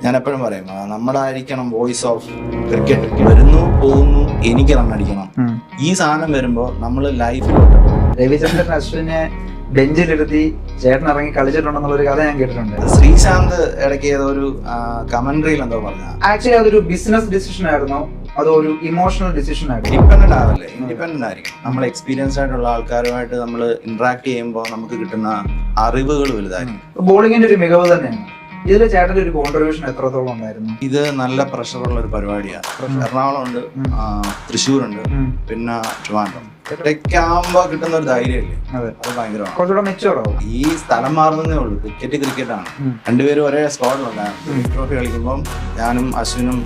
ഞാൻ എപ്പോഴും പറയും നമ്മളായിരിക്കണം വോയിസ് ഓഫ് ക്രിക്കറ്റ്. വരുന്നു പോകുന്നു, എനിക്ക് റണ്ണടിക്കണം. ഈ സാധനം വരുമ്പോ നമ്മള് ലൈഫിൽ രവിചന്ദ്രൻ അശ്വിനെ ബെഞ്ചിലിരുത്തി ചേട്ടൻ ഇറങ്ങി കളിച്ചിട്ടുണ്ടെന്നുള്ള ഒരു കഥ ഞാൻ കേട്ടിട്ടുണ്ട്. ശ്രീശാന്ത് ഇടയ്ക്ക് ഏതൊരു കമന്ററിയിൽ എന്തോ പറഞ്ഞ ആക്ച്വലി അതൊരു ബിസിനസ് ഡിസിഷൻ ആയിരുന്നോ അതോ ഒരു ഇമോഷണൽ ഡിസിഷൻ ആയിരുന്നു? ഡിപ്പെൻഡന്റ് ആവല്ലേ, ഇൻഡിപെൻഡന്റ് ആയിരിക്കും. നമ്മൾ എക്സ്പീരിയൻസ്ഡ് ആയിട്ടുള്ള ആൾക്കാരുമായിട്ട് നമ്മൾ ഇന്ററാക്ട് ചെയ്യുമ്പോൾ നമുക്ക് കിട്ടുന്ന അറിവുകൾ വലുതായിരിക്കും. ബോളിങ്ങിന്റെ ഒരു മികവ് തന്നെയാണ്. ഇതില് ചേട്ടന്റെ ഒരു കോൺട്രിബ്യൂഷൻ എത്രത്തോളം ഉണ്ടായിരുന്നു? ഇത് നല്ല പ്രഷറുള്ള ഒരു പരിപാടിയാണ്. എറണാകുളം ഉണ്ട്, തൃശ്ശൂരുണ്ട്, പിന്നെ ട്രിവാൻഡ്രം. ഒറ്റയ്ക്കാവുമ്പോ കിട്ടുന്ന ഒരു ധൈര്യമില്ലേ, അത് ഭയങ്കരമാണ്. ഈ സ്ഥലം മാറുന്നതേ ഉള്ളൂ. ക്രിക്കറ്റാണ്. രണ്ടുപേരും ഒരേ സ്ക്വാഡിലുണ്ടായിരുന്നു. ട്രോഫി കളിക്കുമ്പോൾ ഞാനും അശ്വിനും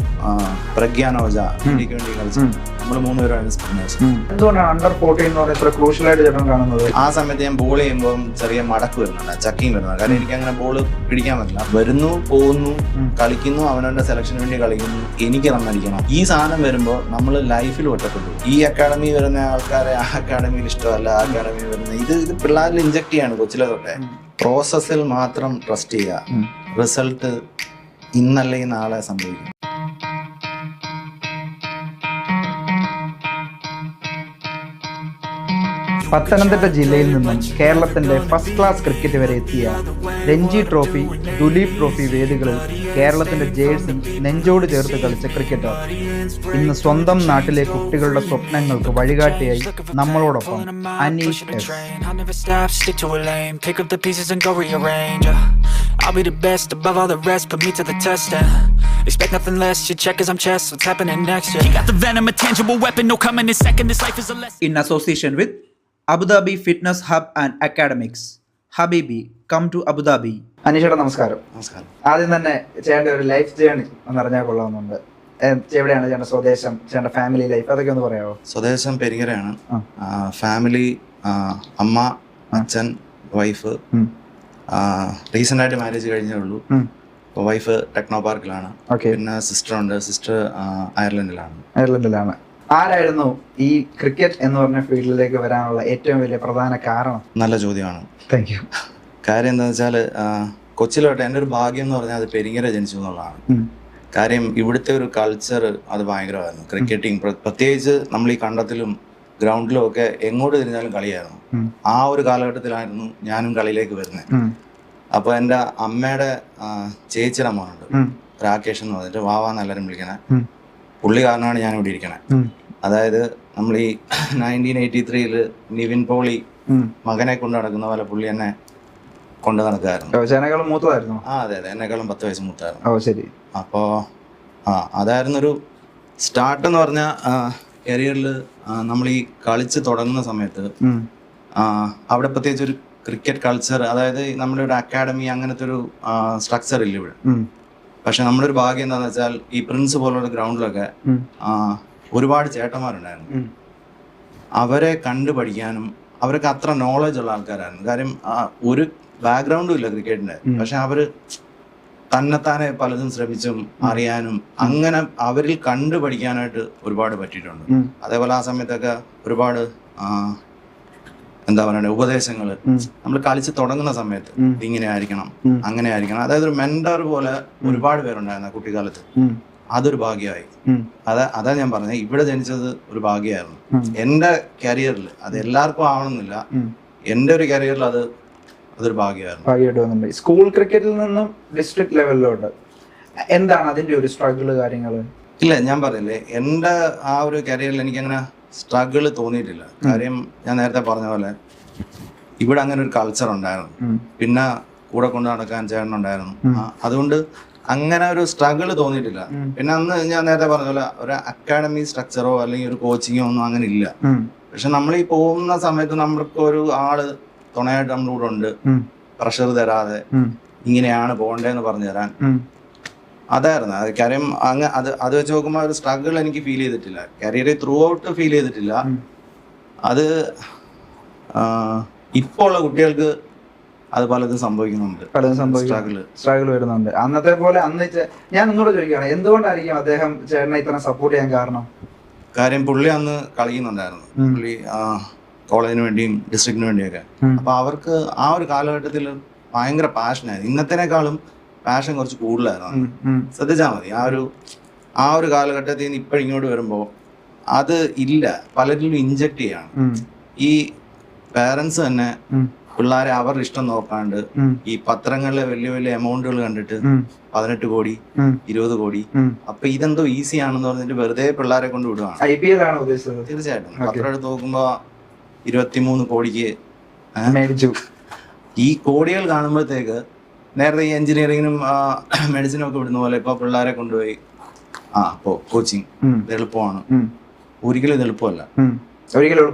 പ്രഗ്യാനോജ ഇന്ത്യക്ക് വേണ്ടി കളിച്ചു. നമ്മൾ 3 പേരാണ് സ്പിന്നേഴ്സ്. എന്തുകൊണ്ടാണ് അണ്ടർ 14 എന്ന് പറയുന്നത് ഇത്ര ക്രൂഷ്യൽ ആയിട്ട് ചേട്ടൻ കാണുന്നത്? ആ സമയത്ത് ഞാൻ ബോൾ ചെയ്യുമ്പോൾ ചെറിയ മടക്ക് വരുന്നുണ്ട്, ചക്കിങ് വരുന്നുണ്ട്. കാരണം എനിക്ക് അങ്ങനെ ബോൾ പിടിക്കാൻ പറ്റില്ല. വരുന്നു പോകുന്നു, കളിക്കുന്നു, അവനവന്റെ സെലക്ഷന് വേണ്ടി കളിക്കുന്നു, എനിക്ക് റണ്ണടിക്കണം. ഈ സാധനം വരുമ്പോൾ നമ്മൾ ലൈഫിൽ ഒറ്റപ്പെട്ടു. ഈ അക്കാഡമി വരുന്ന ആൾക്കാരെ ആ അക്കാഡമിയിൽ ഇഷ്ടമല്ല, ആ അക്കാഡമിയിൽ വരുന്ന ഇത് പിള്ളേരിൽ ഇഞ്ചക്ട് ചെയ്യാണ് കൊച്ചിലെ തൊട്ടേ. പ്രോസസ്സിൽ മാത്രം ട്രസ്റ്റ് ചെയ്യുക. റിസൾട്ട് ഇന്നല്ലെങ്കിൽ നാളെ സംഭവിക്കും. പത്തനംതിട്ട ജില്ലയിൽ നിന്നും കേരളത്തിന്റെ ഫസ്റ്റ് ക്ലാസ് ക്രിക്കറ്റ് വരെ എത്തിയ രഞ്ജി ട്രോഫി, ദുലീപ് ട്രോഫി വേദികളിൽ കേരളത്തിന്റെ ജേഴ്സി നെഞ്ചോട് ചേർത്ത് കളിച്ച ക്രിക്കറ്റർ ഇന്ന് സ്വന്തം നാട്ടിലെ കുട്ടികളുടെ സ്വപ്നങ്ങൾക്ക് വഴികാട്ടിയായി നമ്മളോടൊപ്പം Aneesh S. I'll be the best above all the rest, put me to the test and expect nothing less, your check is I'm chess, what's happening next, yeah. You got the venom, a tangible weapon, no coming in second, this life is a lesson. In association with Abu Dhabi Fitness Hub and Academics. Habibi, come to Abu Dhabi. അനീഷേട്ടാ നമസ്കാരം. നമസ്കാരം. ആദ്യം തന്നെ ചേട്ടൻ്റെ ഒരു life journey ഒന്ന് അറിഞ്ഞാൽ കൊള്ളാമെന്നുണ്ട്. എവിടെയാണ് ചേട്ടൻ്റെ സ്വദേശം, ചേട്ടൻ്റെ ഫാമിലി ലൈഫ്, അതൊക്കെ ഒന്ന് പറയാമോ? സ്വദേശം പെരിങ്ങരയാണ്. ഫാമിലി അമ്മ, അച്ഛൻ, വൈഫ്. റീസെന്റ് ആയിട്ട് മാരേജ് കഴിഞ്ഞേ ഉള്ളൂ. വൈഫ് ടെക്നോ പാർക്കിലാണ്. പിന്നെ സിസ്റ്റർ ഉണ്ട്. സിസ്റ്റർ അയർലൻഡിലാണ്. ആരായിരുന്നു ഈ ക്രിക്കറ്റ് എന്ന് പറഞ്ഞ ഫീൽഡിലേക്ക് വരാനുള്ള ഏറ്റവും വലിയ പ്രധാന കാരണം? നല്ല ചോദ്യമാണ്. Thank you. കാര്യം എന്താ വെച്ചാല് കൊച്ചിലോട്ട് എൻ്റെ ഒരു ഭാഗ്യം എന്ന് പറഞ്ഞാൽ അത് പെരിങ്ങര ജനിച്ചു എന്നുള്ളതാണ്. കാര്യം ഇവിടുത്തെ ഒരു കൾച്ചർ അത് ഭയങ്കരമായിരുന്നു. ക്രിക്കറ്റിംഗ് പ്രത്യേകിച്ച് നമ്മൾ ഈ കണ്ടത്തിലും ഗ്രൗണ്ടിലും ഒക്കെ എങ്ങോട്ട് തിരിഞ്ഞാലും കളിയായിരുന്നു. ആ ഒരു കാലഘട്ടത്തിലായിരുന്നു ഞാനും കളിയിലേക്ക് വരുന്നത്. അപ്പൊ എൻ്റെ അമ്മയുടെ ചേച്ചിയുടെ മോനുണ്ട്, രാകേഷ് എന്ന് പറഞ്ഞിട്ട്, വാവാന്ന് എല്ലാവരും വിളിക്കണേ. പുള്ളി കാരണമാണ് ഞാൻ ഇവിടെ ഇരിക്കണേ. അതായത് നമ്മൾ ഈ 1983 നിവിൻ പോളി മകനെ കൊണ്ട് നടക്കുന്ന പോലെ പുള്ളി എന്നെ കൊണ്ട് നടക്കായിരുന്നു. അതെ, എന്നെക്കാളും 10 വയസ്സ് മൂത്തായിരുന്നു. അപ്പോ അതായിരുന്നൊരു സ്റ്റാർട്ട് എന്ന് പറഞ്ഞ കരിയറിൽ. നമ്മൾ ഈ കളിച്ച് തുടങ്ങുന്ന സമയത്ത് അവിടെ പ്രത്യേകിച്ച് ഒരു ക്രിക്കറ്റ് കൾച്ചർ, അതായത് നമ്മുടെ ഒരു അക്കാഡമി അങ്ങനത്തെ ഒരു സ്ട്രക്ചർ ഇല്ല ഇവിടെ. പക്ഷെ നമ്മുടെ ഒരു ഭാഗ്യം എന്താന്ന് വെച്ചാൽ ഈ പ്രിൻസ് പോലുള്ള ഗ്രൗണ്ടിലൊക്കെ ഒരുപാട് ചേട്ടന്മാരുണ്ടായിരുന്നു. അവരെ കണ്ടു പഠിക്കാനും അവരൊക്കെ അത്ര നോളജ് ഉള്ള ആൾക്കാരായിരുന്നു. കാര്യം ഒരു ബാക്ക്ഗ്രൗണ്ടും ഇല്ല ക്രിക്കറ്റിന്റെ. പക്ഷെ അവര് തന്നെത്താനെ പലതും ശ്രമിച്ചും അറിയാനും അങ്ങനെ അവരിൽ കണ്ടു പഠിക്കാനായിട്ട് ഒരുപാട് പറ്റിയിട്ടുണ്ട്. അതേപോലെ ആ സമയത്തൊക്കെ ഒരുപാട് എന്താ പറയുക ഉപദേശങ്ങള് നമ്മൾ കളിച്ച് തുടങ്ങുന്ന സമയത്ത് ഇങ്ങനെ ആയിരിക്കണം, അങ്ങനെ ആയിരിക്കണം. അതായത് ഒരു മെന്റർ പോലെ ഒരുപാട് പേരുണ്ടായിരുന്നു കുട്ടിക്കാലത്ത്. അതൊരു ഭാഗ്യമായി. അതാ ഞാൻ പറഞ്ഞത്, ഇവിടെ ജനിച്ചത് ഒരു ഭാഗ്യമായിരുന്നു. എന്റെ കരിയറിൽ അത് എല്ലാവർക്കും ആവണമെന്നില്ല. എന്റെ ഒരു കരിയറിൽ അതൊരു ഭാഗ്യമായിരുന്നു. സ്കൂൾ ക്രിക്കറ്റിൽ നിന്നും ഡിസ്ട്രിക്ട് ലെവലിലോട്ട് എന്താണ് അതിന്റെ ഒരു സ്ട്രഗിള് കാര്യങ്ങള്? ഇല്ല, ഞാൻ പറഞ്ഞില്ലേ, എന്റെ ആ ഒരു കരിയറിൽ എനിക്കങ്ങനെ സ്ട്രഗിള് തോന്നിയിട്ടില്ല. കാര്യം ഞാൻ നേരത്തെ പറഞ്ഞ പോലെ ഇവിടെ അങ്ങനെ ഒരു കൾച്ചർ ഉണ്ടായിരുന്നു. പിന്നെ കൂടെ കൊണ്ട് നടക്കാൻ ചേട്ടനുണ്ടായിരുന്നു. അതുകൊണ്ട് അങ്ങനെ ഒരു സ്ട്രഗിള് തോന്നിയിട്ടില്ല. പിന്നെ അന്ന് ഞാൻ നേരത്തെ പറഞ്ഞ പോലെ ഒരു അക്കാഡമി സ്ട്രക്ചറോ അല്ലെങ്കിൽ ഒരു കോച്ചിങ്ങോ ഒന്നും അങ്ങനെ ഇല്ല. പക്ഷെ നമ്മൾ ഈ പോകുന്ന സമയത്ത് നമ്മൾക്ക് ഒരു ആള് തുണയായിട്ട് നമ്മുടെ കൂടെ ഉണ്ട്, പ്രഷർ തരാതെ ഇങ്ങനെയാണ് പോകണ്ടേന്ന് പറഞ്ഞു തരാൻ. അതായിരുന്നു അത്. കാര്യം അത് വെച്ച് നോക്കുമ്പോൾ ഒരു സ്ട്രഗിൾ എനിക്ക് ഫീൽ ചെയ്തിട്ടില്ല. കരിയറിൽ ത്രൂ ഔട്ട് ഫീൽ ചെയ്തിട്ടില്ല. അത് ഇപ്പോൾ ഉള്ള കുട്ടികൾക്ക് അത് പലതും സംഭവിക്കുന്നുണ്ട്. സ്ട്രഗിൾ വരുന്നുണ്ട്. അന്നത്തെ പോലെ അന്ന് ഞാൻ ഒന്നുകൂടെ ചോദിക്കുകയാണ്, എന്തുകൊണ്ടായിരിക്കും അദ്ദേഹം ചേട്ടനെ ഇത്ര സപ്പോർട്ട് ചെയ്യാൻ കാരണം? കാര്യം പുള്ളി അന്ന് കളിക്കുന്നുണ്ടായിരുന്നു. പുള്ളി കോളേജിന് വേണ്ടിയും ഡിസ്ട്രിക്റ്റിന് വേണ്ടിയൊക്കെ. അപ്പൊ അവർക്ക് ആ ഒരു കാലഘട്ടത്തിൽ ഭയങ്കര പാഷനായിരുന്നു. ഇന്നത്തേക്കാളും പാഷൻ കുറച്ച് കൂടുതലായിരുന്നു. ശ്രദ്ധിച്ചാൽ മതി. ആ ഒരു കാലഘട്ടത്തിൽ നിന്ന് ഇപ്പോഴിങ്ങോട്ട് വരുമ്പോൾ അത് ഇല്ല, പലരിലും ഇൻജക്ട് ചെയ്യാണ്. ഈ പേരൻസ് തന്നെ പിള്ളേരെ അവരുടെ ഇഷ്ടം നോക്കാണ്ട് ഈ പത്രങ്ങളിലെ വലിയ വലിയ എമൗണ്ടുകൾ കണ്ടിട്ട് 18 കോടി 20 കോടി, അപ്പൊ ഇതെന്തോ ഈസി ആണെന്ന് പറഞ്ഞിട്ട് വെറുതെ പിള്ളേരെ കൊണ്ട് വിടുവാണ്. IPL ആണോ ഉദ്ദേശിച്ചത്? തീർച്ചയായിട്ടും. പത്രം എടുത്ത് നോക്കുമ്പോ 23 കോടിക്ക് മേടിച്ചു. ഈ കോടികൾ കാണുമ്പോഴത്തേക്ക് നേരത്തെ ഈ എഞ്ചിനീയറിങ്ങിനും മെഡിസിനും ഒക്കെ വിടുന്ന പോലെ ഇപ്പൊ പിള്ളേരെ കൊണ്ടുപോയി കോച്ചിങ് എളുപ്പമാണ്. ഒരിക്കലും ഇത് എളുപ്പമല്ല.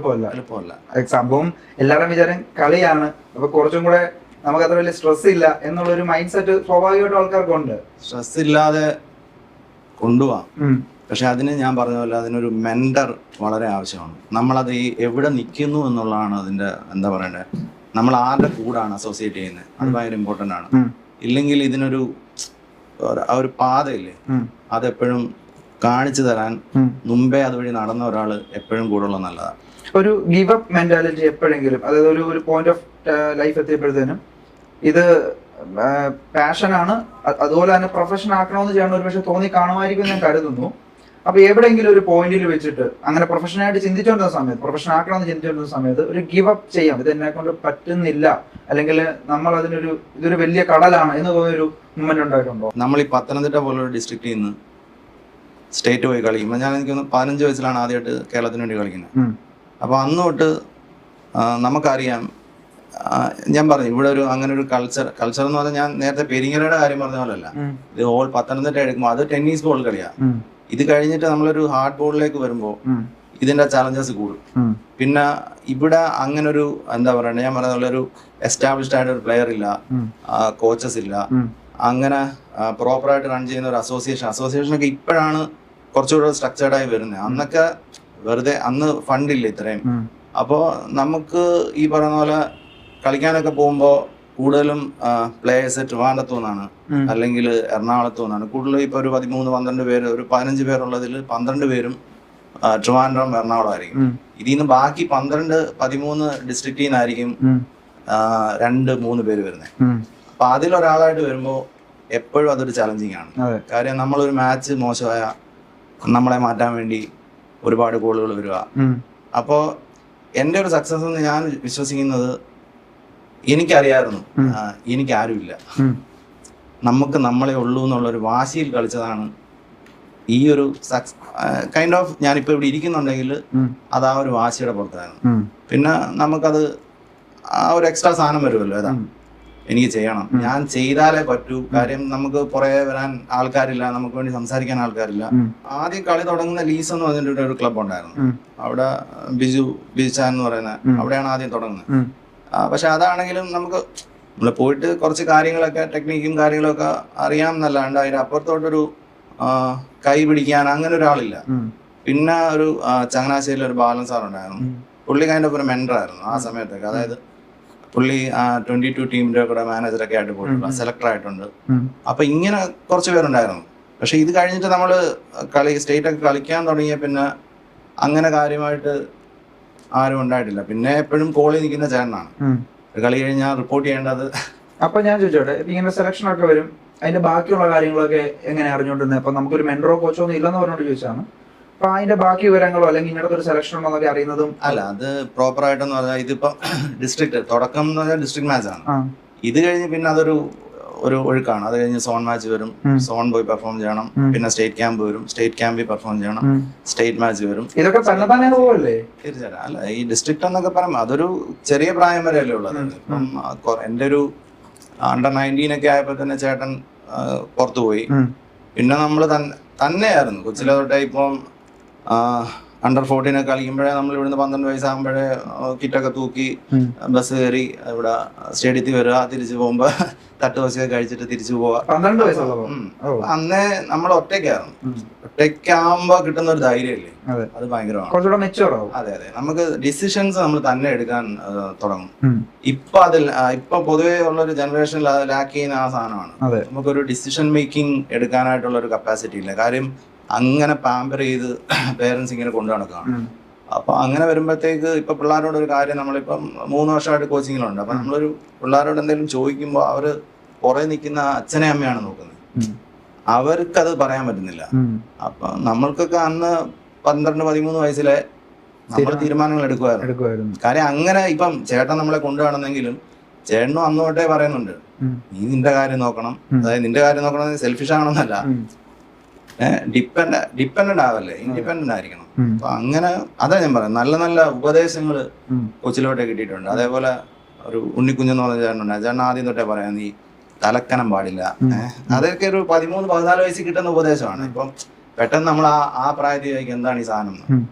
സംഭവം എല്ലാവരും വിചാരം കളിയാണ്, അപ്പൊ കുറച്ചും കൂടെ നമുക്ക് അത്ര വലിയ സ്ട്രെസ് ഇല്ല എന്നുള്ളൊരു മൈൻഡ് സെറ്റ് സ്വാഭാവികമായിട്ടും ആൾക്കാർക്കുണ്ട്. സ്ട്രെസ് ഇല്ലാതെ കൊണ്ടുപോവാം, പക്ഷെ അതിന് ഞാൻ പറഞ്ഞ പോലെ അതിനൊരു മെന്റർ വളരെ ആവശ്യമാണ്. നമ്മളത് എവിടെ നിൽക്കുന്നു എന്നുള്ളതാണ് അതിന്റെ എന്താ പറയണ്ടേ, നമ്മൾ ആരുടെ കൂടാണ് അസോസിയേറ്റ് ചെയ്യുന്നത്, അത് ഭയങ്കര ഇമ്പോർട്ടന്റ് ആണ്. ഇല്ലെങ്കിൽ ഇതിനൊരു ഒരു പാതയില്ലേ, അതെപ്പോഴും കാണിച്ചു തരാൻ മുമ്പേ അതുവഴി നടന്ന ഒരാള് എപ്പോഴും കൂടുതലുള്ള നല്ലതാണ്. ഒരു ഗിവ് അപ്പ് മെന്റാലിറ്റി എപ്പോഴെങ്കിലും, അതായത് ഒരു പോയിന്റ് ഓഫ് ലൈഫ് എത്തിയപ്പോഴത്തേനും ഇത് പാഷനാണ്, അതുപോലെ തന്നെ പ്രൊഫഷൻ ആക്കണമെന്ന് ചെയ്യണം ഒരു പക്ഷെ തോന്നി കാണുമായിരിക്കും ഞാൻ കരുതുന്നു. അപ്പൊ എവിടെയെങ്കിലും ഒരു പോയിന്റിൽ വെച്ചിട്ട് അങ്ങനെ പ്രൊഫഷനായിട്ട് ചിന്തിച്ചുകൊണ്ടിരുന്ന സമയത്ത്, പ്രൊഫഷൻ ആക്കണമെന്ന് ചിന്തിച്ചുകൊണ്ടിരുന്ന സമയത്ത് ഒരു ഗിവ് അപ്പ് ചെയ്യാം, ഇത് എന്നെ കൊണ്ട് പറ്റുന്നില്ല, അല്ലെങ്കിൽ നമ്മൾ ഇതൊരു വലിയ കടലാണ് എന്ന് തോന്നിയൊരു മൂമെന്റ് ഉണ്ടായിട്ടുണ്ടോ? നമ്മൾ ഈ പത്തനംതിട്ട പോലൊരു ഡിസ്ട്രിക്റ്റിൽ നിന്ന് സ്റ്റേറ്റ് പോയി കളിക്കുമ്പോൾ എനിക്ക് 15 വയസ്സിലാണ് ആദ്യമായിട്ട് കേരളത്തിന് വേണ്ടി കളിക്കുന്നത്. അപ്പോൾ അന്ന് തൊട്ട് നമുക്കറിയാം, ഞാൻ പറഞ്ഞു ഇവിടെ അങ്ങനെ ഒരു കൾച്ചർ എന്ന് പറഞ്ഞാൽ ഞാൻ നേരത്തെ പെരിങ്ങരയുടെ കാര്യം പറഞ്ഞ പോലല്ല, ഇത് ഓൾ പത്തനംതിട്ട എടുക്കുമ്പോൾ അത് ടെന്നീസ് ബോൾ കളിയാ. ഇത് കഴിഞ്ഞിട്ട് നമ്മളൊരു ഹാർഡ് ബോളിലേക്ക് വരുമ്പോൾ ഇതിന്റെ ചലഞ്ചസ് കൂടും. പിന്നെ ഇവിടെ അങ്ങനെ ഒരു എന്താ പറയണ്ടേ, ഞാൻ പറഞ്ഞ പോലെ ഒരു എസ്റ്റാബ്ലിഷ്ഡ് ആയിട്ട് ഒരു പ്ലെയർ ഇല്ല, കോച്ചസ് ഇല്ല, അങ്ങനെ പ്രോപ്പറായിട്ട് റൺ ചെയ്യുന്ന ഒരു അസോസിയേഷനൊക്കെ ഇപ്പോഴാണ് കുറച്ചുകൂടെ സ്ട്രക്ചേർഡ് ആയി വരുന്നത്. അന്നൊക്കെ വെറുതെ അന്ന് ഫണ്ടില്ല ഇത്രയും. അപ്പോൾ നമുക്ക് ഈ പറയുന്ന പോലെ കളിക്കാനൊക്കെ പോകുമ്പോൾ കൂടുതലും പ്ലേയേഴ്സ് ട്രിവാൻഡ്രത്തു നിന്നാണ് അല്ലെങ്കിൽ എറണാകുളത്തു നിന്നാണ് കൂടുതലും. ഇപ്പോൾ ഒരു 13-12 പേര്, ഒരു 15 പേരുള്ളതിൽ 12 പേരും ട്രിവാൻഡ്രം എറണാകുളം ആയിരിക്കും. ഇതിൽ നിന്ന് ബാക്കി 12-13 ഡിസ്ട്രിക്റ്റിൽ നിന്നായിരിക്കും 2-3 പേര് വരുന്നത്. അപ്പൊ അതിലൊരാളായിട്ട് വരുമ്പോൾ എപ്പോഴും അതൊരു ചലഞ്ചിങ് ആണ്. കാര്യം നമ്മളൊരു മാച്ച് മോശമായ നമ്മളെ മാറ്റാൻ വേണ്ടി ഒരുപാട് ഗോളുകൾ വരിക. അപ്പോൾ എൻ്റെ ഒരു സക്സസ് എന്ന് ഞാൻ വിശ്വസിക്കുന്നത്, എനിക്കറിയായിരുന്നു എനിക്ക് ആരുമില്ല, നമുക്ക് നമ്മളെ ഉള്ളൂ എന്നുള്ളൊരു വാശിയിൽ കളിച്ചതാണ് ഈ ഒരു കൈൻഡ് ഓഫ്. ഞാനിപ്പോൾ ഇവിടെ ഇരിക്കുന്നുണ്ടെങ്കിൽ അത് ആ ഒരു വാശിയുടെ പുറത്തായിരുന്നു. പിന്നെ നമുക്കത് ആ ഒരു എക്സ്ട്രാ സാധനം വരുമല്ലോ, ഏതാ എനിക്ക് ചെയ്യണം, ഞാൻ ചെയ്താലേ പറ്റൂ. കാര്യം നമുക്ക് പുറകെ വരാൻ ആൾക്കാരില്ല, നമുക്ക് വേണ്ടി സംസാരിക്കാൻ ആൾക്കാരില്ല. ആദ്യം കളി തുടങ്ങുന്ന ലീസ് എന്ന് പറഞ്ഞിട്ട് ഒരു ക്ലബ് ഉണ്ടായിരുന്നു, അവിടെ ബിജുചാൻ എന്ന് പറയുന്ന, അവിടെയാണ് ആദ്യം തുടങ്ങുന്നത്. പക്ഷെ അതാണെങ്കിലും നമ്മൾ പോയിട്ട് കുറച്ച് കാര്യങ്ങളൊക്കെ ടെക്നിക്കും കാര്യങ്ങളൊക്കെ അറിയാമെന്നല്ലാണ്ട് അതിന്റെ അപ്പുറത്തോട്ടൊരു കൈ പിടിക്കാൻ അങ്ങനെ ഒരാളില്ല. പിന്നെ ഒരു ചങ്ങനാശ്ശേരിയിൽ ഒരു ബാലൻ സാർ ഉണ്ടായിരുന്നു, പുള്ളി കൈൻഡ് ഓഫ് ഒരു മെന്റർ ആയിരുന്നു ആ സമയത്തൊക്കെ. അതായത് പുള്ളി 22 ടീമിന്റെ കൂടെ മാനേജറൊക്കെ ആയിട്ട് പോയിട്ടുണ്ട്, സെലക്ടർ ആയിട്ടുണ്ട്. അപ്പൊ ഇങ്ങനെ കുറച്ച് പേരുണ്ടായിരുന്നു. പക്ഷെ ഇത് കഴിഞ്ഞിട്ട് നമ്മള് സ്റ്റേറ്റ് ഒക്കെ കളിക്കാൻ തുടങ്ങിയ പിന്നെ അങ്ങനെ കാര്യമായിട്ട് ആരും ഉണ്ടായിട്ടില്ല. പിന്നെ എപ്പോഴും കോളിൽ നിൽക്കുന്ന ചേട്ടനാണ്, കളി കഴിഞ്ഞാൽ റിപ്പോർട്ട് ചെയ്യേണ്ടത്. അപ്പൊ ഞാൻ ചോദിച്ചോട്ടെ, ഇങ്ങനെ സെലക്ഷൻ ഒക്കെ വരും, അതിന്റെ ബാക്കിയുള്ള കാര്യങ്ങളൊക്കെ എങ്ങനെ അറിഞ്ഞുകൊണ്ടിരുന്നത്? അപ്പൊ നമുക്കൊരു മെന്ററോ കോച്ചോ ഒന്നും ഇല്ലെന്ന് പറഞ്ഞോണ്ട് ചോദിച്ചാണ്. അപ്പൊ അതിന്റെ ബാക്കി വിവരങ്ങളോ അല്ലെങ്കിൽ ഇങ്ങനത്തെ ഒരു സെലക്ഷൻ ഉണ്ടോ എന്നൊക്കെ അറിയുന്നതും അല്ല. അത് പ്രോപ്പർ ആയിട്ടെന്ന് പറഞ്ഞാൽ ഇതിപ്പോ ഡിസ്ട്രിക്ട് തുടക്കം എന്ന് പറഞ്ഞാൽ ഡിസ്ട്രിക്ട് മാച്ച് ആണ്. ഇത് കഴിഞ്ഞ് പിന്നെ അതൊരു ഒഴുക്കാണ്. അത് കഴിഞ്ഞ് സോൺ മാച്ച് വരും, സോൺ പോയി പെർഫോം ചെയ്യണം. പിന്നെ സ്റ്റേറ്റ് ക്യാമ്പ് വരും, സ്റ്റേറ്റ് ക്യാമ്പിൽ പെർഫോം ചെയ്യണം. സ്റ്റേറ്റ് മാച്ച് വരും. ഇതൊക്കെ തീർച്ചയായിട്ടും. അല്ല, ഈ ഡിസ്ട്രിക്ട് എന്നൊക്കെ പറയുമ്പോൾ അതൊരു ചെറിയ പ്രായം വരെ അല്ലേ ഉള്ളത്. ഇപ്പം എൻ്റെ ഒരു അണ്ടർ 19 ഒക്കെ ആയപ്പോൾ തന്നെ ചേട്ടൻ പുറത്തു പോയി. പിന്നെ നമ്മൾ തന്നെയായിരുന്നു കൊച്ചിലെ തൊട്ടേ. ഇപ്പം അണ്ടർ 14 ഒക്കെ കളിക്കുമ്പോഴേ നമ്മൾ ഇവിടുന്ന് 12 വയസ്സാകുമ്പോഴേ കിറ്റൊക്കെ തൂക്കി ബസ് കയറി ഇവിടെ സ്റ്റേഡിയത്തിൽ വരിക, തിരിച്ചു പോകുമ്പോ തട്ടുദോശയൊക്കെ കഴിച്ചിട്ട് തിരിച്ചു പോവാ. 12 വയസ്സുള്ളപ്പോ അന്നേ നമ്മൾ ഒറ്റയ്ക്കായിരുന്നു. ഒറ്റയ്ക്കാവുമ്പോ കിട്ടുന്ന ഒരു ധൈര്യമില്ലേ, അത് ഭയങ്കരമാണ്. അതെ അതെ, നമുക്ക് ഡിസിഷൻസ് നമ്മൾ തന്നെ എടുക്കാൻ തുടങ്ങും. ഇപ്പൊ പൊതുവേ ഉള്ള ഒരു ജനറേഷനിൽ അത് ലാക്ക് ചെയ്യുന്ന ആ സാധനമാണ്. നമുക്കൊരു ഡിസിഷൻ മേക്കിംഗ് എടുക്കാനായിട്ടുള്ള ഒരു കപ്പാസിറ്റി ഇല്ല. കാര്യം അങ്ങനെ പാമ്പർ ചെയ്ത് പേരൻസ് ഇങ്ങനെ കൊണ്ടു നടക്കുകയാണ്. അപ്പൊ അങ്ങനെ വരുമ്പോഴത്തേക്ക് ഇപ്പൊ പിള്ളേരോട് ഒരു കാര്യം, നമ്മളിപ്പം 3 വർഷമായിട്ട് കോച്ചിങ്ങിലുണ്ട്. അപ്പൊ നമ്മളൊരു പിള്ളേരോട് എന്തെങ്കിലും ചോദിക്കുമ്പോൾ അവര് പുറകെ നിൽക്കുന്ന അച്ഛനെ അമ്മയാണ് നോക്കുന്നത്. അവർക്കത് പറയാൻ പറ്റുന്നില്ല. അപ്പൊ നമ്മൾക്കൊക്കെ അന്ന് 12-13 വയസ്സിലെ നമ്മൾ തീരുമാനങ്ങൾ എടുക്കുമായിരുന്നു. കാര്യം അങ്ങനെ ഇപ്പം ചേട്ടൻ നമ്മളെ കൊണ്ടുപോകണമെന്നെങ്കിലും ചേട്ടനും അന്ന് തൊട്ടേ പറയുന്നുണ്ട്, നീ നിന്റെ കാര്യം നോക്കണം. അതായത് നിന്റെ കാര്യം നോക്കണം സെൽഫിഷ് ആണെന്നല്ല, ഡിപ്പെൻഡന്റ് ആവല്ലേ, ഇൻഡിപെൻഡന്റ് ആയിരിക്കണം. അപ്പൊ അങ്ങനെ അതാ ഞാൻ പറയാം, നല്ല നല്ല ഉപദേശങ്ങൾ കൊച്ചിലോട്ടെ കിട്ടിയിട്ടുണ്ട്. അതേപോലെ ഒരു ഉണ്ണിക്കുഞ്ഞെന്ന് പറഞ്ഞ ചേട്ടനുണ്ട്. ചേട്ടൻ ആദ്യം തൊട്ടേ പറയാം, നീ തലക്കനം പാടില്ല. അതൊക്കെ ഒരു 13-14 വയസ്സിൽ കിട്ടുന്ന ഉപദേശമാണ്. ഇപ്പം പെട്ടെന്ന് നമ്മൾ ആ പ്രായത്തിൽ ചോദിക്കും എന്താണ് ഈ സാധനം.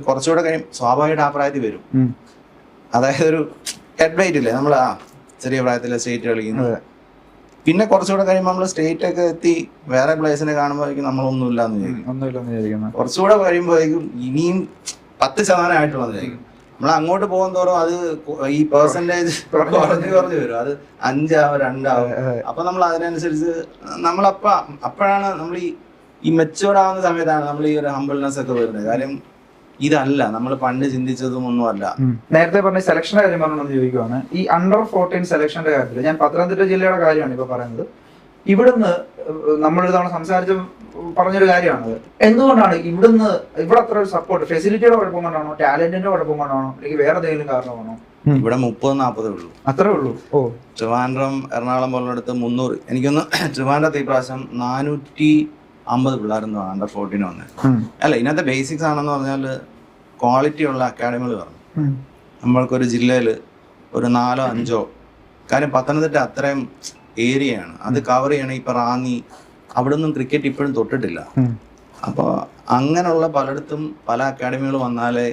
കുറച്ചുകൂടെ കഴിയും സ്വാഭാവികമായിട്ട് ആ പ്രായത്തിൽ വരും. അതായത് ഒരു ഹെഡ് വെയിറ്റ് ഇല്ലേ, നമ്മൾ ചെറിയ പ്രായത്തിലെ സ്റ്റേറ്റ് കളിക്കുന്നത്. പിന്നെ കുറച്ചുകൂടെ കഴിയുമ്പോൾ നമ്മൾ സ്റ്റേറ്റ് ഒക്കെ എത്തി വേറെ പ്ലേസിനെ കാണുമ്പോഴേക്കും നമ്മളൊന്നുമില്ലാന്ന് വിചാരിക്കും. കുറച്ചുകൂടെ കഴിയുമ്പോഴേക്കും ഇനിയും 10% ആയിട്ടുള്ളത് വിചാരിക്കും. നമ്മൾ അങ്ങോട്ട് പോകും തോറും അത് ഈ പെർസെന്റേജ് കുറഞ്ഞു വരും. അത് 5 ആവും 2 ആവും. അപ്പൊ നമ്മൾ അതിനനുസരിച്ച് അപ്പോഴാണ് നമ്മൾ ഈ മെച്ചൂർഡ് ആവുന്ന സമയത്താണ് നമ്മൾ ഈ ഒരു ഹംബിൾനെസ് ഒക്കെ വരുന്നത്. കാര്യം ഇതല്ല നമ്മൾ പണ്ട് ചിന്തിച്ചതും ഒന്നുമല്ല. നേരത്തെ പറഞ്ഞ സെലക്ഷന്റെ കാര്യം പറഞ്ഞെന്ന് ചോദിക്കുവാണ്. ഈ Under-14 സെലക്ഷന്റെ കാര്യത്തിൽ ഞാൻ പത്തനംതിട്ട ജില്ലയുടെ കാര്യമാണ് ഇപ്പൊ പറയുന്നത്. ഇവിടുന്ന് നമ്മളൊരു തവണ പറഞ്ഞൊരു കാര്യമാണത്. എന്തുകൊണ്ടാണ് ഇവിടെ അത്ര ഒരു സപ്പോർട്ട്? ഫെസിലിറ്റിയുടെ കുഴപ്പം കൊണ്ടാണോ, ടാലന്റിന്റെ കുഴപ്പം കൊണ്ടാണോ, അല്ലെങ്കിൽ വേറെ എന്തെങ്കിലും കാരണമാണോ? ഇവിടെ 30-40 ഉള്ളൂ. അത്രേ ഉള്ളൂ. ട്രിവാൻഡ്രം, എറണാകുളം പോലുള്ളടത്ത് 300. എനിക്കൊന്ന് ട്രിവാൻഡ്രത്ത് ഈ പ്രാവശ്യം 450 പിള്ളേരെന്ന് Under-14 വന്നത്. അല്ല, ഇതിനകത്തെ ബേസിക്സ് ആണെന്ന് പറഞ്ഞാൽ ക്വാളിറ്റി ഉള്ള അക്കാഡമികൾ പറഞ്ഞു. നമ്മൾക്കൊരു ജില്ലയിൽ ഒരു 4-5. കാര്യം പത്തനംതിട്ട അത്രയും ഏരിയയാണ്, അത് കവർ ചെയ്യണം. ഇപ്പൊ റാന്നി അവിടെ നിന്നും ക്രിക്കറ്റ് ഇപ്പോഴും തൊട്ടിട്ടില്ല. അപ്പോൾ അങ്ങനെയുള്ള പലയിടത്തും പല അക്കാഡമികൾ വന്നാലേ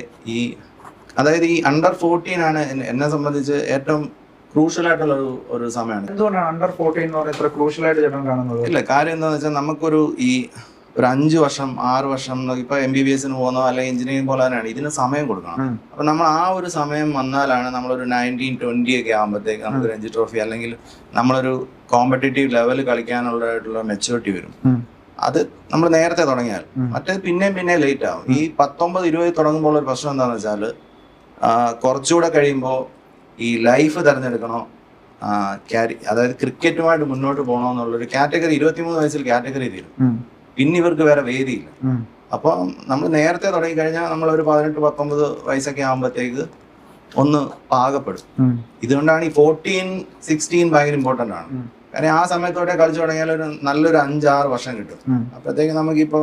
അതായത് ഈ Under-14 ആണ് എന്നെ സംബന്ധിച്ച് ഏറ്റവും ക്രൂഷ്യൽ ആയിട്ടുള്ള ഒരു സമയമാണ്. എന്തുകൊണ്ടാണ് Under-14 എന്ന് പറയുന്നത് ഇത്ര ക്രൂഷ്യൽ ആയിട്ട് ചേട്ടൻ കാണുന്നത്? ഇല്ല, കാര്യം എന്താണെന്ന് വെച്ചാൽ നമുക്കൊരു ഒരു 5 വർഷം 6 വർഷം ഇപ്പൊ MBBSന് പോകുന്നോ അല്ലെങ്കിൽ എഞ്ചിനീയറിംഗ് പോലെ തന്നെയാണ്, ഇതിന് സമയം കൊടുക്കണം. അപ്പൊ നമ്മൾ ആ ഒരു സമയം വന്നാലാണ് നമ്മളൊരു 19-20 ഒക്കെ ആകുമ്പോഴത്തേക്ക് നമുക്ക് രഞ്ജി ട്രോഫി അല്ലെങ്കിൽ നമ്മളൊരു കോമ്പറ്റേറ്റീവ് ലെവൽ കളിക്കാനുള്ളതായിട്ടുള്ള മെച്ചൂരിറ്റി വരും. അത് നമ്മൾ നേരത്തെ തുടങ്ങിയാൽ. മറ്റേ പിന്നെ ലേറ്റ് ആവും. ഈ 19-20 തുടങ്ങുമ്പോൾ ഒരു പ്രശ്നം എന്താണെന്ന് വെച്ചാൽ കുറച്ചുകൂടെ കഴിയുമ്പോൾ ഈ ലൈഫ് തിരഞ്ഞെടുക്കണോ, അതായത് ക്രിക്കറ്റുമായിട്ട് മുന്നോട്ട് പോകണോ എന്നുള്ളൊരു കാറ്റഗറി 23 വയസ്സിൽ കാറ്റഗറി തീരും. പിന്നെ ഇവർക്ക് വേറെ വേദിയില്ല. അപ്പൊ നമ്മൾ നേരത്തെ തുടങ്ങി കഴിഞ്ഞാൽ നമ്മളൊരു 18-19 വയസ്സൊക്കെ ആകുമ്പോഴത്തേക്ക് ഒന്ന് പാകപ്പെടും. ഇതുകൊണ്ടാണ് ഈ 14-16 ഭയങ്കര ഇമ്പോർട്ടന്റ് ആണ്. കാരണം ആ സമയത്തോടെ കളിച്ചു തുടങ്ങിയാൽ നല്ലൊരു 5-6 വർഷം കിട്ടും. അപ്പോഴത്തേക്ക് നമുക്കിപ്പോ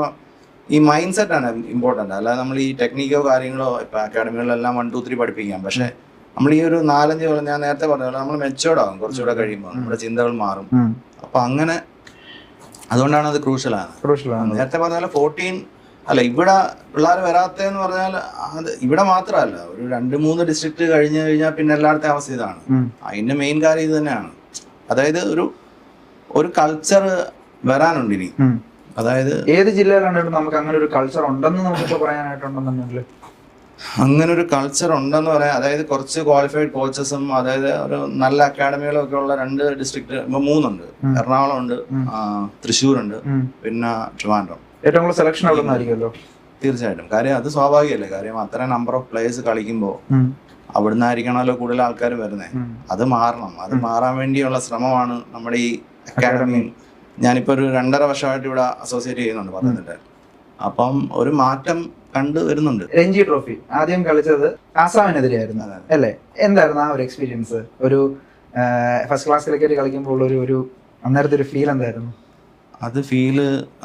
ഈ മൈൻഡ് സെറ്റ് ആണ് ഇമ്പോർട്ടന്റ്. അല്ലാതെ നമ്മൾ ഈ ടെക്നിക്കോ കാര്യങ്ങളോ ഇപ്പൊ അക്കാഡമികളിലെല്ലാം 1, 2, 3 പഠിപ്പിക്കാം. പക്ഷെ നമ്മൾ ഈ ഒരു 4-5 കൊല്ലം ഞാൻ നേരത്തെ പറഞ്ഞ നമ്മൾ മെച്ചോർഡ് ആകും. കുറച്ചുകൂടെ കഴിയുമ്പോൾ നമ്മുടെ ചിന്തകൾ മാറും. അപ്പൊ അങ്ങനെ അതുകൊണ്ടാണ് അത് ക്രൂഷ്യലാണ്. നേരത്തെ പറഞ്ഞ പോലെ 14 അല്ല, ഇവിടെ പിള്ളേർ വരാത്തതെന്ന് പറഞ്ഞാൽ അത് ഇവിടെ മാത്രമല്ല, ഒരു 2-3 ഡിസ്ട്രിക്ട് കഴിഞ്ഞു കഴിഞ്ഞാൽ പിന്നെ എല്ലായിടത്തെ അവസ്ഥ ഇതാണ്. അതിന്റെ മെയിൻ കാര്യം ഇത് തന്നെയാണ്. അതായത് ഒരു കൾച്ചർ വരാനുണ്ട് ഇനി. അതായത് ഏത് ജില്ലയിലാണെങ്കിലും നമുക്ക് അങ്ങനെ ഒരു കൾച്ചർ ഉണ്ടെന്ന് നമുക്ക് പറയാനായിട്ടുണ്ടെന്നുണ്ടെങ്കിൽ അങ്ങനെ ഒരു കൾച്ചർ ഉണ്ടെന്ന് പറയാം. അതായത് കുറച്ച് ക്വാളിഫൈഡ് കോച്ചസും അതായത് ഒരു നല്ല അക്കാഡമികളും ഒക്കെ ഉള്ള 2 ഡിസ്ട്രിക്ട് ഇപ്പൊ 3 ഉണ്ട്. എറണാകുളം ഉണ്ട്, തൃശ്ശൂർ ഉണ്ട്, പിന്നെ ട്രിവാൻഡ്രം. ഏറ്റവും കൂടുതൽ സെലക്ഷൻ അവിടെ നിന്നായിരിക്കുമല്ലോ. തീർച്ചയായിട്ടും. കാര്യം അത് സ്വാഭാവികമല്ലേ. കാര്യം അത്ര നമ്പർ ഓഫ് പ്ലേയേഴ്സ് കളിക്കുമ്പോൾ അവിടുന്ന് ആയിരിക്കണമല്ലോ കൂടുതൽ ആൾക്കാർ വരുന്നത്. അത് മാറണം. അത് മാറാൻ വേണ്ടിയുള്ള ശ്രമമാണ് നമ്മുടെ ഈ അക്കാഡമി. ഞാനിപ്പോ ഒരു 2.5 വർഷമായിട്ട് ഇവിടെ അസോസിയേറ്റ് ചെയ്യുന്നുണ്ട് പത്തനംതിട്ട. അപ്പം ഒരു മാറ്റം കണ്ടു വരുന്നുണ്ട്. രഞ്ജി ട്രോഫി ആദ്യം കളിച്ചത് ആസാമിനെതിരെയായിരുന്നു അല്ലേ? എന്തായിരുന്നു ആ ഒരു എക്സ്പീരിയൻസ്? ഒരു ഫസ്റ്റ് ക്ലാസ് ക്രിക്കറ്റ് കളിക്കുമ്പോൾ ഒരു അന്നേരത്തെ ഒരു ഫീൽ എന്തായിരുന്നു?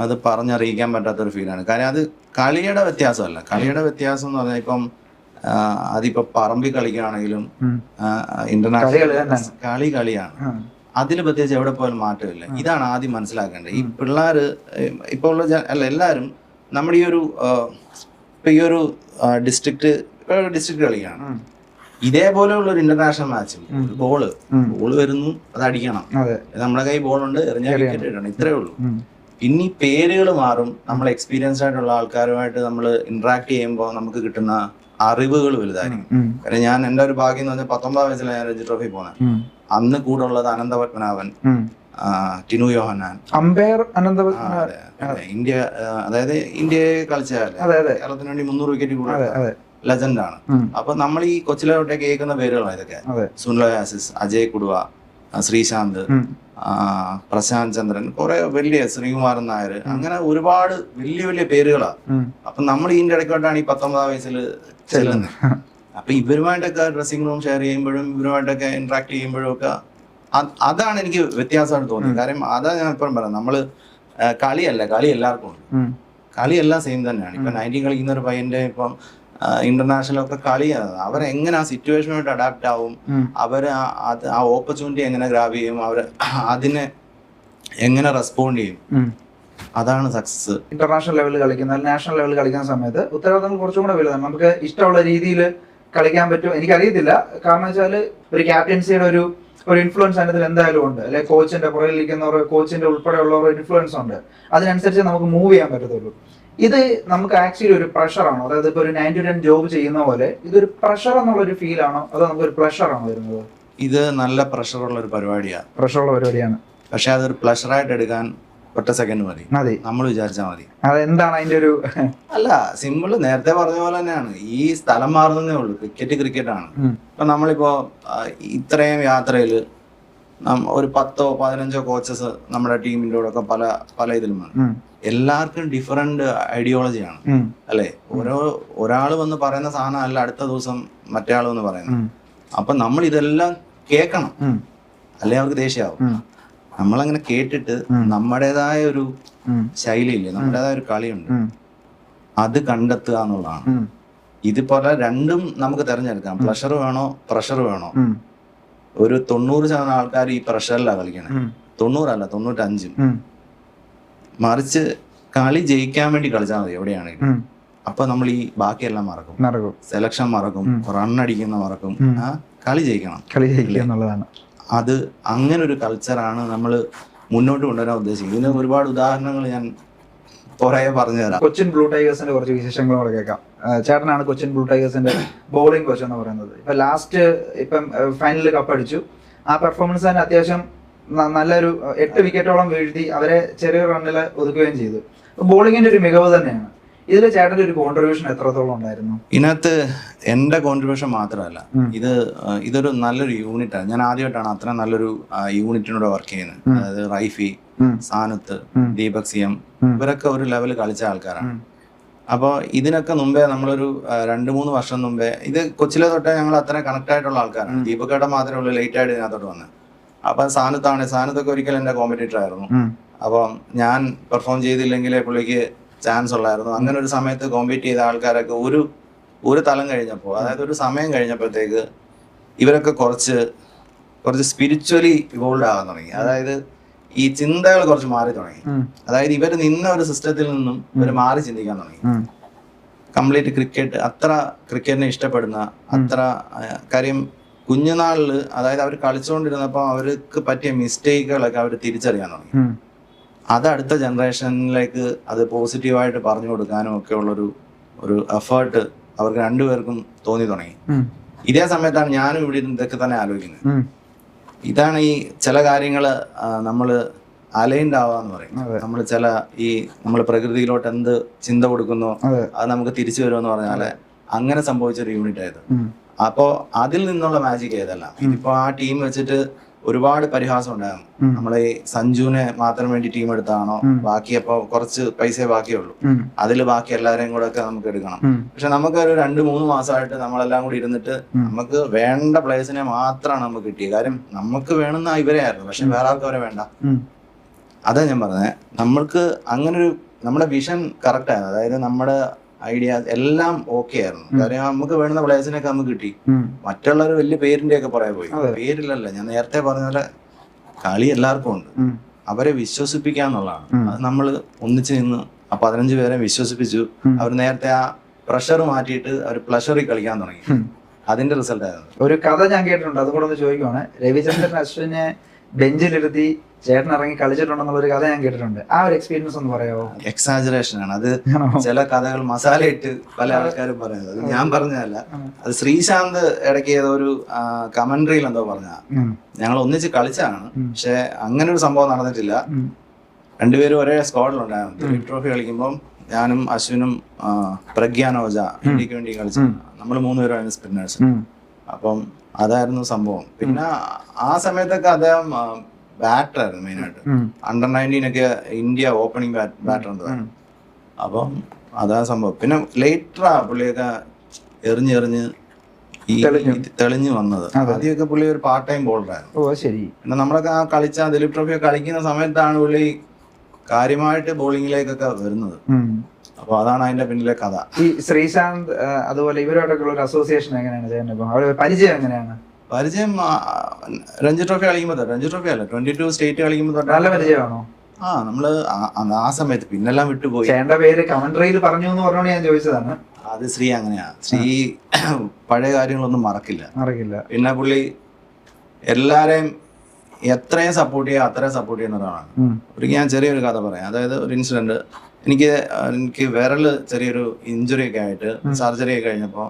അത് പറഞ്ഞറിയിക്കാൻ പറ്റാത്തൊരു ഫീലാണ്. കാര്യം അത് കളിയുടെ വ്യത്യാസമല്ല. കളിയുടെ വ്യത്യാസം എന്ന് പറഞ്ഞാൽ ഇപ്പം അതിപ്പോ പറമ്പിൽ കളിക്കുകയാണെങ്കിലും ഇന്റർനാഷണൽ കളിയാണ്. അതിൽ പ്രത്യേകിച്ച് എവിടെ പോയാലും മാറ്റമില്ല. ഇതാണ് ആദ്യം മനസ്സിലാക്കേണ്ടത്. ഈ പിള്ളേര് ഇപ്പോൾ ഉള്ള എല്ലാവരും നമ്മുടെ ഈ ഒരു ഡിസ്ട്രിക്ട് കളിക്കുകയാണ്. ഇതേപോലെയുള്ള ഒരു ഇന്റർനാഷണൽ മാച്ച് ബോള് വരുന്നു, അത് അടിക്കണം. നമ്മുടെ കൈ ബോളുണ്ട്, എറിഞ്ഞാൽ വിക്കറ്റ് ഇടണം. ഇത്രേ ഉള്ളൂ. പിന്നെ ഈ പേരുകൾ മാറും. നമ്മൾ എക്സ്പീരിയൻസ്ഡ് ആയിട്ടുള്ള ആൾക്കാരുമായിട്ട് നമ്മൾ ഇന്ററാക്ട് ചെയ്യുമ്പോൾ നമുക്ക് കിട്ടുന്ന അറിവുകൾ വലുതായിരിക്കും. കാരണം എന്റെ ഒരു ഭാഗ്യം എന്ന് പറഞ്ഞാൽ 19 വയസ്സിലാണ് ഞാൻ രഞ്ജി ട്രോഫി പോകുന്നത്. അന്ന് കൂടെ ഉള്ളത് അനന്തപത്മനാഭൻ, ടിനു യോഹന്നാൻ, അമ്പയർ ഇന്ത്യ, അതായത് ഇന്ത്യയെ കളിച്ചതല്ലേ, കേരളത്തിന് വേണ്ടി 300 വിക്കറ്റ് കൂടുതൽ ലെജൻഡാണ്. അപ്പൊ നമ്മൾ ഈ കൊച്ചിലോട്ടെ കേൾക്കുന്ന പേരുകളാണ് ഇതൊക്കെ. സുനിൽ ആസിസ്, അജയ് കുടുവ, ശ്രീശാന്ത്, പ്രശാന്ത് ചന്ദ്രൻ, കുറെ വലിയ ശ്രീകുമാരൻ നായർ, അങ്ങനെ ഒരുപാട് വലിയ വലിയ പേരുകളാണ്. അപ്പൊ നമ്മൾ ഇതിന്റെ ഇടയ്ക്കോട്ടാണ് ഈ 19 വയസ്സിൽ ചെല്ലുന്നത്. അപ്പൊ ഇവരുമായിട്ടൊക്കെ ഡ്രസ്സിംഗ് റൂം ഷെയർ ചെയ്യുമ്പോഴും ഇവരുമായിട്ടൊക്കെ ഇന്ററാക്ട് ചെയ്യുമ്പോഴും ഒക്കെ അതാണ് എനിക്ക് വ്യത്യാസമായിട്ട് തോന്നിയത്. കാര്യം അതാ ഞാൻ ഇപ്പം പറയാം, നമ്മള് കളി എല്ലാവർക്കും ഉണ്ട്, കളി എല്ലാം സെയിം തന്നെയാണ്. ഇപ്പൊ 19 കളിക്കുന്ന ഒരു പയ്യന്റെ ഇപ്പം ഇന്റർനാഷണൽ ഒക്കെ കളിയാണ്. അവരെങ്ങനെ ആ സിറ്റുവേഷനുമായിട്ട് അഡാപ്റ്റ് ആവും, അവര് ആ ഓപ്പർച്യൂണിറ്റി എങ്ങനെ ഗ്രാബ് ചെയ്യും, അവര് അതിനെ എങ്ങനെ റെസ്പോണ്ട് ചെയ്യും, അതാണ് സക്സസ്. ഇന്റർനാഷണൽ ലെവലിൽ കളിക്കുന്ന നാഷണൽ ലെവലിൽ കളിക്കുന്ന സമയത്ത് ഉത്തരവാദിത്തങ്ങൾ കുറച്ചും കൂടെ വലുതാണ്. നമുക്ക് ഇഷ്ടമുള്ള രീതിയിൽ കളിക്കാൻ പറ്റും. എനിക്കറിയത്തില്ല, കാരണം വെച്ചാൽ ഒരു ക്യാപ്റ്റൻസിയുടെ ഒരു ഇൻഫ്ലുവൻസ് അതിനകത്ത് എന്തായാലും ഉണ്ട്, അല്ലെ കോച്ചിന്റെ പുറകിലിരിക്കുന്നവർ, കോച്ചിന്റെ ഉൾപ്പെടെയുള്ളവർ ഇൻഫ്ലുവൻസ് ഉണ്ട്. അതിനനുസരിച്ച് നമുക്ക് മൂവ് ചെയ്യാൻ പറ്റത്തുള്ളൂ. ഇത് നമുക്ക് ആക്ച്വലി ഒരു പ്രഷറാണോ? അതായത് ഇപ്പൊ ഒരു 9 to 10 ജോബ് ചെയ്യുന്ന പോലെ ഇതൊരു പ്രഷർ എന്നുള്ളൊരു ഫീൽ ആണോ, അതോ നമുക്കൊരു പ്ലഷർ ആണോ വരുന്നത്? ഇത് നല്ല പ്രഷറുള്ള ഒരു പരിപാടിയാണ്. പ്രഷറുള്ള പരിപാടിയാണ്. പക്ഷെ അതൊരു പ്ലഷറായിട്ട് എടുക്കാൻ ഒറ്റ സെക്കൻഡ് മതി, നമ്മൾ വിചാരിച്ചാൽ മതി. അതെന്താണ് അതിന്റെ ഒരു അല്ല, സിമ്പിള് നേരത്തെ പറഞ്ഞ പോലെ തന്നെയാണ്. ഈ സ്ഥലം മാറുന്നതേ ഉള്ളൂ. ക്രിക്കറ്റാണ്. ഇപ്പൊ നമ്മളിപ്പോ ഇത്രയും യാത്രയില് ഒരു 10 or 15 കോച്ചസ് നമ്മുടെ ടീമിന്റെ കൂടെ ഒക്കെ പല ഇതിലും എല്ലാവർക്കും ഡിഫറെന്റ് ഐഡിയോളജിയാണ്, അല്ലെ? ഒരാള് വന്ന് പറയുന്ന സാധനം അല്ല അടുത്ത ദിവസം മറ്റേ ആള് വന്ന് പറയുന്നത്. അപ്പൊ നമ്മൾ ഇതെല്ലാം കേൾക്കണം, അല്ലെ അവർക്ക് ദേഷ്യമാവും. നമ്മളങ്ങനെ കേട്ടിട്ട് നമ്മുടേതായ ഒരു ശൈലിയില്ലേ, നമ്മുടേതായ ഒരു കളിയുണ്ട്, അത് കണ്ടെത്തുക എന്നുള്ളതാണ്. ഇതുപോലെ രണ്ടും നമുക്ക് തിരഞ്ഞെടുക്കാം. പ്ലഷർ വേണോ പ്രഷർ വേണോ? ഒരു 90% ആൾക്കാർ ഈ പ്രഷറിലാണ് കളിക്കണേ. 90 അല്ല, 95. മറിച്ച് കളി ജയിക്കാൻ വേണ്ടി കളിച്ചാൽ മതി എവിടെയാണെങ്കിലും. അപ്പൊ നമ്മൾ ഈ ബാക്കിയെല്ലാം മറക്കും, സെലക്ഷൻ മറക്കും, റണ്ണടിക്കുന്ന മറക്കും. കളി ജയിക്കണം എന്നുള്ളതാണ്. അത് അങ്ങനെ ഒരു കൾച്ചറാണ് നമ്മൾ മുന്നോട്ട് കൊണ്ടുവരാൻ ഉദ്ദേശിക്കുന്നത്. ഇതിന് ഒരുപാട് ഉദാഹരണങ്ങൾ ഞാൻ കുറെ പറഞ്ഞു തരാം. കൊച്ചിൻ ബ്ലൂ ടൈഗേഴ്സിന്റെ കുറച്ച് വിശേഷങ്ങളോടെ കേൾക്കാം. ചേട്ടനാണ് കൊച്ചിൻ ബ്ലൂ ടൈഗേഴ്സിന്റെ ബോളിംഗ് കോച്ച് എന്ന് പറയുന്നത്. ഇപ്പൊ ലാസ്റ്റ് ഫൈനലിൽ കപ്പടിച്ചു. ആ പെർഫോമൻസ് തന്നെ അത്യാവശ്യം നല്ലൊരു 8 വിക്കറ്റോളം വീഴ്ത്തി അവരെ ചെറിയ റണ്ണിൽ ഒതുക്കുകയും ചെയ്തു. ബോളിങ്ങിന്റെ ഒരു മികവ് തന്നെയാണ്. ഇതിൽ ചേട്ടന്റെ ഒരു കോൺട്രിബ്യൂഷൻ എത്രത്തോളം ഉണ്ടായിരുന്നു? ഇതിനകത്ത് എന്റെ കോൺട്രിബ്യൂഷൻ മാത്രമല്ല, ഇതൊരു നല്ലൊരു യൂണിറ്റാണ്. ഞാൻ ആദ്യമായിട്ടാണ് അത്ര നല്ലൊരു യൂണിറ്റിനോട് വർക്ക് ചെയ്യുന്നത്. അതായത് റൈഫി, സാനുത്ത്, ദീപക് സിയം, ഇവരൊക്കെ ഒരു ലെവല് കളിച്ച ആൾക്കാരാണ്. അപ്പോൾ ഇതിനൊക്കെ മുമ്പേ നമ്മളൊരു 2-3 വർഷം മുമ്പേ, ഇത് കൊച്ചിലെ തൊട്ടേ ഞങ്ങൾ അത്ര കണക്ട് ആയിട്ടുള്ള ആൾക്കാരാണ്. ദീപക്കേട്ട മാത്രമേ ഉള്ളൂ ലേറ്റ് ആയിട്ട് ഇതിനകത്തോട്ട് വന്നത്. അപ്പൊ സാനുത്തൊക്കെ ഒരിക്കലും എന്റെ കോമ്പറ്റീറ്റർ ആയിരുന്നു. അപ്പം ഞാൻ പെർഫോം ചെയ്തില്ലെങ്കിലേ പുള്ളിക്ക് ചാൻസ് ഉള്ളായിരുന്നു. അങ്ങനെ ഒരു സമയത്ത് കോമ്പീറ്റ് ചെയ്ത ആൾക്കാരൊക്കെ ഒരു തലം കഴിഞ്ഞപ്പോൾ, അതായത് ഒരു സമയം കഴിഞ്ഞപ്പോഴത്തേക്ക് ഇവരൊക്കെ കുറച്ച് സ്പിരിച്വലി ഇവോൾവ് ആകാൻ തുടങ്ങി. അതായത് ഈ ചിന്തകൾ കുറച്ച് മാറി തുടങ്ങി. അതായത് ഇവർ നിന്ന ഒരു സിസ്റ്റത്തിൽ നിന്നും ഇവർ മാറി ചിന്തിക്കാൻ തുടങ്ങി. കംപ്ലീറ്റ് ക്രിക്കറ്റിനെ ഇഷ്ടപ്പെടുന്ന അത്ര കാര്യം കുഞ്ഞുനാളില്, അതായത് അവർ കളിച്ചുകൊണ്ടിരുന്നപ്പോൾ അവർക്ക് പറ്റിയ മിസ്റ്റേക്കുകളൊക്കെ അവർ തിരിച്ചറിയാൻ തുടങ്ങി. അത് അടുത്ത ജനറേഷനിലേക്ക് അത് പോസിറ്റീവായിട്ട് പറഞ്ഞു കൊടുക്കാനും ഒക്കെ ഉള്ളൊരു എഫേർട്ട് അവർക്ക് രണ്ടുപേർക്കും തോന്നി തുടങ്ങി. ഇതേ സമയത്താണ് ഞാനും ഇവിടെ ഇതൊക്കെ തന്നെ ആലോചിക്കുന്നത്. ഇതാണ് ഈ ചില കാര്യങ്ങള് നമ്മള് അലൈൻഡ് ആവാന്ന് പറയും. നമ്മൾ പ്രകൃതിയിലോട്ട് എന്ത് ചിന്ത കൊടുക്കുന്നോ അത് നമുക്ക് തിരിച്ചു വരുമെന്ന് പറഞ്ഞാല് അങ്ങനെ സംഭവിച്ചൊരു യൂണിറ്റ് ആയത്. അപ്പോ അതിൽ നിന്നുള്ള മാജിക് ഏതല്ല. ഇതിപ്പോ ആ ടീം വെച്ചിട്ട് ഒരുപാട് പരിഹാസം ഉണ്ടായിരുന്നു. നമ്മളെ സഞ്ജുവിനെ മാത്രം വേണ്ടി ടീം എടുത്താണോ, ബാക്കി അപ്പൊ കുറച്ച് പൈസ ബാക്കിയുള്ളൂ, അതിൽ ബാക്കി എല്ലാവരെയും കൂടെ ഒക്കെ നമുക്ക് എടുക്കണം. പക്ഷെ നമുക്കൊരു 2-3 മാസമായിട്ട് നമ്മളെല്ലാം കൂടി ഇരുന്നിട്ട് നമുക്ക് വേണ്ട പ്ലേയേഴ്സിനെ മാത്രമാണ് നമുക്ക് കിട്ടിയത്. കാര്യം നമുക്ക് വേണമെന്ന ഇവരെ ആയിരുന്നു, പക്ഷെ വേറെ ആൾക്ക് അവരെ വേണ്ട. അതാ ഞാൻ പറഞ്ഞത്, നമ്മൾക്ക് അങ്ങനൊരു നമ്മുടെ വിഷൻ കറക്റ്റ് ആയിരുന്നു. അതായത് നമ്മുടെ ഐഡിയാസ് എല്ലാം ഓക്കെ ആയിരുന്നു. കാര്യം നമുക്ക് വേണ്ടുന്ന പ്ലേയേഴ്സിനൊക്കെ നമുക്ക് കിട്ടി. മറ്റുള്ളവർ വലിയ പേരിന്റെ ഒക്കെ പറയാൻ പോയി. പേരില്ലല്ല, ഞാൻ നേരത്തെ പറഞ്ഞ പോലെ കളി എല്ലാവർക്കും ഉണ്ട്. അവരെ വിശ്വസിപ്പിക്കാന്നുള്ളതാണ്. അത് നമ്മൾ ഒന്നിച്ച് നിന്ന് 15 പേരെ വിശ്വസിപ്പിച്ചു. അവർ നേരത്തെ ആ പ്രഷർ മാറ്റിയിട്ട് അവർ പ്ലഷറിൽ കളിക്കാൻ തുടങ്ങി. അതിന്റെ റിസൾട്ട് ആയിരുന്നു. ഒരു കഥ ഞാൻ കേട്ടിട്ടുണ്ട്, അതുകൂടെ ഒന്ന് ചോദിക്കുവാണ്. രവിചന്ദ്രൻ അശ്വിനെ ബെഞ്ചിലിരുത്തി ചേട്ടൻ ഇറങ്ങി കളിച്ചിട്ടുണ്ടെന്നുള്ളൊരു കഥ ഞാൻ കേട്ടിട്ടുണ്ട്. ആ ഒരു എക്സ്പീരിയൻസ് ഒന്ന് പറയാമോ? എക്സാജറേഷൻ ആണ് അത്. ചില കഥകൾ മസാല ഇട്ട് പല ആൾക്കാരും പറയുന്നത്, ഞാൻ പറഞ്ഞതല്ല. അത് ശ്രീശാന്ത് ഇടയ്ക്ക് ഏതൊരു കമന്ററിയിൽ എന്തോ പറഞ്ഞ, ഞങ്ങൾ ഒന്നിച്ച് കളിച്ചാണ്, പക്ഷെ അങ്ങനെ ഒരു സംഭവം നടന്നിട്ടില്ല. രണ്ടുപേരും ഒരേ സ്ക്വാഡിലുണ്ടായിരുന്നു. ദിലീപ് ട്രോഫി കളിക്കുമ്പോൾ ഞാനും അശ്വിനും പ്രഗ്യാൻ ഓജ ഇന്ത്യക്ക് വേണ്ടി കളിച്ചു. നമ്മൾ 3 പേരാണ് സ്പിന്നേഴ്സ്. അപ്പം അതായിരുന്നു സംഭവം. പിന്നെ ആ സമയത്തൊക്കെ അദ്ദേഹം ബാറ്ററായിരുന്നു മെയിനായിട്ട്. അണ്ടർ-19 ഒക്കെ ഇന്ത്യ ഓപ്പണിംഗ് ബാറ്റർ എന്തായിരുന്നു. അപ്പം അതാ സംഭവം. പിന്നെ ലേറ്ററാ പുള്ളിയൊക്കെ എറിഞ്ഞ് ഈ തെളിഞ്ഞു വന്നത്. ആദ്യമൊക്കെ പുള്ളി ഒരു പാർട്ട് ടൈം ബോളറായിരുന്നു. പിന്നെ നമ്മളൊക്കെ ആ ദിലീപ് ട്രോഫി കളിക്കുന്ന സമയത്താണ് പുള്ളി കാര്യമായിട്ട് ബോളിങ്ങിലേക്കൊക്കെ വരുന്നത്. അപ്പൊ അതാണ് അതിന്റെ പിന്നിലെ കഥ. ഈ ശ്രീശാന്ത് അതുപോലെ ഇവരോടൊക്കെ ഒരു അസോസിയേഷൻ എങ്ങനെയാണ്, പരിചയം എങ്ങനെയാണ്? പരിചയം രഞ്ജി ട്രോഫി കളിക്കുമ്പോ, രഞ്ജി ട്രോഫി അല്ല 22 സ്റ്റേറ്റ് കളിക്കുമ്പോ നല്ല പരിചയമാണോ? നമ്മള് ആ സമയത്ത് പിന്നെല്ലാം വിട്ടുപോയി. പേര് കമന്ററിയിൽ പറഞ്ഞു എന്ന് പറഞ്ഞോണ്ട് ഞാൻ ചോദിച്ചതാണ്. അത് ശ്രീ അങ്ങനെയാ. ശ്രീ പഴയ കാര്യങ്ങളൊന്നും മറക്കില്ല. പിന്നെ പുള്ളി എല്ലാരെയും എത്രയും സപ്പോർട്ട് ചെയ്യുക അത്രയും സപ്പോർട്ട് ചെയ്യുന്ന ഒരാളാണ്. ഒരിക്കൽ ഞാൻ ചെറിയൊരു കഥ പറയാം. അതായത് ഒരു ഇൻസിഡന്റ്, എനിക്ക് വിരല് ചെറിയൊരു ഇഞ്ചുറി ഒക്കെ ആയിട്ട് സർജറി ഒക്കെ കഴിഞ്ഞപ്പോൾ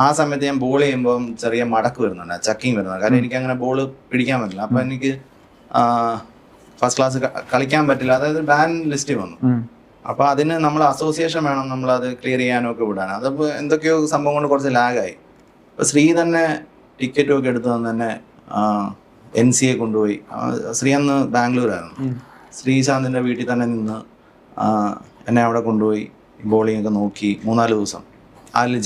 ആ സമയത്ത് ഞാൻ ബോൾ ചെയ്യുമ്പോൾ ചെറിയ മടക്ക് വരുന്നുണ്ട്, ചക്കിങ് വരുന്നുണ്ട്. കാരണം എനിക്ക് അങ്ങനെ ബോൾ പിടിക്കാൻ പറ്റില്ല. അപ്പൊ എനിക്ക് ഫസ്റ്റ് ക്ലാസ് കളിക്കാൻ പറ്റില്ല. അതായത് ബാൻ ലിസ്റ്റ് വന്നു. അപ്പൊ അതിന് നമ്മൾ അസോസിയേഷൻ വേണം, നമ്മൾ അത് ക്ലിയർ ചെയ്യാനും ഒക്കെ വിടാൻ. അതപ്പോൾ എന്തൊക്കെയോ സംഭവം കൊണ്ട് കുറച്ച് ലാഗായി. അപ്പൊ ശ്രീ തന്നെ ടിക്കറ്റും ഒക്കെ എടുത്ത് തന്നെ NCA കൊണ്ടുപോയി. ശ്രീ അന്ന് ബാംഗ്ലൂരായിരുന്നു. ശ്രീശാന്തിന്റെ വീട്ടിൽ തന്നെ നിന്ന് എന്നെ അവിടെ കൊണ്ടുപോയി ബോളിംഗ് ഒക്കെ നോക്കി 3-4 ദിവസം.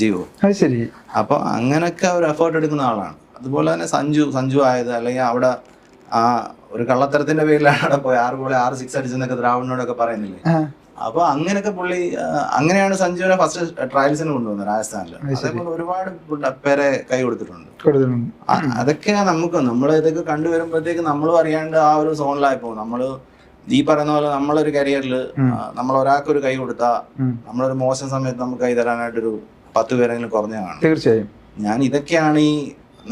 ജീവോ ശരി. അപ്പൊ അങ്ങനൊക്കെ ഒരു എഫേർട്ട് എടുക്കുന്ന ആളാണ്. അതുപോലെ തന്നെ സഞ്ജു ആയത്, അല്ലെങ്കിൽ അവിടെ ഒരു കള്ളത്തരത്തിന്റെ പേരിലാണ് അവിടെ പോയി 6 ബോളിൽ 6 6 അടിച്ചെന്നൊക്കെ ദ്രാവിഡിനോടൊക്കെ പറയുന്നില്ലേ. അപ്പൊ അങ്ങനെയൊക്കെ പുള്ളി, അങ്ങനെയാണ് സഞ്ജുവിനെ ഫസ്റ്റ് ട്രയൽസിന് കൊണ്ടുവന്നത് രാജസ്ഥാനിൽ. അതേപോലെ ഒരുപാട് പേരെ കൈ കൊടുത്തിട്ടുണ്ട്. അതൊക്കെ നമ്മൾ ഇതൊക്കെ കണ്ടുവരുമ്പോഴത്തേക്ക് നമ്മളും അറിയാണ്ട് ആ ഒരു സോണിലായി പോകും. നമ്മള് ഈ പറയുന്ന പോലെ നമ്മളൊരു കരിയറിൽ നമ്മൾ ഒരാൾക്കൊരു കൈ കൊടുത്താൽ നമ്മളൊരു മോശം സമയത്ത് നമുക്ക് കൈ തരാനായിട്ടൊരു 10 പേരെങ്കിലും കുറഞ്ഞതാണ്. തീർച്ചയായും. ഞാൻ ഇതൊക്കെയാണ്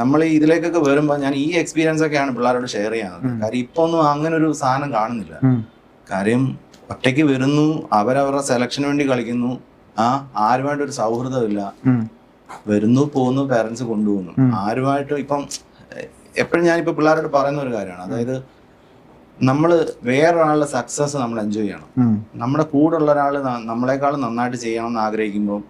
നമ്മൾ ഇതിലേക്കൊക്കെ വരുമ്പോൾ ഞാൻ ഈ എക്സ്പീരിയൻസ് ഒക്കെയാണ് പിള്ളേരോട് ഷെയർ ചെയ്യുന്നത്. കാര്യം ഇപ്പൊ ഒന്നും അങ്ങനെ ഒരു സാധനം കാണുന്നില്ല. കാര്യം ഒറ്റയ്ക്ക് വരുന്നു, അവരവരുടെ സെലക്ഷന് വേണ്ടി കളിക്കുന്നു, ആരുമായിട്ട് ഒരു സൗഹൃദമില്ല, വരുന്നു പോകുന്നു, പേരൻസ് കൊണ്ടുപോകുന്നു. ആരുമായിട്ടും ഇപ്പം എപ്പോഴും ഞാനിപ്പോ പിള്ളേരോട് പറയുന്ന ഒരു കാര്യമാണ്. അതായത് നമ്മള് വേറൊരാളുടെ സക്സസ് നമ്മൾ എൻജോയ് ചെയ്യണം. നമ്മുടെ കൂടെ ഉള്ള ഒരാൾ നമ്മളെക്കാളും നന്നായിട്ട് ചെയ്യണം എന്ന് ആഗ്രഹിക്കുമ്പോൾ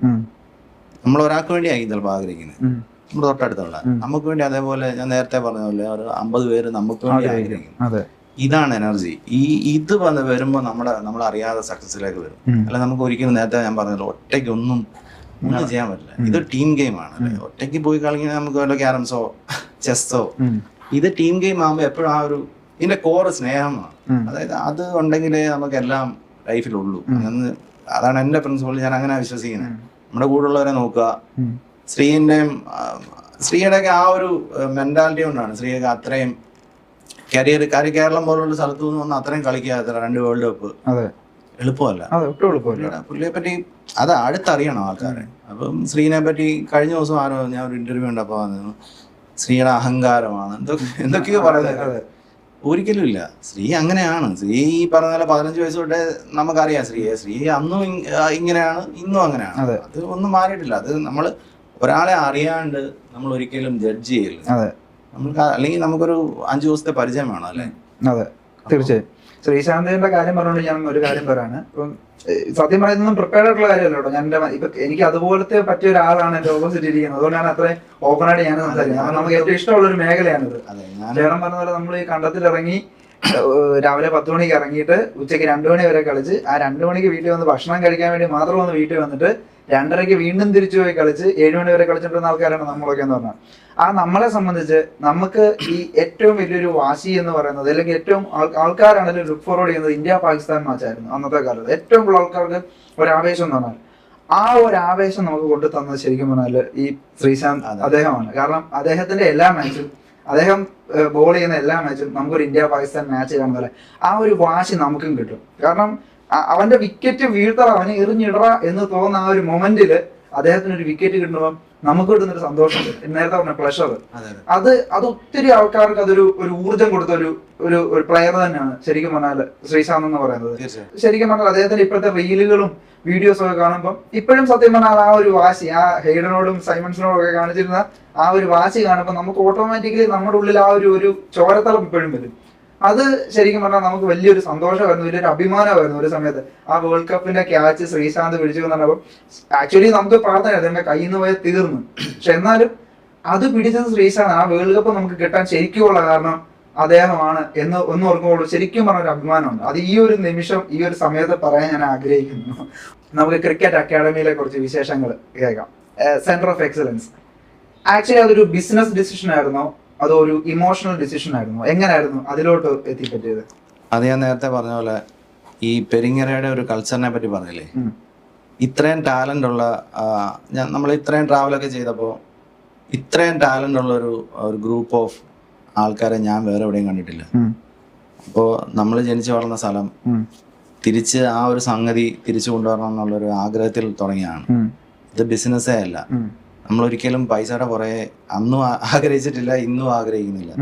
നമ്മൾ ഒരാൾക്ക് വേണ്ടിയായിരിക്കും ചിലപ്പോൾ ആഗ്രഹിക്കുന്നത്, നമ്മുടെ തൊട്ടടുത്തുള്ള നമുക്ക് വേണ്ടി. അതേപോലെ ഞാൻ നേരത്തെ പറഞ്ഞ പോലെ ഒരു 50 പേര് നമുക്ക് വേണ്ടി ആഗ്രഹിക്കും. ഇതാണ് എനർജി. ഇത് വരുമ്പോൾ നമ്മൾ അറിയാതെ സക്സസിലേക്ക് വരും. അല്ല നമുക്ക് ഒരിക്കലും നേരത്തെ ഞാൻ പറഞ്ഞല്ലോ ഒറ്റയ്ക്ക് ഒന്നും ചെയ്യാൻ പറ്റില്ല. ഇത് ടീം ഗെയിമാണ്. ഒറ്റയ്ക്ക് പോയി കളിക്കുന്ന നമുക്ക് വല്ല ക്യാരംസോ ചെസ്സോ, ഇത് ടീം ഗെയിം ആകുമ്പോൾ എപ്പോഴും ആ ഒരു ഇതിന്റെ കോറ് സ്നേഹമാണ്. അതായത് അത് ഉണ്ടെങ്കിലേ നമുക്ക് എല്ലാം ലൈഫിലുള്ളൂ. അതാണ് എന്റെ പ്രിൻസിപ്പിൾ. ഞാൻ അങ്ങനെ വിശ്വസിക്കുന്നത്. നമ്മുടെ കൂടെ ഉള്ളവരെ നോക്കുക. ശ്രീയുടെ ഒക്കെ ആ ഒരു മെന്റാലിറ്റി കൊണ്ടാണ് ശ്രീയൊക്കെ അത്രയും കേരളം പോലുള്ള സ്ഥലത്തു നിന്ന് വന്ന് അത്രയും കളിക്കുക. 2 വേൾഡ് കപ്പ് എളുപ്പമല്ല. പുള്ളിയെ പറ്റി അത് അടുത്തറിയണം ആൾക്കാരെ. അപ്പം ശ്രീനെ പറ്റി കഴിഞ്ഞ ദിവസം ഞാൻ ഒരു ഇന്റർവ്യൂ ഉണ്ടപ്പോ ശ്രീയുടെ അഹങ്കാരമാണ് എന്തൊക്കെയോ പറയുന്നത്. ഒരിക്കലും ഇല്ല. ശ്രീ അങ്ങനെയാണ്. ശ്രീ പറഞ്ഞ പോലെ 15 വയസ്സ് തൊട്ടേ നമുക്കറിയാം ശ്രീ അന്നും ഇങ്ങനെയാണ്, ഇന്നും അങ്ങനെയാണ്. അത് ഒന്നും മാറിയിട്ടില്ല. അത് നമ്മൾ ഒരാളെ അറിയാണ്ട് നമ്മൾ ഒരിക്കലും ജഡ്ജ് ചെയ്യില്ല. നമുക്ക് അല്ലെങ്കിൽ നമുക്കൊരു 5 ദിവസത്തെ പരിചയം വേണം അല്ലേ? അതെ, തീർച്ചയായും. ശ്രീശാന്തിന്റെ കാര്യം പറഞ്ഞുകൊണ്ട് ഞാൻ ഒരു കാര്യം പറയാണ്. ഇപ്പം സത്യം പറയുന്നതും പ്രിപ്പയർഡ് ആയിട്ടുള്ള കാര്യമല്ല കേട്ടോ. ഞാൻ ഇപ്പൊ എനിക്ക് അതുപോലത്തെ പറ്റിയ ഒരാളാണ് എന്റെ ഓപ്പോസിറ്റ് ഇരിക്കുന്നത്. അതുകൊണ്ടാണ് അത്രയും ഓപ്പൺ ആയിട്ട് ഞാൻ സംസാരിക്കുന്നത്. നമുക്ക് ഏറ്റവും ഇഷ്ടമുള്ള ഒരു മേഖലയാണിത്. ചേട്ടൻ പറഞ്ഞ പോലെ നമ്മൾ ഈ കണ്ടത്തിലിറങ്ങി രാവിലെ 10 മണിക്ക് ഇറങ്ങിയിട്ട് ഉച്ചയ്ക്ക് 2 മണി വരെ കളിച്ച്, ആ 2 മണിക്ക് വീട്ടിൽ വന്ന് ഭക്ഷണം കഴിക്കാൻ വേണ്ടി മാത്രം വന്ന് വീട്ടിൽ വന്നിട്ട് 2:30 വീണ്ടും തിരിച്ചു പോയി കളിച്ച് 7 മണി വരെ കളിച്ചിട്ടുള്ള ആൾക്കാരാണ് നമ്മളൊക്കെ എന്ന് പറഞ്ഞാൽ. നമ്മളെ സംബന്ധിച്ച് നമുക്ക് ഈ ഏറ്റവും വലിയൊരു വാശി എന്ന് പറയുന്നത്, അല്ലെങ്കിൽ ഏറ്റവും ആൾക്കാരാണെങ്കിലും ലുക്ക് ഫോർവേഡ് ചെയ്യുന്നത് ഇന്ത്യ-പാകിസ്ഥാൻ മാച്ചായിരുന്നു അന്നത്തെ കാലത്ത്. ഏറ്റവും കൂടുതൽ ആൾക്കാർക്ക് ഒരാവേശം എന്ന് പറഞ്ഞാൽ ആ ഒരു ആവേശം നമുക്ക് കൊണ്ടു തന്നത് ശരിക്കും പറഞ്ഞാൽ ഈ ശ്രീശാന്ത് അദ്ദേഹമാണ്. കാരണം അദ്ദേഹത്തിന്റെ എല്ലാ മാച്ചും, അദ്ദേഹം ബോൾ ചെയ്യുന്ന എല്ലാ മാച്ചും നമുക്കൊരു ഇന്ത്യ-പാകിസ്ഥാൻ മാച്ച് കാണുന്ന പോലെ ആ ഒരു വാശി നമുക്കും കിട്ടും. കാരണം അവന്റെ വിക്കറ്റ് വീഴ്ത്തറ, അവന് എറിഞ്ഞിടറ എന്ന് തോന്നുന്ന ആ ഒരു മൊമെന്റില് അദ്ദേഹത്തിന് ഒരു വിക്കറ്റ് കിട്ടുമ്പോൾ നമുക്ക് കിട്ടുന്നൊരു സന്തോഷം, നേരത്തെ പറഞ്ഞ പ്ലഷർ, അത് ഒത്തിരി ആൾക്കാർക്ക് അതൊരു ഊർജം കൊടുത്ത ഒരു പ്ലെയർ തന്നെയാണ് ശരിക്കും പറഞ്ഞാൽ ശ്രീശാന്ത് എന്ന് പറയുന്നത്. ശരിക്കും പറഞ്ഞാൽ അദ്ദേഹത്തിന്റെ ഇപ്പോഴത്തെ റീലുകളും വീഡിയോസും ഒക്കെ കാണുമ്പോൾ ഇപ്പോഴും സത്യം പറഞ്ഞാൽ ആ ഒരു വാശി, ആ ഹെയ്ഡനോടും സൈമൺസിനോടും ഒക്കെ കാണിച്ചിരുന്ന ആ ഒരു വാശി കാണുമ്പോൾ നമുക്ക് ഓട്ടോമാറ്റിക്കലി നമ്മുടെ ഉള്ളിൽ ആ ഒരു ചോരത്തളം ഇപ്പോഴും വരും. അത് ശരിക്കും പറഞ്ഞാൽ നമുക്ക് വലിയൊരു സന്തോഷമായിരുന്നു, വലിയൊരു അഭിമാനമായിരുന്നു. ഒരു സമയത്ത് ആ വേൾഡ് കപ്പിന്റെ ക്യാച്ച് ശ്രീശാന്ത് പിടിച്ചു എന്ന് പറഞ്ഞപ്പോൾ ആക്ച്വലി നമുക്ക് പ്രാർത്ഥന എന്റെ കയ്യിൽ നിന്ന് പോയാൽ തീർന്നു. പക്ഷെ എന്നാലും അത് പിടിച്ചത് ശ്രീശാന്ത്. ആ വേൾഡ് കപ്പ് നമുക്ക് കിട്ടാൻ ശരിക്കുമുള്ള കാരണം അദ്ദേഹമാണ് എന്ന് ഒന്ന് ഓർക്കുമ്പോൾ ശരിക്കും പറഞ്ഞൊരു അഭിമാനമുണ്ട്. അത് ഈ ഒരു നിമിഷം ഈ ഒരു സമയത്ത് പറയാൻ ഞാൻ ആഗ്രഹിക്കുന്നു. നമുക്ക് ക്രിക്കറ്റ് അക്കാഡമിയിലെ കുറച്ച് വിശേഷങ്ങൾ കേൾക്കാം. സെന്റർ ഓഫ് എക്സലൻസ് ആക്ച്വലി അതൊരു ബിസിനസ് ഡിസിഷൻ ആയിരുന്നോ അതോ ഒരു ഇമോഷണൽ ഡിസിഷൻ ആയിരുന്നോ? എങ്ങനെയായിരുന്നു അതിലോട്ട് എത്തിപ്പറ്റിയത്? അത് ഞാൻ നേരത്തെ പറഞ്ഞ പോലെ ഈ പെരിങ്ങരയുടെ ഒരു കൾച്ചറിനെ പറ്റി പറഞ്ഞില്ലേ, ഇത്രയും ടാലന്റ് ഉള്ള നമ്മൾ ഇത്രയും ട്രാവലൊക്കെ ചെയ്തപ്പോൾ ഇത്രയും ടാലന്റ് ഉള്ള ഒരു ഗ്രൂപ്പ് ഓഫ് ആൾക്കാരെ ഞാൻ വേറെ എവിടെയും കണ്ടിട്ടില്ല. അപ്പോൾ നമ്മൾ ജനിച്ചു വളർന്ന സ്ഥലം തിരിച്ച് ആ ഒരു സംഗതി തിരിച്ചു കൊണ്ടുവരണം എന്നുള്ളൊരു ആഗ്രഹത്തിൽ തുടങ്ങിയാണ്. ഇത് ബിസിനസ്സേ അല്ല. നമ്മൾ ഒരിക്കലും പൈസയുടെ പുറകെ അന്നും ആഗ്രഹിച്ചിട്ടില്ല, ഇന്നും ആഗ്രഹിക്കുന്നില്ല.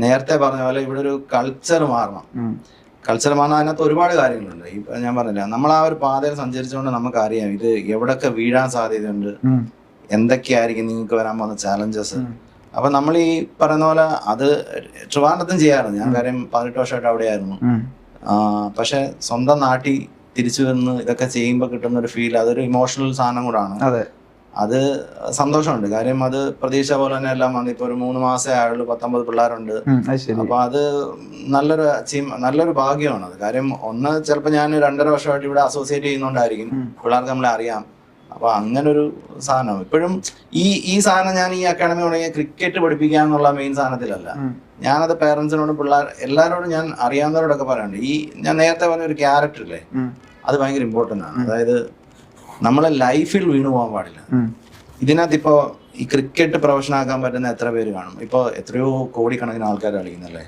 നേരത്തെ പറഞ്ഞ പോലെ ഇവിടെ ഒരു കൾച്ചർ മാറണം. കൾച്ചർ മാറാൻ അതിനകത്ത് ഒരുപാട് കാര്യങ്ങളുണ്ട്. ഇപ്പൊ ഞാൻ പറഞ്ഞില്ല, നമ്മൾ ആ ഒരു പാതയിൽ സഞ്ചരിച്ചുകൊണ്ട് നമുക്കറിയാം ഇത് എവിടൊക്കെ വീഴാൻ സാധ്യതയുണ്ട്, എന്തൊക്കെയായിരിക്കും നിങ്ങൾക്ക് വരാൻ പോകുന്ന ചാലഞ്ചസ്. അപ്പൊ നമ്മൾ ഈ പറയുന്ന പോലെ അത് ട്രിവാൻഡ്രത്തും ചെയ്യാറുണ്ട്. ഞാൻ കാര്യം 18 വർഷമായിട്ട് അവിടെയായിരുന്നു. പക്ഷെ സ്വന്തം നാട്ടിൽ തിരിച്ചു വന്ന് ഇതൊക്കെ ചെയ്യുമ്പോൾ കിട്ടുന്ന ഒരു ഫീൽ, അതൊരു ഇമോഷണൽ സാധനം കൂടാണ്. അത് സന്തോഷമുണ്ട്. കാര്യം അത് പ്രതീക്ഷ പോലെ തന്നെ എല്ലാം വന്നു. ഇപ്പൊ ഒരു 3 മാസമേ ആയുള്ളൂ, 19 പിള്ളേരുണ്ട്. അപ്പൊ അത് നല്ലൊരു ഭാഗ്യമാണ് അത്. കാര്യം ഒന്ന് ചിലപ്പോൾ ഞാൻ 2.5 വർഷമായിട്ട് ഇവിടെ അസോസിയേറ്റ് ചെയ്യുന്നോണ്ടായിരിക്കും പിള്ളേർക്ക് നമ്മളെ അറിയാം. അപ്പൊ അങ്ങനൊരു സാധനം ഇപ്പോഴും ഈ സാധനം ഞാൻ ഈ അക്കാഡമി തുടങ്ങിയ ക്രിക്കറ്റ് പഠിപ്പിക്കുക എന്നുള്ള മെയിൻ സാധനത്തിലല്ല. ഞാനത് പേരൻസിനോടും പിള്ളേർ എല്ലാവരോടും ഞാൻ അറിയാവുന്നവരോടൊക്കെ പറയാറുണ്ട്. ഈ ഞാൻ നേരത്തെ പറഞ്ഞ ഒരു ക്യാരക്ടർ ഇല്ലേ, അത് ഭയങ്കര ഇമ്പോർട്ടൻ്റ് ആണ്. അതായത് നമ്മളെ ലൈഫിൽ വീണു പോകാൻ പാടില്ല. ഇതിനകത്ത് ഇപ്പോ ഈ ക്രിക്കറ്റ് പ്രൊഫഷൻ ആക്കാൻ പറ്റുന്ന എത്ര പേര് കാണും? ഇപ്പൊ എത്രയോ കോടിക്കണക്കിന് ആൾക്കാർ കളിക്കുന്നല്ലേ,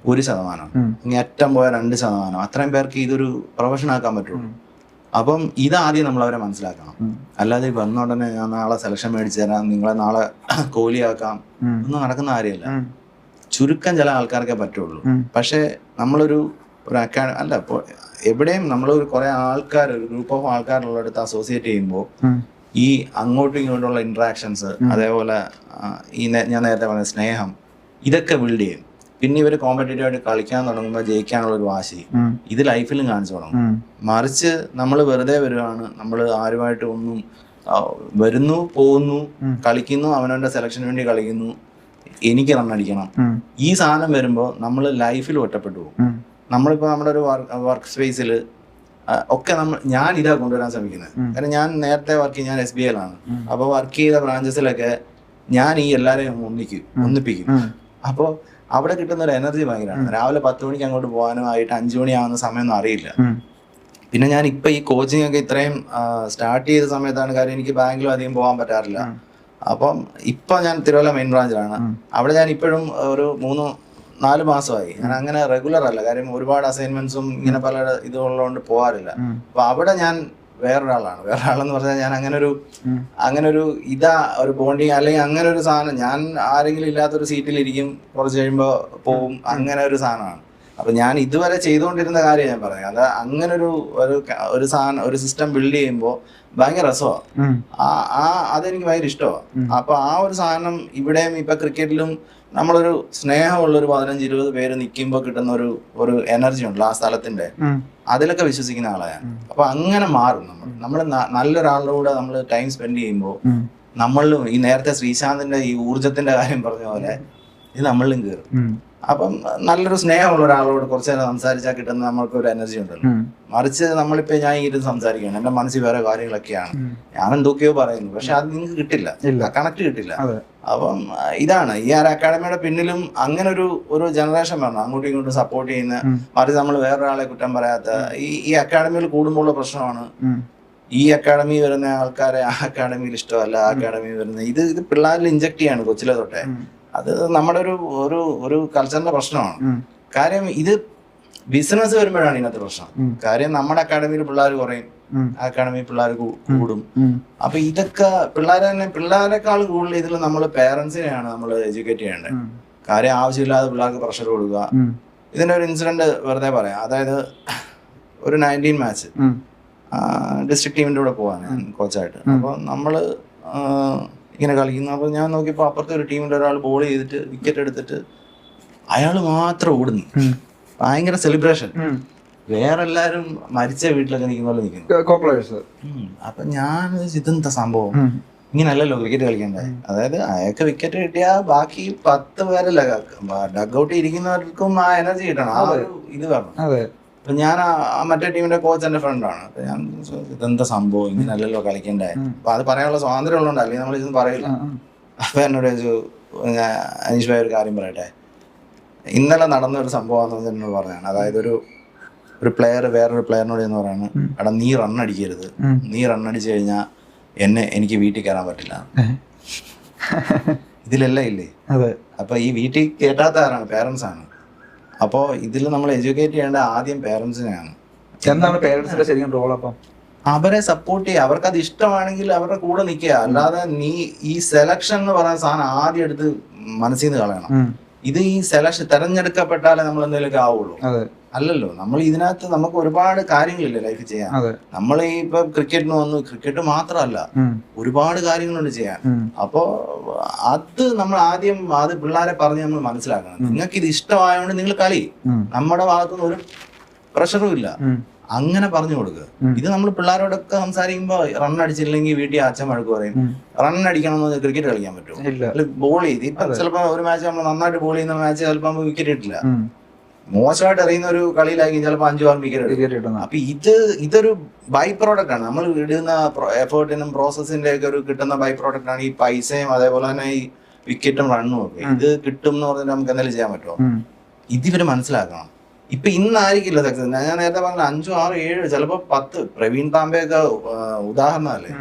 1%, ഇനി അറ്റം പോയ 2%, അത്രയും പേർക്ക് ഇതൊരു പ്രൊഫഷൻ ആക്കാൻ പറ്റുള്ളൂ. അപ്പം ഇതാദ്യം നമ്മൾ അവരെ മനസ്സിലാക്കണം. അല്ലാതെ വന്ന ഉടനെ ഞാൻ നാളെ സെലക്ഷൻ മേടിച്ചു തരാം, നിങ്ങളെ നാളെ കോഹ്ലിയാക്കാം, ഒന്നും നടക്കുന്ന കാര്യമല്ല. ചുരുക്കം ചില ആൾക്കാർക്കേ പറ്റുള്ളൂ. പക്ഷെ നമ്മളൊരു അല്ല, ഇപ്പോൾ എവിടെയും നമ്മളൊരു കുറെ ആൾക്കാർ, ഒരു ഗ്രൂപ്പ് ഓഫ് ആൾക്കാരുള്ളടുത്ത് അസോസിയേറ്റ് ചെയ്യുമ്പോൾ ഈ അങ്ങോട്ടും ഇങ്ങോട്ടുള്ള ഇന്ററാക്ഷൻസ്, അതേപോലെ ഈ ഞാൻ നേരത്തെ പറഞ്ഞ സ്നേഹം, ഇതൊക്കെ ബിൽഡ് ചെയ്യും. പിന്നെ ഇവര് കോമ്പറ്റേറ്റീവ് ആയിട്ട് കളിക്കാൻ തുടങ്ങുമ്പോൾ ജയിക്കാനുള്ള ഒരു വാശി ഇത് ലൈഫിലും കാണിച്ചു തുടങ്ങും. മറിച്ച് നമ്മൾ വെറുതെ വരുവാണ്, നമ്മൾ ആരുമായിട്ട് ഒന്നും വരുന്നു, പോകുന്നു, കളിക്കുന്നു, അവനവന്റെ സെലക്ഷന് വേണ്ടി കളിക്കുന്നു, എനിക്ക് റണ്ണടിക്കണം, ഈ സാധനം വരുമ്പോൾ നമ്മൾ ലൈഫിൽ ഒറ്റപ്പെട്ടു പോകും. നമ്മളിപ്പോ നമ്മുടെ ഒരു വർക്ക് സ്പേസിൽ ഒക്കെ ഞാൻ ഇതാ കൊണ്ടുവരാൻ ശ്രമിക്കുന്നത്. കാരണം ഞാൻ നേരത്തെ ഞാൻ SBIയിലാണ്. അപ്പൊ വർക്ക് ചെയ്ത ബ്രാഞ്ചസിലൊക്കെ ഞാൻ ഈ എല്ലാരെയും ഒന്നിപ്പിക്കും. അപ്പോ അവിടെ കിട്ടുന്ന ഒരു എനർജി ഭയങ്കരമാണ്. രാവിലെ 10 മണിക്ക് അങ്ങോട്ട് പോകാനും ആയിട്ട് 5 മണിയാവുന്ന സമയമൊന്നും അറിയില്ല. പിന്നെ ഞാൻ ഇപ്പൊ ഈ കോച്ചിങ് ഒക്കെ ഇത്രയും സ്റ്റാർട്ട് ചെയ്ത സമയത്താണ്. കാര്യം എനിക്ക് ബാങ്കിലും അധികം പോകാൻ പറ്റാറില്ല. അപ്പം ഇപ്പൊ ഞാൻ തിരുവല്ല മെയിൻ ബ്രാഞ്ചിലാണ്. അവിടെ ഞാൻ ഇപ്പോഴും ഒരു 3-4 മാസമായി. ഞാൻ അങ്ങനെ റെഗുലർ അല്ല, കാര്യം ഒരുപാട് അസൈൻമെന്റ്സും ഇങ്ങനെ പല ഇതുള്ളതുകൊണ്ട് പോകാറില്ല. അപ്പൊ അവിടെ ഞാൻ വേറൊരാളെന്ന് പറഞ്ഞാൽ ഞാൻ അങ്ങനൊരു ഒരു ബോണ്ടിങ് അല്ലെങ്കിൽ അങ്ങനെ ഒരു സാധനം, ഞാൻ ആരെങ്കിലും ഇല്ലാത്തൊരു സീറ്റിലിരിക്കും, കുറച്ച് കഴിയുമ്പോൾ പോവും, അങ്ങനെ ഒരു സാധനമാണ്. അപ്പൊ ഞാൻ ഇതുവരെ ചെയ്തുകൊണ്ടിരുന്ന കാര്യം ഞാൻ പറയാം. അത് അങ്ങനെ ഒരു സാധനം, ഒരു സിസ്റ്റം ബിൽഡ് ചെയ്യുമ്പോൾ ഭയങ്കര രസമാണ്. അതെനിക്ക് ഭയങ്കര ഇഷ്ടമാണ്. അപ്പൊ ആ ഒരു സാധനം ഇവിടെയും ഇപ്പൊ ക്രിക്കറ്റിലും നമ്മളൊരു സ്നേഹമുള്ളൊരു 15-20 പേര് നിൽക്കുമ്പോൾ കിട്ടുന്ന ഒരു എനർജി ഉണ്ടല്ലോ ആ സ്ഥലത്തിന്റെ, അതിലൊക്കെ വിശ്വസിക്കുന്ന ആളാണ്. അപ്പൊ അങ്ങനെ മാറും നമ്മൾ നല്ലൊരാളുടെ കൂടെ നമ്മൾ ടൈം സ്പെൻഡ് ചെയ്യുമ്പോൾ നമ്മളിലും ഈ നേരത്തെ ശ്രീശാന്തിന്റെ ഈ ഊർജത്തിന്റെ കാര്യം പറഞ്ഞ പോലെ ഇത് നമ്മളിലും കയറും. അപ്പം നല്ലൊരു സ്നേഹമുള്ള ഒരാളോട് കുറച്ചു നേരം സംസാരിച്ചാൽ കിട്ടുന്ന നമ്മൾക്ക് ഒരു എനർജി ഉണ്ടല്ലോ. മറിച്ച് നമ്മളിപ്പോ ഞാൻ ഇരുന്ന് സംസാരിക്കുകയാണ്, എന്റെ മനസ്സിൽ വേറെ കാര്യങ്ങളൊക്കെയാണ്, ഞാൻ എന്തൊക്കെയോ പറയുന്നു, പക്ഷെ അത് നിങ്ങൾക്ക് കിട്ടില്ല, കണക്ട് കിട്ടില്ല. അപ്പം ഇതാണ് ഈ അക്കാഡമിയുടെ പിന്നിലും അങ്ങനെ ഒരു ജനറേഷൻ വരണം, അങ്ങോട്ടും ഇങ്ങോട്ടും സപ്പോർട്ട് ചെയ്യുന്ന. മറിച്ച് നമ്മൾ വേറൊരാളെ കുറ്റം പറയാത്ത ഈ അക്കാഡമിയിൽ കൂടുമ്പോഴുള്ള പ്രശ്നമാണ്. ഈ അക്കാഡമി വരുന്ന ആൾക്കാരെ ആ അക്കാഡമിയിൽ ഇഷ്ടമല്ല, ആ അക്കാഡമി വരുന്ന ഇത് പിള്ളേരിൽ ഇൻജക്ട് ചെയ്യാണ് കൊച്ചിലെ തൊട്ടേ. അത് നമ്മുടെ ഒരു കൾച്ചറിന്റെ പ്രശ്നമാണ്. കാര്യം ഇത് ബിസിനസ് വരുമ്പോഴാണ് ഇതിനകത്ത് പ്രശ്നം. കാര്യം നമ്മുടെ അക്കാഡമിയിൽ പിള്ളേർ കുറയും, ആ അക്കാഡമി പിള്ളേർ കൂടും. അപ്പൊ ഇതൊക്കെ പിള്ളേരെക്കാൾ കൂടുതൽ ഇതിൽ നമ്മൾ പേരൻസിനെയാണ് നമ്മൾ എഡ്യൂക്കേറ്റ് ചെയ്യേണ്ടത്. കാര്യം ആവശ്യമില്ലാതെ പിള്ളേർക്ക് പ്രഷർ കൊടുക്കുക. ഇതിന്റെ ഒരു ഇൻസിഡന്റ് വെറുതെ പറയാം. അതായത് ഒരു 19 മാച്ച് ഡിസ്ട്രിക്ട് ടീമിന്റെ കൂടെ പോവാൻ ഞാൻ കോച്ചായിട്ട്. അപ്പൊ നമ്മള് ഇങ്ങനെ കളിക്കുന്നു. അപ്പൊ ഞാൻ നോക്കിയപ്പോ അപ്പുറത്തെ ഒരു ടീമിന്റെ ഒരാൾ ബോൾ ചെയ്തിട്ട് വിക്കറ്റ് എടുത്തിട്ട് അയാൾ മാത്രം ഓടുന്നു, ഭയങ്കര സെലിബ്രേഷൻ. വേറെ എല്ലാരും മരിച്ച വീട്ടിലൊക്കെ നിൽക്കുന്ന പോലെ നിൽക്കുന്നു. അപ്പൊ ഞാൻ ഇതെന്താ സംഭവം? ഇങ്ങനല്ലല്ലോ ക്രിക്കറ്റ് കളിക്കണ്ടേ. അതായത് അയാൾക്ക് വിക്കറ്റ് കിട്ടിയാൽ ബാക്കി 10 പേരല്ല ഡഗ് ഔട്ട് ഇരിക്കുന്നവർക്കും ആ എനർജി കിട്ടണം, ആ ഒരു ഇത് പറഞ്ഞു. അപ്പൊ ഞാൻ മറ്റേ ടീമിന്റെ കോച്ച് എന്റെ ഫ്രണ്ടാണ്. അപ്പൊ ഞാൻ ഇതെന്താ സംഭവം, ഇങ്ങനല്ലല്ലോ കളിക്കണ്ടേ. അപ്പൊ അത് പറയാനുള്ള സ്വാതന്ത്ര്യം ഉള്ളതുകൊണ്ട് അല്ലെങ്കിൽ നമ്മൾ ഇതൊന്നും പറയില്ല. അപ്പൊ എന്നോട് ചോദിച്ചു, അനീഷ് ഭായി ഒരു കാര്യം പറയട്ടെ, ഇന്നലെ നടന്ന ഒരു സംഭവം എന്നോട് പറഞ്ഞാണ്. അതായത് ഒരു പ്ലെയർ വേറൊരു പ്ലെയറിനോട് എന്ന് പറയാണ്, എടാ നീ റണ്ണടിക്കരുത്, നീ റണ്ണടിച്ചു കഴിഞ്ഞാൽ എനിക്ക് വീട്ടിൽ കയറാൻ പറ്റില്ല. ഇതിലെല്ലാം ഇല്ലേ. അപ്പൊ ഈ വീട്ടിൽ കേട്ടാത്ത ആരാണ്? പേരൻസ് ആണ്. അപ്പോൾ ഇതിൽ നമ്മൾ എഡ്യൂക്കേറ്റ് ചെയ്യേണ്ട ആദ്യം പേരൻസിനെയാണ്. എന്താണ് പേരൻസിന്റെ ശരിക്കും റോൾ? അപ്പം അവരെ സപ്പോർട്ട് ചെയ്യുക, അവർക്ക് അത് ഇഷ്ടമാണെങ്കിൽ അവരുടെ കൂടെ നിൽക്കുക. അല്ലാതെ നീ ഈ സെലക്ഷൻ എന്ന് പറയുന്ന സാധനം ആദ്യം എടുത്ത് മനസ്സിൽ നിന്ന് കളയണം. ഇത് ഈ സെലക്ഷൻ തെരഞ്ഞെടുക്കപ്പെട്ടാലേ നമ്മൾ എന്തെങ്കിലുമൊക്കെ ആവുള്ളൂ, അല്ലല്ലോ. നമ്മൾ ഇതിനകത്ത് നമുക്ക് ഒരുപാട് കാര്യങ്ങളില്ലേ ലൈഫ് ചെയ്യാൻ. നമ്മൾ ഈ ഇപ്പൊ ക്രിക്കറ്റിന് വന്നു, ക്രിക്കറ്റ് മാത്രമല്ല ഒരുപാട് കാര്യങ്ങളുണ്ട് ചെയ്യാൻ. അപ്പോ അത് നമ്മൾ ആദ്യം അത് പിള്ളേരെ പറഞ്ഞ് നമ്മൾ മനസ്സിലാക്കണം. നിങ്ങൾക്ക് ഇത് ഇഷ്ടമായതുകൊണ്ട് നിങ്ങൾ കളി, നമ്മുടെ ഭാഗത്തുനിന്ന് ഒരു പ്രഷറും ഇല്ല, അങ്ങനെ പറഞ്ഞു കൊടുക്കുക. ഇത് നമ്മൾ പിള്ളേരോടൊക്കെ സംസാരിക്കുമ്പോ റണ്ണടിച്ചില്ലെങ്കിൽ വീട്ടിൽ അച്ഛൻ വഴക്ക് പറയും. റണ്ണടിക്കണമെന്ന് ക്രിക്കറ്റ് കളിക്കാൻ പറ്റുമോ? ബോൾ ചെയ്ത് ഇപ്പൊ ചിലപ്പോ ഒരു മാച്ച് നമ്മൾ നന്നായിട്ട് ബോൾ ചെയ്യുന്ന മാച്ച് ചിലപ്പോൾ വിക്കറ്റ് ഇട്ടില്ല, മോശമായിട്ട് എറിയുന്ന ഒരു കളിയിലായിരിക്കും ചിലപ്പോൾ 5-6 വിക്കറ്റ് ഇടും. അപ്പൊ ഇതൊരു ബൈ പ്രോഡക്റ്റ് ആണ്. നമ്മൾ ഇടുന്ന എഫേർട്ടിനും പ്രോസസ്സിന്റെ ഒക്കെ ഒരു കിട്ടുന്ന ബൈ പ്രോഡക്റ്റ് ആണ് ഈ പൈസയും അതേപോലെ തന്നെ ഈ വിക്കറ്റും റണ്ണും ഒക്കെ. ഇത് കിട്ടും എന്ന് പറഞ്ഞാൽ നമുക്ക് എന്തെങ്കിലും ചെയ്യാൻ പറ്റുമോ? ഇതിവര് മനസ്സിലാക്കണം. ഇപ്പൊ ഇന്നായിരിക്കില്ല സക്സസ്. ഞാൻ നേരത്തെ പറഞ്ഞ 5, 6, 7 ചിലപ്പോ 10. പ്രവീൺ താംബെയൊക്കെ ഉദാഹരണമല്ലേ,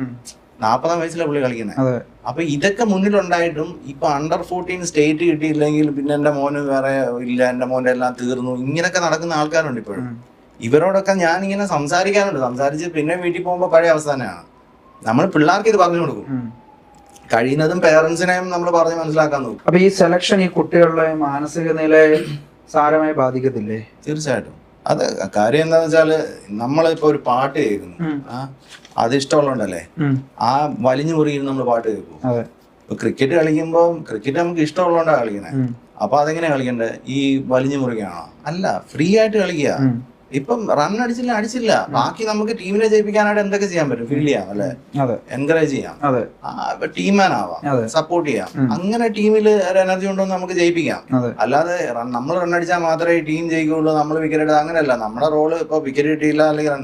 40-ആം വയസ്സിലെ പുള്ളി കളിക്കുന്നത്. അപ്പൊ ഇതൊക്കെ മുന്നിലുണ്ടായിട്ടും ഇപ്പൊ അണ്ടർ 14 സ്റ്റേറ്റ് കിട്ടിയില്ലെങ്കിൽ പിന്നെ എന്റെ മോന് വേറെ ഇല്ല, എന്റെ മോന്റെ എല്ലാം തീർന്നു, ഇങ്ങനെയൊക്കെ നടക്കുന്ന ആൾക്കാരുണ്ട് ഇപ്പോഴും. ഇവരോടൊക്കെ ഞാൻ ഇങ്ങനെ സംസാരിച്ച് പിന്നെ വീട്ടിൽ പോകുമ്പോ പഴയ അവസ്ഥ തന്നെയാണ്. നമ്മൾ പിള്ളേർക്ക് ഇത് പറഞ്ഞു കൊടുക്കും, കഴിയുന്നതും പേരൻസിനെയും നമ്മൾ പറഞ്ഞ് മനസ്സിലാക്കാൻ നോക്കും. അപ്പൊ ഈ സെലക്ഷൻ ഈ കുട്ടികളുടെ മാനസിക നിലയെ സാരമായി ബാധിക്കത്തില്ലേ? തീർച്ചയായിട്ടും. അത് കാര്യം എന്താന്ന് വെച്ചാല് നമ്മളിപ്പോ ഒരു പാട്ട് കേൾക്കുന്നു, അത് ഇഷ്ടമുള്ളതുകൊണ്ടല്ലേ ആ വലിഞ്ഞു മുറിയിൽ നമ്മൾ പാട്ട് കേൾക്കും. ഇപ്പൊ ക്രിക്കറ്റ് കളിക്കുമ്പോ ക്രിക്കറ്റ് നമുക്ക് ഇഷ്ടമുള്ളതുകൊണ്ടാണ് കളിക്കണേ. അപ്പൊ അതെങ്ങനെയാ കളിക്കണ്ടേ? ഈ വലിഞ്ഞു മുറിക്കാണോ? അല്ല, ഫ്രീ ആയിട്ട് കളിക്കുക. ഇപ്പം റൺ അടിച്ചില്ല, ബാക്കി നമുക്ക് ടീമിനെ ജയിപ്പിക്കാനായിട്ട് എന്തൊക്കെ ചെയ്യാൻ പറ്റും? ഫീൽഡ് ചെയ്യാം, അല്ലെ, എൻകറേജ് ചെയ്യാം, ടീംമാൻ ആവാം, സപ്പോർട്ട് ചെയ്യാം. അങ്ങനെ ടീമിൽ ഒരു എനർജി ഉണ്ടോ നമുക്ക് ജയിപ്പിക്കാം. അല്ലാതെ നമ്മൾ റൺ അടിച്ചാൽ മാത്രമേ ടീം ജയിക്കുള്ളൂ, നമ്മൾ വിക്കറ്റ് എടുത്താൽ അങ്ങനെയല്ല. നമ്മുടെ റോള് ഇപ്പൊ വിക്കറ്റ് കിട്ടിയില്ല അല്ലെങ്കിൽ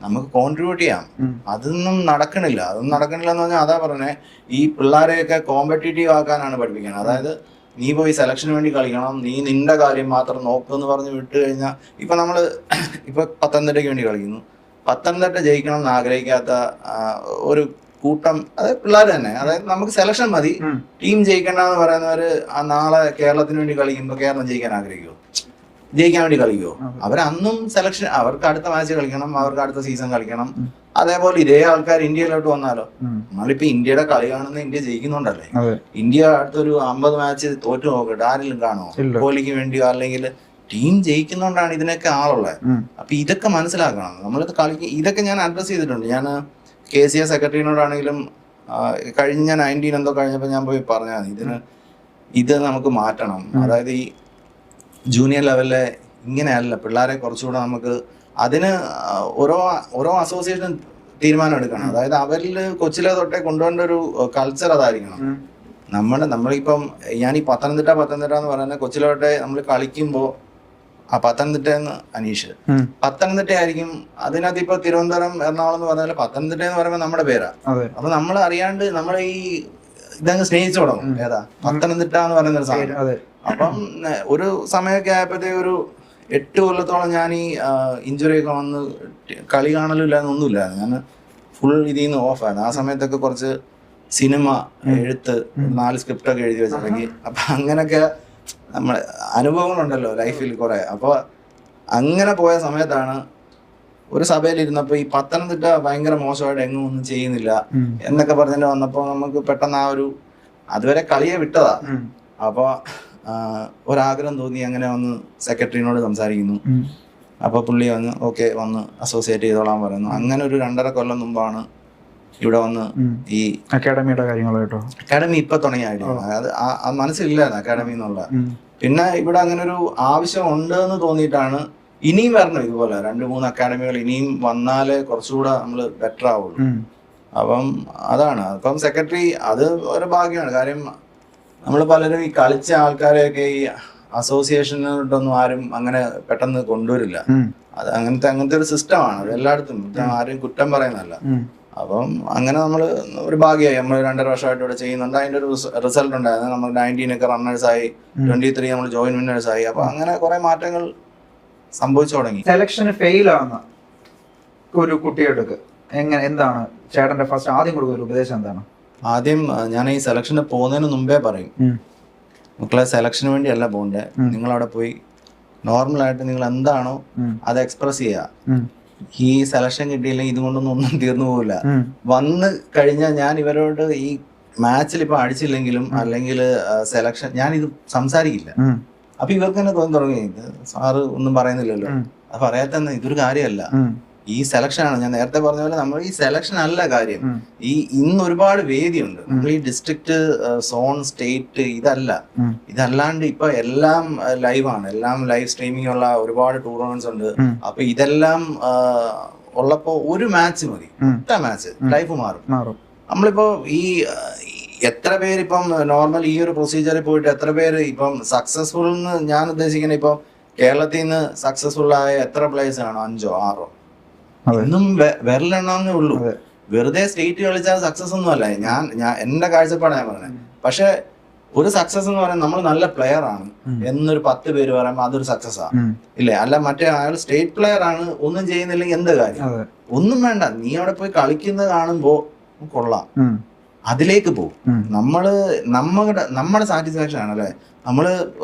നമുക്ക് കോൺട്രിബ്യൂട്ട് ചെയ്യാം. അതൊന്നും നടക്കണില്ല എന്ന് പറഞ്ഞാൽ അതാ പറഞ്ഞേ, ഈ പിള്ളേരെയൊക്കെ കോമ്പറ്റീറ്റീവ് ആക്കാനാണ് പഠിപ്പിക്കുന്നത്. അതായത് നീ പോയി സെലക്ഷന് വേണ്ടി കളിക്കണം, നീ നിന്റെ കാര്യം മാത്രം നോക്കുമെന്ന് പറഞ്ഞ് വിട്ട് കഴിഞ്ഞാൽ ഇപ്പൊ നമ്മള് ഇപ്പൊ പത്തനംതിട്ടയ്ക്ക് വേണ്ടി കളിക്കുന്നു, പത്തനംതിട്ട ജയിക്കണം എന്ന് ആഗ്രഹിക്കാത്ത ഒരു കൂട്ടം, അതായത് പിള്ളേർ തന്നെ. അതായത് നമുക്ക് സെലക്ഷൻ മതി, ടീം ജയിക്കണ്ടെന്ന് പറയുന്നവര് നാളെ കേരളത്തിന് വേണ്ടി കളിക്കുമ്പോൾ കേരളം ജയിക്കാൻ ആഗ്രഹിക്കുമോ? ജയിക്കാൻ വേണ്ടി കളിക്കുമോ? അവരന്നും സെലക്ഷൻ, അവർക്ക് അടുത്ത മാച്ച് കളിക്കണം, അവർക്ക് അടുത്ത സീസൺ കളിക്കണം. അതേപോലെ ഇതേ ആൾക്കാർ ഇന്ത്യയിലോട്ട് വന്നാലോ? നമ്മളിപ്പോ ഇന്ത്യയുടെ കളി കാണുന്ന ഇന്ത്യ ജയിക്കുന്നുണ്ടല്ലേ. ഇന്ത്യ അടുത്തൊരു 50 മാച്ച് തോറ്റു നോക്കട്ടെ, ആരെങ്കിലും കാണുമോ? കോഹ്ലിക്ക് വേണ്ടിയോ? അല്ലെങ്കിൽ ടീം ജയിക്കുന്നോണ്ടാണ് ഇതിനൊക്കെ ആളുള്ളത്. അപ്പൊ ഇതൊക്കെ മനസ്സിലാക്കണം. നമ്മളിത് ഇതൊക്കെ ഞാൻ അഡ്രസ് ചെയ്തിട്ടുണ്ട്. ഞാൻ KCA സെക്രട്ടറിനോടാണെങ്കിലും കഴിഞ്ഞ 19 എന്തോ കഴിഞ്ഞപ്പോൾ ഞാൻ പോയി പറഞ്ഞാൽ ഇത് നമുക്ക് മാറ്റണം. അതായത് ഈ ജൂനിയർ ലെവലിലെ ഇങ്ങനെയല്ല, പിള്ളേരെ കുറച്ചുകൂടെ നമുക്ക് അതിന് ഓരോ അസോസിയേഷൻ തീരുമാനം എടുക്കണം. അതായത് അവരിൽ കൊച്ചിലെ തൊട്ടേ കൊണ്ടുപോകേണ്ട ഒരു കൾച്ചർ അതായിരിക്കണം. നമ്മളിപ്പം ഞാൻ ഈ പത്തനംതിട്ട എന്ന് പറയുന്നത് കൊച്ചിലെ തൊട്ടേ നമ്മൾ കളിക്കുമ്പോൾ ആ പത്തനംതിട്ടയെന്ന് അനീഷ് പത്തനംതിട്ട ആയിരിക്കും. അതിനകത്ത് ഇപ്പൊ തിരുവനന്തപുരം, എറണാകുളം എന്ന് പറഞ്ഞാൽ പത്തനംതിട്ട എന്ന് പറയുമ്പോൾ നമ്മുടെ പേരാ. അപ്പൊ നമ്മൾ അറിയാണ്ട് നമ്മൾ ഈ ഇതങ്ങ് സ്നേഹിച്ചു തുടങ്ങും. ഏതാ പത്തനംതിട്ട എന്ന് പറയുന്ന ഒരു സാധനം. അപ്പം ഒരു സമയമൊക്കെ ആയപ്പോഴത്തേക്ക് ഒരു 8 കൊല്ലത്തോളം ഞാൻ ഈ ഇഞ്ചുറി ഒക്കെ വന്ന് കളി കാണലില്ല എന്നൊന്നുമില്ല. ഞാൻ ഫുൾ ഇതിൽ നിന്ന് ഓഫായിരുന്നു. ആ സമയത്തൊക്കെ കുറച്ച് സിനിമ എഴുത്ത് 4 സ്ക്രിപ്റ്റൊക്കെ എഴുതി വെച്ചിട്ടുണ്ടെങ്കിൽ അപ്പൊ അങ്ങനെയൊക്കെ നമ്മളെ അനുഭവങ്ങളുണ്ടല്ലോ ലൈഫിൽ കുറെ. അപ്പോൾ അങ്ങനെ പോയ സമയത്താണ് ഒരു സഭയിലിരുന്നപ്പോൾ ഈ പത്തനംതിട്ട ഭയങ്കര മോശമായിട്ട് എങ്ങും ഒന്നും ചെയ്യുന്നില്ല എന്നൊക്കെ പറഞ്ഞിട്ട് വന്നപ്പോൾ നമുക്ക് പെട്ടെന്ന് ആ ഒരു അതുവരെ കളിയെ വിട്ടതാ. അപ്പോൾ ഒരാഗ്രഹം തോന്നി, അങ്ങനെ വന്ന് സെക്രട്ടറിനോട് സംസാരിക്കുന്നു. അപ്പോൾ പുള്ളി വന്ന് ഓക്കെ വന്ന് അസോസിയേറ്റ് ചെയ്തോളാൻ പറയുന്നു. അങ്ങനെ ഒരു 2.5 കൊല്ലം മുമ്പാണ് ഇവിടെ വന്ന് ഈ അക്കാഡമിയുടെ കാര്യങ്ങൾ കേട്ടോ. അക്കാഡമി ഇപ്പൊ തുടങ്ങിയായിരുന്നു. അത് മനസ്സിലായിരുന്നു അക്കാഡമി എന്നുള്ള. പിന്നെ ഇവിടെ അങ്ങനെ ഒരു ആവശ്യം ഉണ്ട് എന്ന് തോന്നിയിട്ടാണ് ഇനിയും വരണം. ഇതുപോലെ 2-3 അക്കാഡമികൾ ഇനിയും വന്നാലേ കുറച്ചുകൂടെ നമ്മള് ബെറ്റർ ആവുള്ളൂ. അപ്പം അതാണ്. അപ്പം സെക്രട്ടറി അത് ഒരു ഭാഗ്യമാണ്. കാര്യം നമ്മൾ പലരും ഈ കളിച്ച ആൾക്കാരെയൊക്കെ ഈ അസോസിയേഷനിലോട്ടൊന്നും ആരും അങ്ങനെ പെട്ടെന്ന് കൊണ്ടുവരില്ല. അത് അങ്ങനത്തെ ഒരു സിസ്റ്റമാണ് അത് എല്ലായിടത്തും. ആരും കുറ്റം പറയുന്നതല്ല. അപ്പം അങ്ങനെ നമ്മൾ ഒരു ഭാഗ്യമായി. നമ്മൾ 2.5 വർഷമായിട്ട് ഇവിടെ ചെയ്യുന്നുണ്ട്. അതിൻ്റെ ഒരു റിസൾട്ട് ഉണ്ടായിരുന്നു. നമ്മൾ 19 ഒക്കെ റണ്ണേഴ്സായി, 23 നമ്മൾ ജോയിന്റ് വിന്നേഴ്സായി. അപ്പൊ അങ്ങനെ കുറെ മാറ്റങ്ങൾ സംഭവിച്ചു തുടങ്ങി. സെലക്ഷന് ഫെയിൽ ആവുന്ന ഒരു കുട്ടിയോടൊക്കെ എന്താണ് ചേട്ടന്റെ ഫസ്റ്റ് ആദ്യം കൊടുക്കുന്ന ഒരു ഉപദേശം എന്താണ്? ആദ്യം ഞാൻ ഈ സെലക്ഷന് പോകുന്നതിന് മുമ്പേ പറയും, മക്കളെ സെലക്ഷന് വേണ്ടിയല്ല പോകണ്ടേ, നിങ്ങൾ അവിടെ പോയി നോർമലായിട്ട് നിങ്ങൾ എന്താണോ അത് എക്സ്പ്രസ് ചെയ്യുക. ഈ സെലക്ഷൻ കിട്ടിയില്ലെങ്കിൽ ഇതുകൊണ്ടൊന്നും ഒന്നും തീർന്നു പോകില്ല. വന്ന് കഴിഞ്ഞാൽ ഞാൻ ഇവരോട് ഈ മാച്ചിൽ ഇപ്പൊ അടിച്ചില്ലെങ്കിലും അല്ലെങ്കിൽ സെലക്ഷൻ ഞാൻ ഇത് സംസാരിക്കില്ല. അപ്പൊ ഇവർക്ക് തന്നെ തോന്നി തുടങ്ങി, ഇത് സാറ് ഒന്നും പറയുന്നില്ലല്ലോ, അത് പറയാത്ത ഇതൊരു കാര്യമല്ല, ഈ സെലക്ഷൻ ആണ്. ഞാൻ നേരത്തെ പറഞ്ഞ പോലെ നമ്മൾ ഈ സെലക്ഷൻ അല്ല കാര്യം. ഈ ഇന്ന് ഒരുപാട് വേദിയുണ്ട്. നമ്മൾ ഈ ഡിസ്ട്രിക്ട്, സോൺ, സ്റ്റേറ്റ് ഇതല്ലാണ്ട് ഇപ്പൊ എല്ലാം ലൈവാണ്. എല്ലാം ലൈവ് സ്ട്രീമിംഗ് ഉള്ള ഒരുപാട് ടൂർണമെന്റ്സ് ഉണ്ട്. അപ്പൊ ഇതെല്ലാം ഉള്ളപ്പോ ഒരു മാച്ച് മതി, ഒറ്റ മാച്ച് ലൈഫ് മാറും. നമ്മളിപ്പോ ഈ എത്ര പേര് ഇപ്പം നോർമൽ ഈ ഒരു പ്രൊസീജിയറിൽ പോയിട്ട് എത്ര പേര് ഇപ്പം സക്സസ്ഫുൾ എന്ന് ഞാൻ ഉദ്ദേശിക്കുന്നത്, ഇപ്പം കേരളത്തിൽ നിന്ന് സക്സസ്ഫുൾ ആയ എത്ര പ്ലേയേഴ്സ് ആണോ? 5 or 6 ഇന്നും വിരലെണ്ണാന്നേ ഉള്ളൂ. വെറുതെ സ്റ്റേറ്റ് കളിച്ചാൽ സക്സസ് ഒന്നും അല്ല. ഞാൻ എന്റെ കാഴ്ചപ്പാടാണ് ഞാൻ പറഞ്ഞത്. പക്ഷെ ഒരു സക്സസ് എന്ന് പറയുന്നത് നമ്മൾ നല്ല പ്ലെയർ ആണ് എന്നൊരു 10 പേര് പറയുമ്പോൾ അതൊരു സക്സസ് ആണ്, ഇല്ലേ? അല്ല മറ്റേ അയാൾ സ്റ്റേറ്റ് പ്ലെയർ ആണ്, ഒന്നും ചെയ്യുന്നില്ലെങ്കിൽ എന്ത് കാര്യം? ഒന്നും വേണ്ട, നീ അവിടെ പോയി കളിക്കുന്നത് കാണുമ്പോ കൊള്ളാം, അതിലേക്ക് പോകും. നമ്മുടെ സാറ്റിസ്ഫാക്ഷൻ ആണല്ലേ. നമ്മള്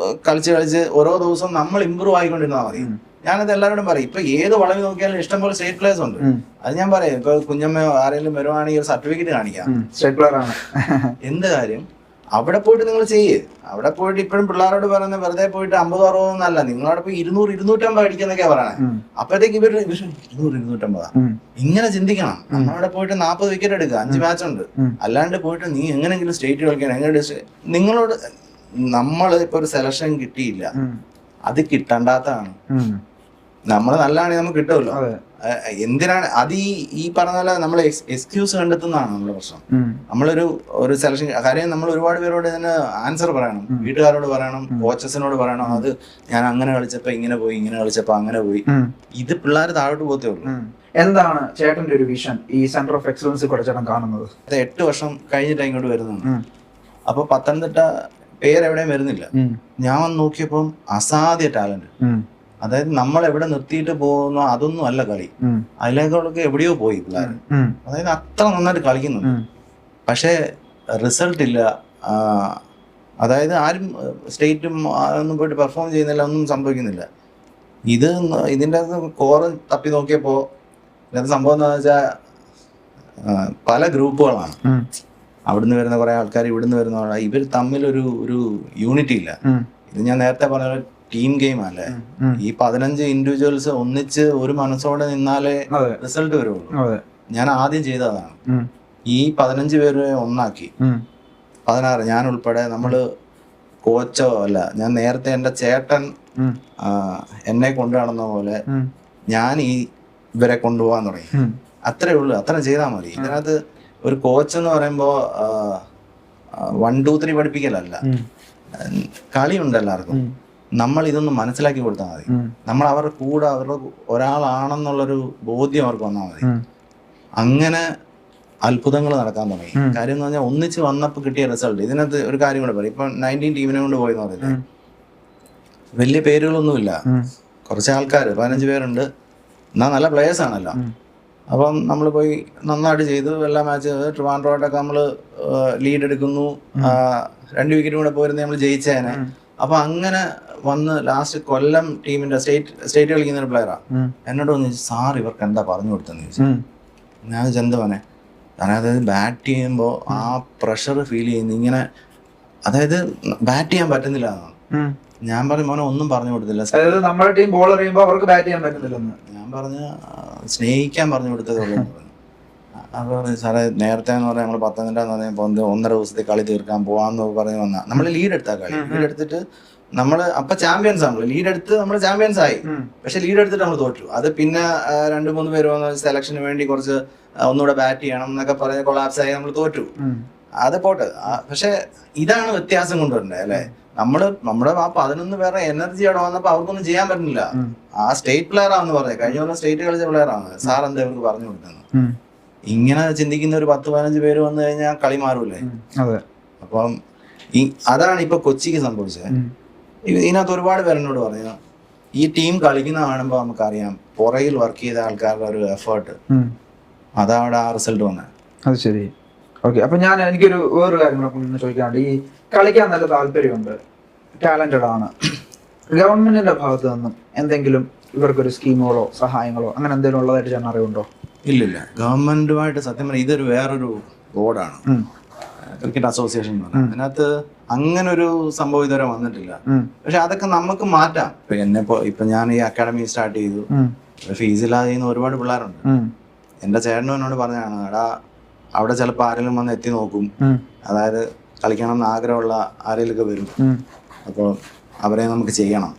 കളിച്ച് ഓരോ ദിവസവും നമ്മൾ ഇമ്പ്രൂവ് ആയിക്കൊണ്ടിരുന്നാൽ മതി. ഞാനത് എല്ലാവരോടും പറയും. ഇപ്പൊ ഏത് വളവ് നോക്കിയാലും ഇഷ്ടംപോലെ സ്റ്റേറ്റ് പ്ലേയേഴ്സ് ഉണ്ട്. അത് ഞാൻ പറയാം. ഇപ്പൊ കുഞ്ഞമ്മയോ ആരെങ്കിലും വരുവാണെങ്കിൽ ഒരു സർട്ടിഫിക്കറ്റ് കാണിക്കാം, സ്റ്റേറ്റ് പ്ലെയർ ആണ്. എന്ത് കാര്യം? അവിടെ പോയിട്ട് നിങ്ങൾ ചെയ്യ്. അവിടെ പോയിട്ട് ഇപ്പോഴും പിള്ളേരോട് പറയുന്നത് വെറുതെ പോയിട്ട് 50-60 ഒന്നല്ല, നിങ്ങളവിടെ പോയി 200-250 അടിക്കുന്നൊക്കെയാ പറയണേ. അപ്പോഴത്തേക്ക് ഇവര് 200-250 ഇങ്ങനെ ചിന്തിക്കണം. നമ്മളവിടെ പോയിട്ട് 40 വിക്കറ്റ് എടുക്കുക, 5 മാച്ച് ഉണ്ട്. അല്ലാണ്ട് പോയിട്ട് നീ എങ്ങനെങ്കിലും സ്റ്റേറ്റ് കളിക്കണം, എങ്ങനെ നിങ്ങളോട് നമ്മൾ ഇപ്പൊ ഒരു സെലക്ഷൻ കിട്ടിയില്ല, അത് കിട്ടണ്ടാത്തതാണ്. നമ്മൾ നല്ലതാണെങ്കിൽ നമുക്ക് കിട്ടുമല്ലോ. എന്തിനാണ് അത് ഈ പറഞ്ഞ പോലെ നമ്മൾ എക്സ്ക്യൂസ് കണ്ടെത്തുന്നതാണ് നമ്മുടെ പ്രശ്നം. നമ്മളൊരു സെലക്ഷൻ കാര്യം നമ്മൾ ഒരുപാട് പേരോട് ഇതിന് ആൻസർ പറയണം. വീട്ടുകാരോട് പറയണം, കോച്ചസിനോട് പറയണം. അത് ഞാൻ അങ്ങനെ കളിച്ചപ്പോ ഇങ്ങനെ പോയി, ഇങ്ങനെ കളിച്ചപ്പോ അങ്ങനെ പോയി. ഇത് പിള്ളേർ താഴോട്ട് പോകത്തേ ഉള്ളൂ. എന്താണ് ചേട്ടന്റെ ഒരു വിഷൻ ഈ സെന്റർ ഓഫ് എക്സലൻസ് കൂടെ ചേട്ടൻ കാണുന്നത്? 8 വർഷം കഴിഞ്ഞിട്ട് ഇങ്ങോട്ട് വരുന്നത്. അപ്പൊ പത്തനംതിട്ട പേരെവിടെയും വരുന്നില്ല. ഞാൻ വന്ന് നോക്കിയപ്പം അസാധ്യ ടാലന്റ്. അതായത് നമ്മൾ എവിടെ നിർത്തിയിട്ട് പോകുന്നോ അതൊന്നും അല്ല കളി, അതിലേക്കൊക്കെ എവിടെയോ പോയി പിള്ളേർ. അതായത് അത്ര നന്നായിട്ട് കളിക്കുന്നുണ്ട്, പക്ഷെ റിസൾട്ട് ഇല്ല. അതായത് ആരും സ്റ്റേറ്റും ഒന്നും പോയിട്ട് പെർഫോം ചെയ്യുന്നില്ല, ഒന്നും സംഭവിക്കുന്നില്ല. ഇതിൻ്റെ കോറ് തപ്പി നോക്കിയപ്പോ ഇതിനകത്ത് സംഭവം എന്താണെന്ന് വെച്ചാൽ പല ഗ്രൂപ്പുകളാണ്. അവിടുന്ന് വരുന്ന കുറെ ആൾക്കാർ, ഇവിടുന്ന് വരുന്ന ആൾക്കാർ, ഇവർ തമ്മിൽ ഒരു യൂണിറ്റി ഇല്ല. ഇത് ഞാൻ നേരത്തെ പറഞ്ഞ ടീം ഗെയിം അല്ലേ. ഈ 15 ഇൻഡിവിജ്വൽസ് ഒന്നിച്ച് ഒരു മനസ്സോടെ നിന്നാലേ റിസൾട്ട് വരുള്ളൂ. ഞാൻ ആദ്യം ചെയ്തതാണ്. ഈ 15 പേരെ ഒന്നാക്കി, 16 ഞാൻ ഉൾപ്പെടെ. നമ്മള് കോച്ചോ അല്ല, ഞാൻ നേരത്തെ എന്റെ ചേട്ടൻ എന്നെ കൊണ്ടു നടന്ന പോലെ ഞാൻ ഇവരെ കൊണ്ടുപോകാൻ തുടങ്ങി. അത്രേ ഉള്ളൂ, അത്ര ചെയ്താൽ മതി. ഇതിനകത്ത് ഒരു കോച്ച് എന്ന് പറയുമ്പോ 1, 2, 3 പഠിപ്പിക്കലല്ല, കളിയുണ്ട് എല്ലാവർക്കും. നമ്മൾ ഇതൊന്ന് മനസ്സിലാക്കി കൊടുത്താൽ മതി. നമ്മൾ അവരുടെ കൂടെ അവരുടെ ഒരാളാണെന്നുള്ളൊരു ബോധ്യം അവർക്ക് വന്നാൽ മതി. അങ്ങനെ അത്ഭുതങ്ങൾ നടക്കാൻ തുടങ്ങി. കാര്യം എന്ന് പറഞ്ഞാൽ ഒന്നിച്ച് വന്നപ്പോൾ കിട്ടിയ റിസൾട്ട്. ഇതിനകത്ത് ഒരു കാര്യം കൂടെ പറയും. ഇപ്പൊ 19 ടീമിനെ കൊണ്ട് പോയെന്ന് പറഞ്ഞില്ലേ, വലിയ പേരുകളൊന്നുമില്ല, കുറച്ച് ആൾക്കാർ 15 പേരുണ്ട്, എന്നാൽ നല്ല പ്ലേയേഴ്സ് ആണല്ലോ. അപ്പം നമ്മൾ പോയി നന്നായിട്ട് ചെയ്തു. എല്ലാ മാച്ച് ട്രിവാൻഡ്രോട്ടൊക്കെ നമ്മൾ ലീഡ് എടുക്കുന്നു, 2 വിക്കറ്റും കൂടെ പോയിരുന്നേ നമ്മൾ ജയിച്ചേനെ. അപ്പൊ അങ്ങനെ വന്ന് ലാസ്റ്റ് കൊല്ലം ടീമിന്റെ സ്റ്റേറ്റ് കളിക്കുന്ന ഒരു പ്ലെയറാ എന്നോട് വന്ന് ചോദിച്ചു, സാർ ഇവർക്ക് എന്താ പറഞ്ഞു കൊടുത്തെന്ന് ചോദിച്ചു. ഞാൻ ചെന്തവനെ അതായത് ബാറ്റ് ചെയ്യുമ്പോൾ ആ പ്രഷർ ഫീൽ ചെയ്യുന്നു. ഇങ്ങനെ അതായത് ബാറ്റ് ചെയ്യാൻ പറ്റുന്നില്ല എന്നാണ്. ഞാൻ പറഞ്ഞു മോനെ ഒന്നും പറഞ്ഞു കൊടുത്തില്ല. നമ്മുടെ ടീം ബോളർ ചെയ്യുമ്പോൾ അവർക്ക് ബാറ്റ് ചെയ്യാൻ പറ്റുന്നില്ലെന്ന് ഞാൻ പറഞ്ഞു, സ്നേഹിക്കാൻ പറഞ്ഞു കൊടുത്തതേ ഉള്ളൂ. അപ്പൊ സാറേ നേരത്തെ എന്ന് പറഞ്ഞാൽ നമ്മൾ പത്തനംതിട്ട എന്ന് പറഞ്ഞപ്പോൾ 1.5 ദിവസത്തെ കളി തീർക്കാൻ പോവാന്ന് പറഞ്ഞ് വന്നാൽ നമ്മൾ ലീഡ് എടുത്താൽ കളി ലീഡ് എടുത്തിട്ട് നമ്മള് അപ്പൊ ചാമ്പ്യൻസ് ആണല്ലോ, ലീഡ് എടുത്ത് നമ്മൾ ചാമ്പ്യൻസ് ആയി. പക്ഷെ ലീഡ് എടുത്തിട്ട് നമ്മൾ തോറ്റു. അത് പിന്നെ 2-3 പേര് വന്ന് സെലക്ഷന് വേണ്ടി കുറച്ച് ഒന്നുകൂടെ ബാറ്റ് ചെയ്യണം എന്നൊക്കെ പറഞ്ഞ് കൊളാപ്സ് ആയി നമ്മൾ തോറ്റു. അത് പോട്ടെ. പക്ഷെ ഇതാണ് വ്യത്യാസം കൊണ്ടുവരണ്ടേ അല്ലെ. നമ്മുടെ ആ 11 പേരുടെ എനർജി അവിടെ വന്നപ്പോ അവർക്കൊന്നും ചെയ്യാൻ പറ്റുന്നില്ല. ആ സ്റ്റേറ്റ് പ്ലെയർ ആണെന്ന് പറഞ്ഞത്, കഴിഞ്ഞ കൊല്ലം സ്റ്റേറ്റ് കളിച്ച പ്ലെയർ ആണ്. സാർ എന്താ അവർക്ക് പറഞ്ഞു കൊടുക്കുന്നത്? ഇങ്ങനെ ചിന്തിക്കുന്ന ഒരു 10-15 പേര് വന്നു കഴിഞ്ഞാൽ കളി മാറൂലേ. അപ്പം അതാണ് ഇപ്പൊ കൊച്ചിക്ക് സംഭവിച്ചത്. ഇതിനകത്ത് ഒരുപാട് പേരെന്നോട് പറഞ്ഞു, ഈ ടീം കളിക്കുന്ന കാണുമ്പോൾ നമുക്കറിയാം പുറകിൽ വർക്ക് ചെയ്ത ആൾക്കാരുടെ ഒരു എഫേർട്ട്, അതവിടെ ആ റിസൾട്ട് വന്നത്. അത് ശരി. ഓക്കെ, അപ്പൊ എനിക്കൊരു വേറൊരു കാര്യം കൂടെ ചോദിക്കാണ്ട്, ഈ കളിക്കാൻ നല്ല താല്പര്യമുണ്ട്, ടാലന്റഡ് ആണ്, ഗവൺമെന്റിന്റെ ഭാഗത്ത് നിന്നും എന്തെങ്കിലും ഇവർക്കൊരു സ്കീമുകളോ സഹായങ്ങളോ അങ്ങനെ എന്തെങ്കിലും ഉള്ളതായിട്ട് ഞാൻ അറിവുണ്ടോ? ഇല്ലില്ല. ഗവൺമെന്റുമായിട്ട് സത്യം പറഞ്ഞാൽ ഇതൊരു വേറൊരു ബോർഡാണ്, ക്രിക്കറ്റ് അസോസിയേഷൻ എന്ന് പറഞ്ഞാൽ. അതിനകത്ത് അങ്ങനെ ഒരു സംഭവം ഇതുവരെ വന്നിട്ടില്ല. പക്ഷെ അതൊക്കെ നമുക്ക് മാറ്റാം. ഇപ്പൊ ഞാൻ ഈ അക്കാഡമി സ്റ്റാർട്ട് ചെയ്തു, ഫീസ് ഇല്ലാതെ ചെയ്യുന്ന ഒരുപാട് പിള്ളേരുണ്ട്. എന്റെ ചേട്ടനും എന്നോട് പറഞ്ഞാണ്, എടാ അവിടെ ചിലപ്പോൾ ആരെങ്കിലും വന്ന് എത്തി നോക്കും, അതായത് കളിക്കണം എന്ന് ആഗ്രഹമുള്ള ആരെങ്കിലൊക്കെ വരും, അപ്പോൾ അവരെ നമുക്ക് ചെയ്യണം.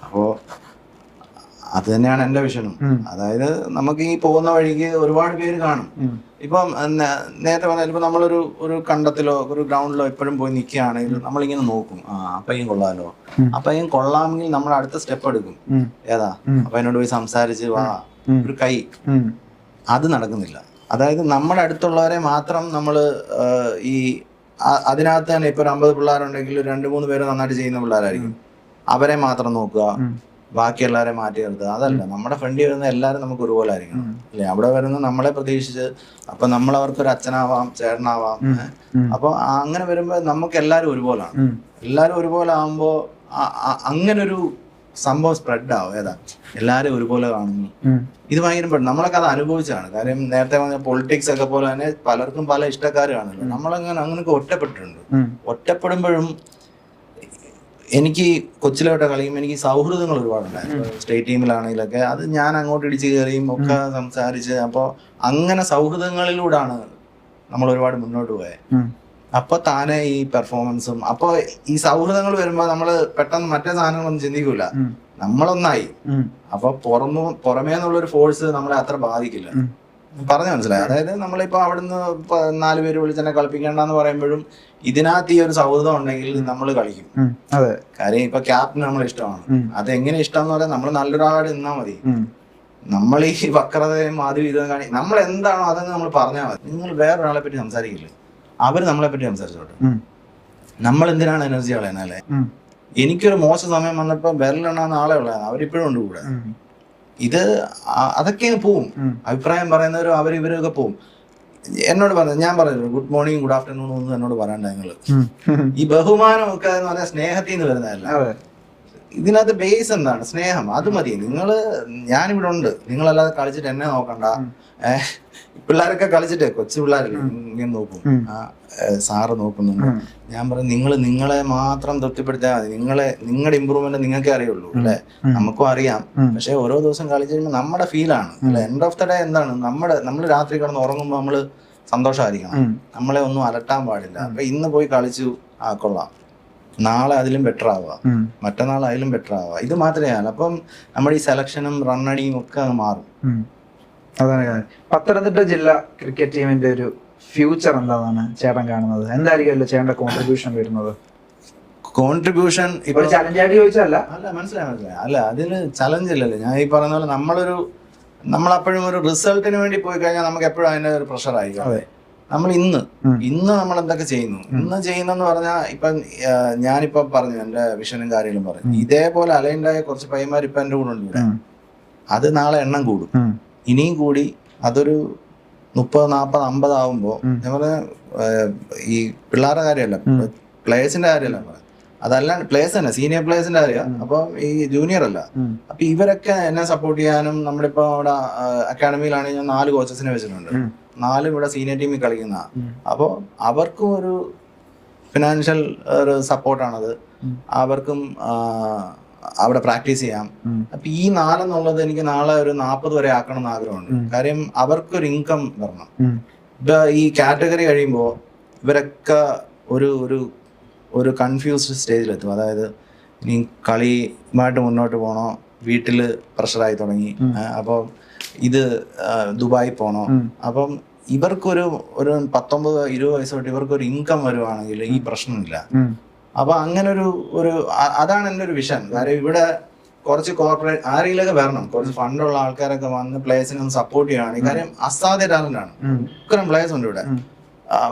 അപ്പോൾ അത് തന്നെയാണ് എൻ്റെ വിഷനും. അതായത് നമുക്ക് ഈ പോകുന്ന വഴിക്ക് ഒരുപാട് പേര് കാണും. ഇപ്പം നേരത്തെ പറഞ്ഞാൽ ഇപ്പൊ നമ്മളൊരു കണ്ടത്തിലോ ഒരു ഗ്രൗണ്ടിലോ എപ്പോഴും പോയി നിൽക്കുകയാണെങ്കിൽ നമ്മളിങ്ങനെ നോക്കും, അപ്പയ്യും കൊള്ളാലോ, അപ്പയ്യും കൊള്ളാമെങ്കിൽ നമ്മൾ അടുത്ത സ്റ്റെപ്പ് എടുക്കും. ഏതാ അപ്പൊ എന്നോട് പോയി സംസാരിച്ച് വാ, ഒരു കൈ. അത് നടക്കുന്നില്ല. അതായത് നമ്മുടെ അടുത്തുള്ളവരെ മാത്രം നമ്മൾ ഈ അതിനകത്ത് തന്നെ ഇപ്പൊ ഒരു 50 പിള്ളേരുണ്ടെങ്കിൽ 2-3 പേര് നന്നായിട്ട് ചെയ്യുന്ന പിള്ളേരായിരിക്കും, അവരെ മാത്രം നോക്കുക, ബാക്കി എല്ലാവരെയും മാറ്റി നിർത്തുക. അതല്ല, നമ്മുടെ ഫ്രണ്ടിൽ വരുന്ന എല്ലാവരും നമുക്ക് ഒരുപോലെ ആയിരിക്കണം അല്ലെ. അവിടെ വരുന്ന നമ്മളെ പ്രതീക്ഷിച്ച്, അപ്പൊ നമ്മൾ അവർക്കൊരു അച്ഛനാവാം, ചേട്ടനാവാം. അപ്പൊ അങ്ങനെ വരുമ്പോ നമുക്ക് എല്ലാവരും ഒരുപോലാണ്. എല്ലാവരും ഒരുപോലെ ആകുമ്പോ അങ്ങനൊരു സംഭവം സ്പ്രെഡ് ആവും. ഏതാ എല്ലാരും ഒരുപോലെ കാണുന്നു. ഇത് ഭയങ്കര നമ്മളൊക്കെ അത് അനുഭവിച്ചാണ്. കാര്യം നേരത്തെ പറഞ്ഞ പൊളിറ്റിക്സ് ഒക്കെ പോലെ തന്നെ പലർക്കും പല ഇഷ്ടക്കാർ കാണുമല്ലോ. അങ്ങനെയൊക്കെ ഒറ്റപ്പെട്ടിട്ടുണ്ട്. ഒറ്റപ്പെടുമ്പോഴും എനിക്ക് കൊച്ചിലോട്ട് കളിയുമ്പോൾ എനിക്ക് സൗഹൃദങ്ങൾ ഒരുപാടുണ്ടായിരുന്നു. സ്റ്റേറ്റ് ടീമിലാണെങ്കിലൊക്കെ അത് ഞാൻ അങ്ങോട്ട് ഇടിച്ച് കയറിയും ഒക്കെ സംസാരിച്ച്, അപ്പോൾ അങ്ങനെ സൗഹൃദങ്ങളിലൂടെയാണ് നമ്മൾ ഒരുപാട് മുന്നോട്ട് പോയത്. അപ്പൊ താനെ ഈ പെർഫോമൻസും, അപ്പൊ ഈ സൗഹൃദങ്ങൾ വരുമ്പോ നമ്മള് പെട്ടെന്ന് മറ്റേ സാധനങ്ങളൊന്നും ചിന്തിക്കൂല, നമ്മളൊന്നായി. അപ്പൊ പുറമേ നിന്നുള്ളൊരു ഫോഴ്സ് നമ്മളെ അത്ര ബാധിക്കില്ല. പറഞ്ഞു മനസ്സിലായി? അതായത് നമ്മളിപ്പോ അവിടുന്ന് 4 പേര് വിളിച്ചെന്നെ കളിപ്പിക്കേണ്ടെന്ന് പറയുമ്പോഴും ഇതിനകത്ത് ഈ ഒരു സൗഹൃദം ഉണ്ടെങ്കിൽ നമ്മൾ കളിക്കും. കാര്യം ഇപ്പൊ ക്യാപ്റ്റൻ നമ്മളെ ഇഷ്ടമാണ്. അതെങ്ങനെ ഇഷ്ടം എന്ന് പറയാൻ നമ്മൾ നല്ലൊരാളായിട്ട് നിന്നാ മതി. നമ്മൾ ഈ വക്രതയും ആദ്യം ഇതും കാണി, നമ്മൾ എന്താണോ അതെന്ന് നമ്മൾ പറഞ്ഞാൽ മതി. നിങ്ങൾ വേറൊരാളെ പറ്റി സംസാരിക്കില്ലേ, അവര് നമ്മളെ പറ്റി സംസാരിച്ചോട്ടെ. നമ്മൾ എന്തിനാണ് എനർജി കളയുന്നല്ലേ? എനിക്കൊരു മോശം സമയം വന്നപ്പോ ബെറിലെണ്ണാന്ന് ആളെ ഉള്ളതാണ്, അവരിപ്പോഴും ഉണ്ട് കൂടെ. ഇത് അതൊക്കെ പോവും. അഭിപ്രായം പറയുന്നവരും അവരിവരൊക്കെ പോവും. എന്നോട് പറഞ്ഞു, ഞാൻ പറഞ്ഞു ഗുഡ് മോർണിംഗ് ഗുഡ് ആഫ്റ്റർനൂൺ ഒന്നും എന്നോട് പറയണ്ട. നിങ്ങള് ഈ ബഹുമാനം ഒക്കെ എന്ന് പറഞ്ഞാൽ സ്നേഹത്തിൽ നിന്ന് വരുന്നതല്ല. ഇതിനകത്ത് ബേസ് എന്താണ്? സ്നേഹം. അത് മതി. ഞാനിവിടെ ഉണ്ട്, നിങ്ങളല്ലാതെ കളിച്ചിട്ട് എന്നെ നോക്കണ്ട. പിള്ളേരൊക്കെ കളിച്ചിട്ടേ, കൊച്ചു പിള്ളേരല്ലേ ഇങ്ങനെ നോക്കും, സാറ് നോക്കുന്നുണ്ട്. ഞാൻ പറഞ്ഞു, നിങ്ങളെ മാത്രം തൃപ്തിപ്പെടുത്തിയാൽ മതി. നിങ്ങളുടെ ഇമ്പ്രൂവ്മെന്റ് നിങ്ങൾക്കേ അറിയുള്ളൂ അല്ലെ, നമുക്കും അറിയാം. പക്ഷെ ഓരോ ദിവസം കളിച്ചു കഴിയുമ്പോൾ നമ്മുടെ ഫീലാണ് അല്ലെ. എൻഡ് ഓഫ് ദ ഡേ എന്താണ്, നമ്മൾ രാത്രി കിടന്ന് ഉറങ്ങുമ്പോൾ നമ്മള് സന്തോഷമായിരിക്കണം. നമ്മളെ ഒന്നും അലട്ടാൻ പാടില്ല. അപ്പൊ ഇന്ന് പോയി കളിച്ചു, കൊള്ളാം, നാളെ അതിലും ബെറ്റർ ആവുക, മറ്റന്നാൾ അതിലും ബെറ്റർ ആവുക. ഇത് മാത്രമേ അല്ല. അപ്പം നമ്മുടെ ഈ സെലക്ഷനും റണ്ണടിയും ഒക്കെ മാറും. അതാണ് പത്തനംതിട്ട ജില്ലാ ക്രിക്കറ്റ് ടീമിന്റെ ഒരു ഫ്യൂച്ചർ എന്താണ് ചേട്ടൻ കാണുന്നത്? എന്തായിരിക്കും ചേട്ടന്റെ കോൺട്രിബ്യൂഷൻ വരുന്നത്? കോൺട്രിബ്യൂഷൻ ഇപ്പൊ ചലഞ്ചായിട്ട് ചോദിച്ചല്ല, അല്ല, മനസ്സിലായി. അല്ല, അതിന് ചലഞ്ച് ഇല്ലല്ലോ. ഞാൻ ഈ പറഞ്ഞ പോലെ നമ്മളപ്പോഴും ഒരു റിസൾട്ടിന് വേണ്ടി പോയി കഴിഞ്ഞാൽ നമുക്ക് എപ്പോഴും അതിന്റെ ഒരു പ്രഷർ ആയിരിക്കും. നമ്മൾ ഇന്ന് നമ്മൾ എന്തൊക്കെ ചെയ്യുന്നു, ഇന്ന് ചെയ്യുന്നെന്ന് പറഞ്ഞാൽ ഇപ്പൊ ഞാനിപ്പോ പറഞ്ഞു എന്റെ വിഷനും കാര്യങ്ങളും പറഞ്ഞു. ഇതേപോലെ അലൈൻഡായ കുറച്ച് പയ്യന്മാർ ഇപ്പൊ എന്റെ കൂടെ ഉണ്ട്. അത് നാളെ എണ്ണം കൂടും, ഇനിയും കൂടി അതൊരു 30, 40, 50 ആവുമ്പോ ഞാൻ പറഞ്ഞ ഈ പിള്ളേരുടെ കാര്യമല്ല, പ്ലേയേഴ്സിന്റെ കാര്യമല്ല പറയാം. അതല്ല, പ്ലേയേഴ്സ് തന്നെ, സീനിയർ പ്ലേയേഴ്സിന്റെ കാര്യം. അപ്പൊ ഈ ജൂനിയർ അല്ല. അപ്പൊ ഇവരൊക്കെ എന്നെ സപ്പോർട്ട് ചെയ്യാനും, നമ്മളിപ്പോ അവിടെ അക്കാഡമിയിലാണെങ്കിൽ ഞാൻ 4 കോച്ചസിനെ വെച്ചിട്ടുണ്ട്. 4 ഇവിടെ സീനിയർ ടീമിൽ കളിക്കുന്ന. അപ്പോ അവർക്കും ഒരു ഫിനാൻഷ്യൽ ഒരു സപ്പോർട്ടാണത്. അവർക്കും അവിടെ പ്രാക്ടീസ് ചെയ്യാം. അപ്പൊ ഈ 4 എന്നുള്ളത് എനിക്ക് നാളെ ഒരു 40 വരെ ആക്കണം എന്ന് ആഗ്രഹമുണ്ട്. കാര്യം അവർക്കൊരു ഇൻകം വരണം. ഇപ്പൊ ഈ കാറ്റഗറി കഴിയുമ്പോ ഇവരൊക്കെ ഒരു കൺഫ്യൂസ്ഡ് സ്റ്റേജിലെത്തും. അതായത് ഇനി കളിയുമായിട്ട് മുന്നോട്ട് പോകണോ, വീട്ടിൽ പ്രഷറായി തുടങ്ങി, അപ്പോൾ ഇത് ദുബായി പോകണോ. അപ്പം ഇവർക്കൊരു 19-20 വയസ്സ് തൊട്ട് ഇവർക്കൊരു ഇൻകം വരുവാണെങ്കിൽ ഈ പ്രശ്നമില്ല. അപ്പൊ അങ്ങനെ ഒരു അതാണ് എൻ്റെ ഒരു വിഷൻ. കാര്യം ഇവിടെ കുറച്ച് കോർപ്പറേറ്റ് ആരെങ്കിലൊക്കെ വരണം, കുറച്ച് ഫണ്ടുള്ള ആൾക്കാരൊക്കെ വന്ന് പ്ലേയേഴ്സിനെ ഒന്ന് സപ്പോർട്ട് ചെയ്യുകയാണ്. കാര്യം അസാധ്യ ടാലന്റാണ്, ഇത്രയും പ്ലേയേഴ്സ് ഉണ്ട് ഇവിടെ.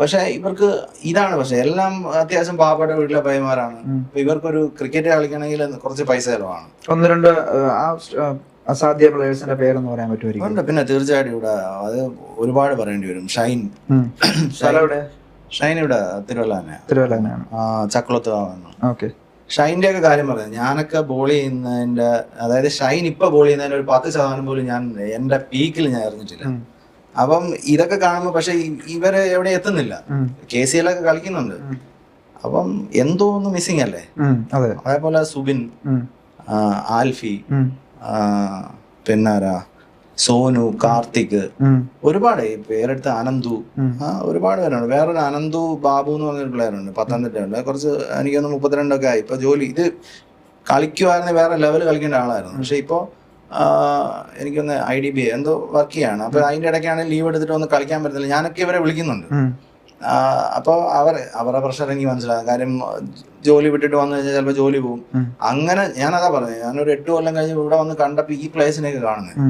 പക്ഷെ ഇവർക്ക് ഇതാണ്, പക്ഷെ എല്ലാം അത്യാവശ്യം പാവപ്പെട്ട വീട്ടിലെ പയ്യന്മാരാണ്. അപ്പൊ ഇവർക്കൊരു ക്രിക്കറ്റ് കളിക്കണമെങ്കിൽ കുറച്ച് പൈസ ചെലവാണ്. 1-2 അസാധ്യ പ്ലേയേഴ്സിന്റെ പേരെന്ന് പറയാൻ പറ്റുമായിരിക്കും? പിന്നെ തീർച്ചയായിട്ടും ഇവിടെ അത് ഒരുപാട് പറയേണ്ടി വരും. ഷൈൻ ഇവിടെ തിരുവല്ല തന്നെയാണ്, ചക്കുളത്ത്. ഓക്കെ, ഷൈൻ്റെ ഒക്കെ കാര്യം പറയാം. ഞാനൊക്കെ ബോൾ ചെയ്യുന്നതിന്റെ, അതായത് ഷൈൻ ഇപ്പൊ ബോൾ ചെയ്യുന്നതിന്റെ ഒരു 10% പോലും ഞാൻ എന്റെ പീക്കിൽ ഞാൻ എറിഞ്ഞിട്ടില്ല. അപ്പം ഇതൊക്കെ കാണുമ്പോ പക്ഷെ ഇവര് എവിടെ എത്തുന്നില്ല. KCL ഒക്കെ കളിക്കുന്നുണ്ട്. അപ്പം എന്തോ ഒന്ന് മിസ്സിങ് അല്ലേ. അതേപോലെ സുബിൻ, ആൽഫി, പിന്നാരാ സോനു, കാർത്തിക്, ഒരുപാട് പേരെടുത്ത് അനന്തു, ഒരുപാട് പേരുണ്ട്. വേറൊരു അനന്തു ബാബു എന്ന് പറഞ്ഞൊരു പ്ലെയർ ഉണ്ട്, പത്തനംതിട്ടയുണ്ട്. കുറച്ച് എനിക്കൊന്ന് 32 ആയി. ഇപ്പൊ ജോലി ഇത് കളിക്കുമായിരുന്നെ വേറെ ലെവൽ കളിക്കേണ്ട ആളായിരുന്നു. പക്ഷെ ഇപ്പോ എനിക്കൊന്ന് IDB എന്തോ വർക്ക് ചെയ്യാണ്. അപ്പൊ അതിന്റെ ഇടയ്ക്കാണ് ലീവ് എടുത്തിട്ട് ഒന്ന് കളിക്കാൻ പറ്റത്തില്ല. ഞാനൊക്കെ ഇവരെ വിളിക്കുന്നുണ്ട്. അപ്പോൾ അവരുടെ പ്രഷർ എനിക്ക് മനസ്സിലാകും. കാര്യം ജോലി വിട്ടിട്ട് വന്നു കഴിഞ്ഞാൽ ചിലപ്പോൾ ജോലി പോകും. അങ്ങനെ ഞാനതാ പറഞ്ഞത്, ഞാനൊരു 8 കൊല്ലം കഴിഞ്ഞ് ഇവിടെ വന്ന് കണ്ടപ്പോൾ ഈ പ്ലേയേഴ്സിനെയൊക്കെ കാണുന്നത്.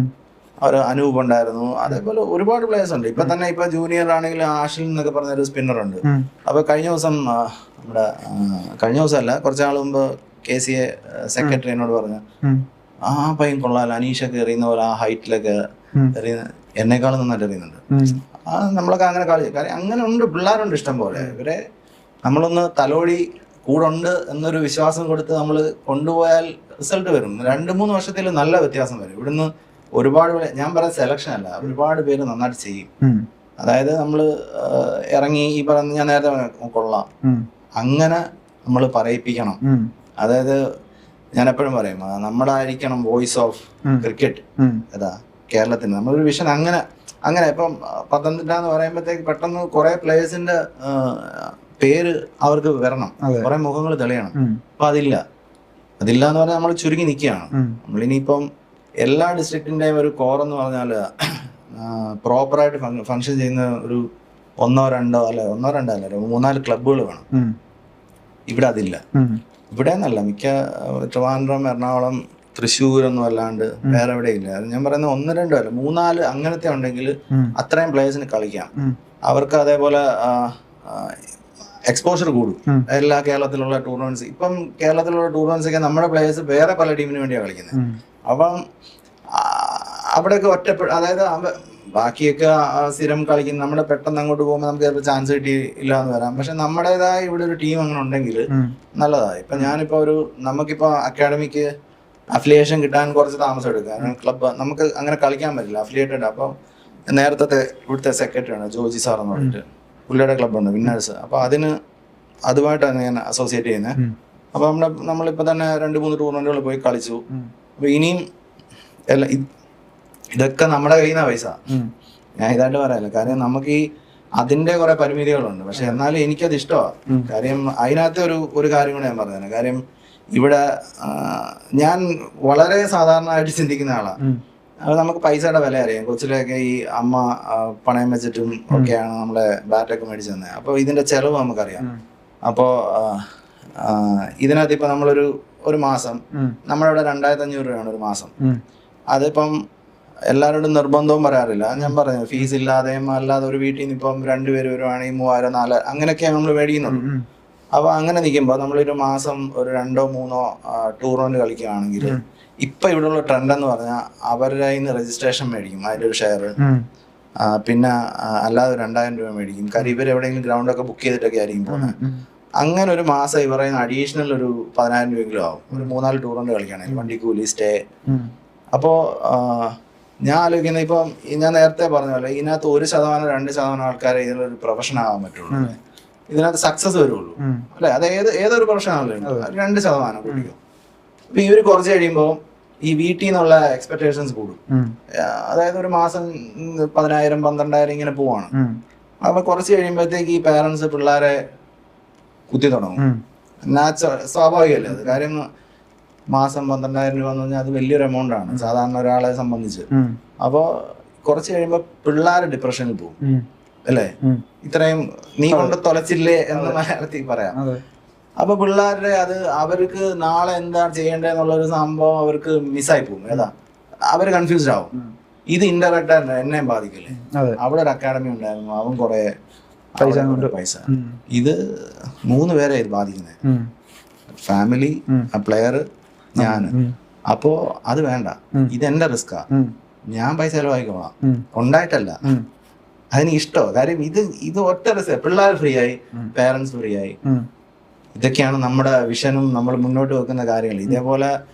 അവർ അനൂപ് ഉണ്ടായിരുന്നു, അതേപോലെ ഒരുപാട് പ്ലേയേഴ്സ് ഉണ്ട്. ഇപ്പൊ തന്നെ ഇപ്പൊ ജൂനിയർ ആണെങ്കിൽ ആഷിൽ എന്നൊക്കെ പറഞ്ഞൊരു സ്പിന്നർ ഉണ്ട്. അപ്പൊ കഴിഞ്ഞ ദിവസമല്ല, കുറച്ച് നാൾ മുമ്പ് KCA സെക്രട്ടറി എന്നോട് പറഞ്ഞു, ആ പയ്യൻ കൊള്ളാലോ, അനീഷൊക്കെ എറിയുന്ന പോലെ ആ ഹൈറ്റിലൊക്കെ എറിയുന്ന, എന്നെക്കാളും നന്നായിട്ട് എറിയുന്നുണ്ട്. നമ്മളൊക്കെ അങ്ങനെ കാര്യം അങ്ങനെ ഉണ്ട്, പിള്ളേരുണ്ട് ഇഷ്ടം പോലെ. ഇവരെ നമ്മളൊന്ന് തലോടി കൂടുണ്ട് എന്നൊരു വിശ്വാസം കൊടുത്ത് നമ്മൾ കൊണ്ടുപോയാൽ റിസൾട്ട് വരും. 2-3 വർഷത്തിൽ നല്ല വ്യത്യാസം വരും. ഇവിടുന്ന് ഒരുപാട്, ഞാൻ പറയുന്ന സെലക്ഷൻ അല്ല, ഒരുപാട് പേര് നന്നായിട്ട് ചെയ്യും. അതായത് നമ്മൾ ഇറങ്ങി ഈ പറഞ്ഞ ഞാൻ നേരത്തെ കൊള്ളാം, അങ്ങനെ നമ്മൾ പറയിപ്പിക്കണം. അതായത് ഞാൻ എപ്പോഴും പറയും, നമ്മളായിരിക്കണം വോയിസ് ഓഫ് ക്രിക്കറ്റ്. അതാ കേരളത്തിന് നമ്മളൊരു വിഷൻ. അങ്ങനെ ഇപ്പം പത്തനംതിട്ട എന്ന് പറയുമ്പോഴത്തേക്ക് പെട്ടെന്ന് കുറെ പ്ലേയേഴ്സിന്റെ പേര് അവർക്ക് വരണം, കുറെ മുഖങ്ങൾ തെളിയണം. അപ്പൊ അതില്ല എന്ന് പറഞ്ഞാൽ നമ്മൾ ചുരുങ്ങി നിൽക്കുകയാണ്. നമ്മളിനിയിപ്പം എല്ലാ ഡിസ്ട്രിക്റ്റിന്റെയും ഒരു കോർ എന്ന് പറഞ്ഞാൽ പ്രോപ്പറായിട്ട് ഫങ്ഷൻ ചെയ്യുന്ന ഒരു 1-2 അല്ല 3-4 ക്ലബ്ബുകൾ വേണം. ഇവിടെ അതില്ല. ഇവിടെ എന്നല്ല, മിക്ക ട്രിവാൻഡ്രം, എറണാകുളം, തൃശ്ശൂരൊന്നും അല്ലാണ്ട് വേറെ എവിടെ ഇല്ല. ഞാൻ പറയുന്നത് 1-2 അല്ല 3-4 അങ്ങനത്തെ ഉണ്ടെങ്കിൽ അത്രയും പ്ലേയേഴ്സിന് കളിക്കാം. അവർക്ക് അതേപോലെ എക്സ്പോഷർ കൂടും. എല്ലാ കേരളത്തിലുള്ള ടൂർണമെന്റ്സ്, ഇപ്പം കേരളത്തിലുള്ള ടൂർണമെന്റ്സ് ഒക്കെ നമ്മുടെ പ്ലേയേഴ്സ് വേറെ പല ടീമിന് വേണ്ടിയാണ് കളിക്കുന്നത്. അപ്പം അവിടെയൊക്കെ അതായത് ബാക്കിയൊക്കെ സ്ഥിരം കളിക്കുന്ന, നമ്മുടെ പെട്ടെന്ന് അങ്ങോട്ട് പോകുമ്പോൾ നമുക്ക് ചിലപ്പോൾ ചാൻസ് കിട്ടിയില്ല എന്ന് വരാം. പക്ഷെ നമ്മുടേതായ ഇവിടെ ഒരു ടീം അങ്ങനെ ഉണ്ടെങ്കിൽ നല്ലതായി. ഇപ്പൊ ഞാനിപ്പോ നമുക്കിപ്പോ അക്കാഡമിക്ക് അഫിലിയേഷൻ കിട്ടാൻ കുറച്ച് താമസം എടുക്കുക. കാരണം ക്ലബ്ബ് നമുക്ക് അങ്ങനെ കളിക്കാൻ പറ്റില്ല, അഫിലിയേറ്റഡ്. അപ്പം നേരത്തെ ഇവിടുത്തെ സെക്രട്ടറിയാണ് ജോജി സാർ എന്ന് പറഞ്ഞിട്ട്, പുള്ളിയുടെ ക്ലബ്ബുണ്ട് വിന്നേഴ്സ്. അപ്പൊ അതുമായിട്ടാണ് ഞാൻ അസോസിയേറ്റ് ചെയ്യുന്നത്. അപ്പൊ നമ്മളിപ്പോ തന്നെ 2-3 ടൂർണമെന്റുകൾ പോയി കളിച്ചു. അപ്പൊ ഇനിയും ഇതൊക്കെ നമ്മുടെ കയ്യിൽ നിന്നാ പൈസ. ഞാൻ ഇതായിട്ട് പറയാല്ല, കാര്യം നമുക്ക് അതിന്റെ കുറെ പരിമിതികളുണ്ട്. പക്ഷെ എന്നാലും എനിക്കത് ഇഷ്ടമാണ്. കാര്യം അതിനകത്ത് ഒരു കാര്യം കൂടെ ഞാൻ പറഞ്ഞു. കാര്യം ഇവിടെ ഞാൻ വളരെ സാധാരണയായിട്ട് ചിന്തിക്കുന്ന ആളാണ്. അത് നമുക്ക് പൈസയുടെ വില അറിയാം. കൊച്ചിലൊക്കെ ഈ അമ്മ പണയം വെച്ചിട്ടും ഒക്കെയാണ് നമ്മളെ ബാറ്റൊക്കെ മേടിച്ചു തന്നെ. അപ്പോൾ ഇതിന്റെ ചെലവ് നമുക്കറിയാം. അപ്പോൾ ഇതിനകത്ത് ഇപ്പൊ ഒരു മാസം നമ്മളിവിടെ 2500 രൂപയാണ് ഒരു മാസം. അതിപ്പം എല്ലാവരോടും നിർബന്ധവും പറയാറില്ല. ഞാൻ പറഞ്ഞു ഫീസ് ഇല്ലാതെയും അല്ലാതെ ഒരു വീട്ടിൽ നിന്ന് ഇപ്പം 2 പേര് വരുവാണെങ്കിൽ 3000-4000 അങ്ങനെയൊക്കെയാണ് നമ്മൾ മേടിക്കുന്നുള്ളൂ. അപ്പൊ അങ്ങനെ നിൽക്കുമ്പോൾ നമ്മളൊരു മാസം ഒരു 2-3 ടൂർണമെന്റ് കളിക്കുകയാണെങ്കിൽ ഇപ്പൊ ഇവിടെയുള്ള ട്രെൻഡ് എന്ന് പറഞ്ഞാൽ അവരുടെ കയ്യിൽ രജിസ്ട്രേഷൻ മേടിക്കും, അതിന്റെ ഒരു ഷെയർ. പിന്നെ അല്ലാതെ 2000 രൂപ മേടിക്കും. കാര്യം ഇവർ എവിടെയെങ്കിലും ഗ്രൗണ്ടൊക്കെ ബുക്ക് ചെയ്തിട്ടൊക്കെ ആയിരിക്കും പോകുന്നത്. അങ്ങനെ ഒരു മാസം ഇവർ അഡീഷണൽ ഒരു 10,000 രൂപയെങ്കിലും ആവും ഒരു 3-4 ടൂർണമെന്റ് കളിക്കുകയാണെങ്കിൽ, വണ്ടിക്കൂലി, സ്റ്റേ. അപ്പോ ഞാൻ ആലോചിക്കുന്നത്, ഇപ്പം ഞാൻ നേരത്തെ പറഞ്ഞ പോലെ ഇതിനകത്ത് 1%-2% ആൾക്കാരെ ഇതിലൊരു പ്രൊഫഷൻ ആവാൻ പറ്റുള്ളൂ. ഇതിനകത്ത് സക്സസ് വരുള്ളൂ അല്ലെ. അത് ഏതൊരു പ്രൊഫഷൻ ആണല്ലോ 2% കുട്ടിക്കും. അപ്പൊ ഇവര് കുറച്ച് കഴിയുമ്പോൾ ഈ വീട്ടിൽ നിന്നുള്ള എക്സ്പെക്ടേഷൻസ് കൂടും. അതായത് ഒരു മാസം 10,000-12,000 ഇങ്ങനെ പോവാണ്. അപ്പൊ കുറച്ച് കഴിയുമ്പോഴത്തേക്ക് ഈ പാരന്റ്സ് പിള്ളേരെ കുത്തി തുടങ്ങും. സ്വാഭാവികമല്ലേ അത്. കാര്യം മാസം 12,000 രൂപ എന്ന് പറഞ്ഞാൽ അത് വലിയൊരു എമൗണ്ട് ആണ് സാധാരണ ഒരാളെ സംബന്ധിച്ച്. അപ്പോൾ കുറച്ച് കഴിയുമ്പോൾ പിള്ളേർ ഡിപ്രഷനിൽ പോകും അല്ലേ? ഇത്രയും നീ കൊണ്ട് തൊലച്ചില്ലേ എന്ന് മലയാളത്തിൽ പറയാം. അപ്പൊ പിള്ളേരുടെ അത് അവർക്ക് നാളെ എന്താണ് ചെയ്യേണ്ടതെന്നുള്ളൊരു സംഭവം അവർക്ക് മിസ്സായി പോകും. ഏതാ അവര് കൺഫ്യൂസ്ഡ് ആവും. ഇത് ഇൻഡയറക്റ്റ് ആയിട്ട് എന്നെയും ബാധിക്കില്ലേ? അവിടെ ഒരു അക്കാഡമി ഉണ്ടായിരുന്നു, അവൻ കുറെ പൈസ. ഇത് 3 പേരെ ഇത് ബാധിക്കുന്നത്, ഫാമിലി, പ്ലെയർ, ഞാന്. അപ്പോ അത് വേണ്ട, ഇത് എന്റെ റിസ്കാ, ഞാൻ പൈസ ചെലവാക്കിക്കോളാം. ഉണ്ടായിട്ടല്ല, അതിന് ഇഷ്ടോ. കാര്യം ഇത് ഒറ്റ റിസ്ക്. പിള്ളേർ ഫ്രീ ആയി, പേരൻസ് ഫ്രീ ആയി. ഇതൊക്കെയാണ് നമ്മുടെ വിഷനും നമ്മൾ മുന്നോട്ട് വെക്കുന്ന കാര്യങ്ങൾ. ഇതേപോലെ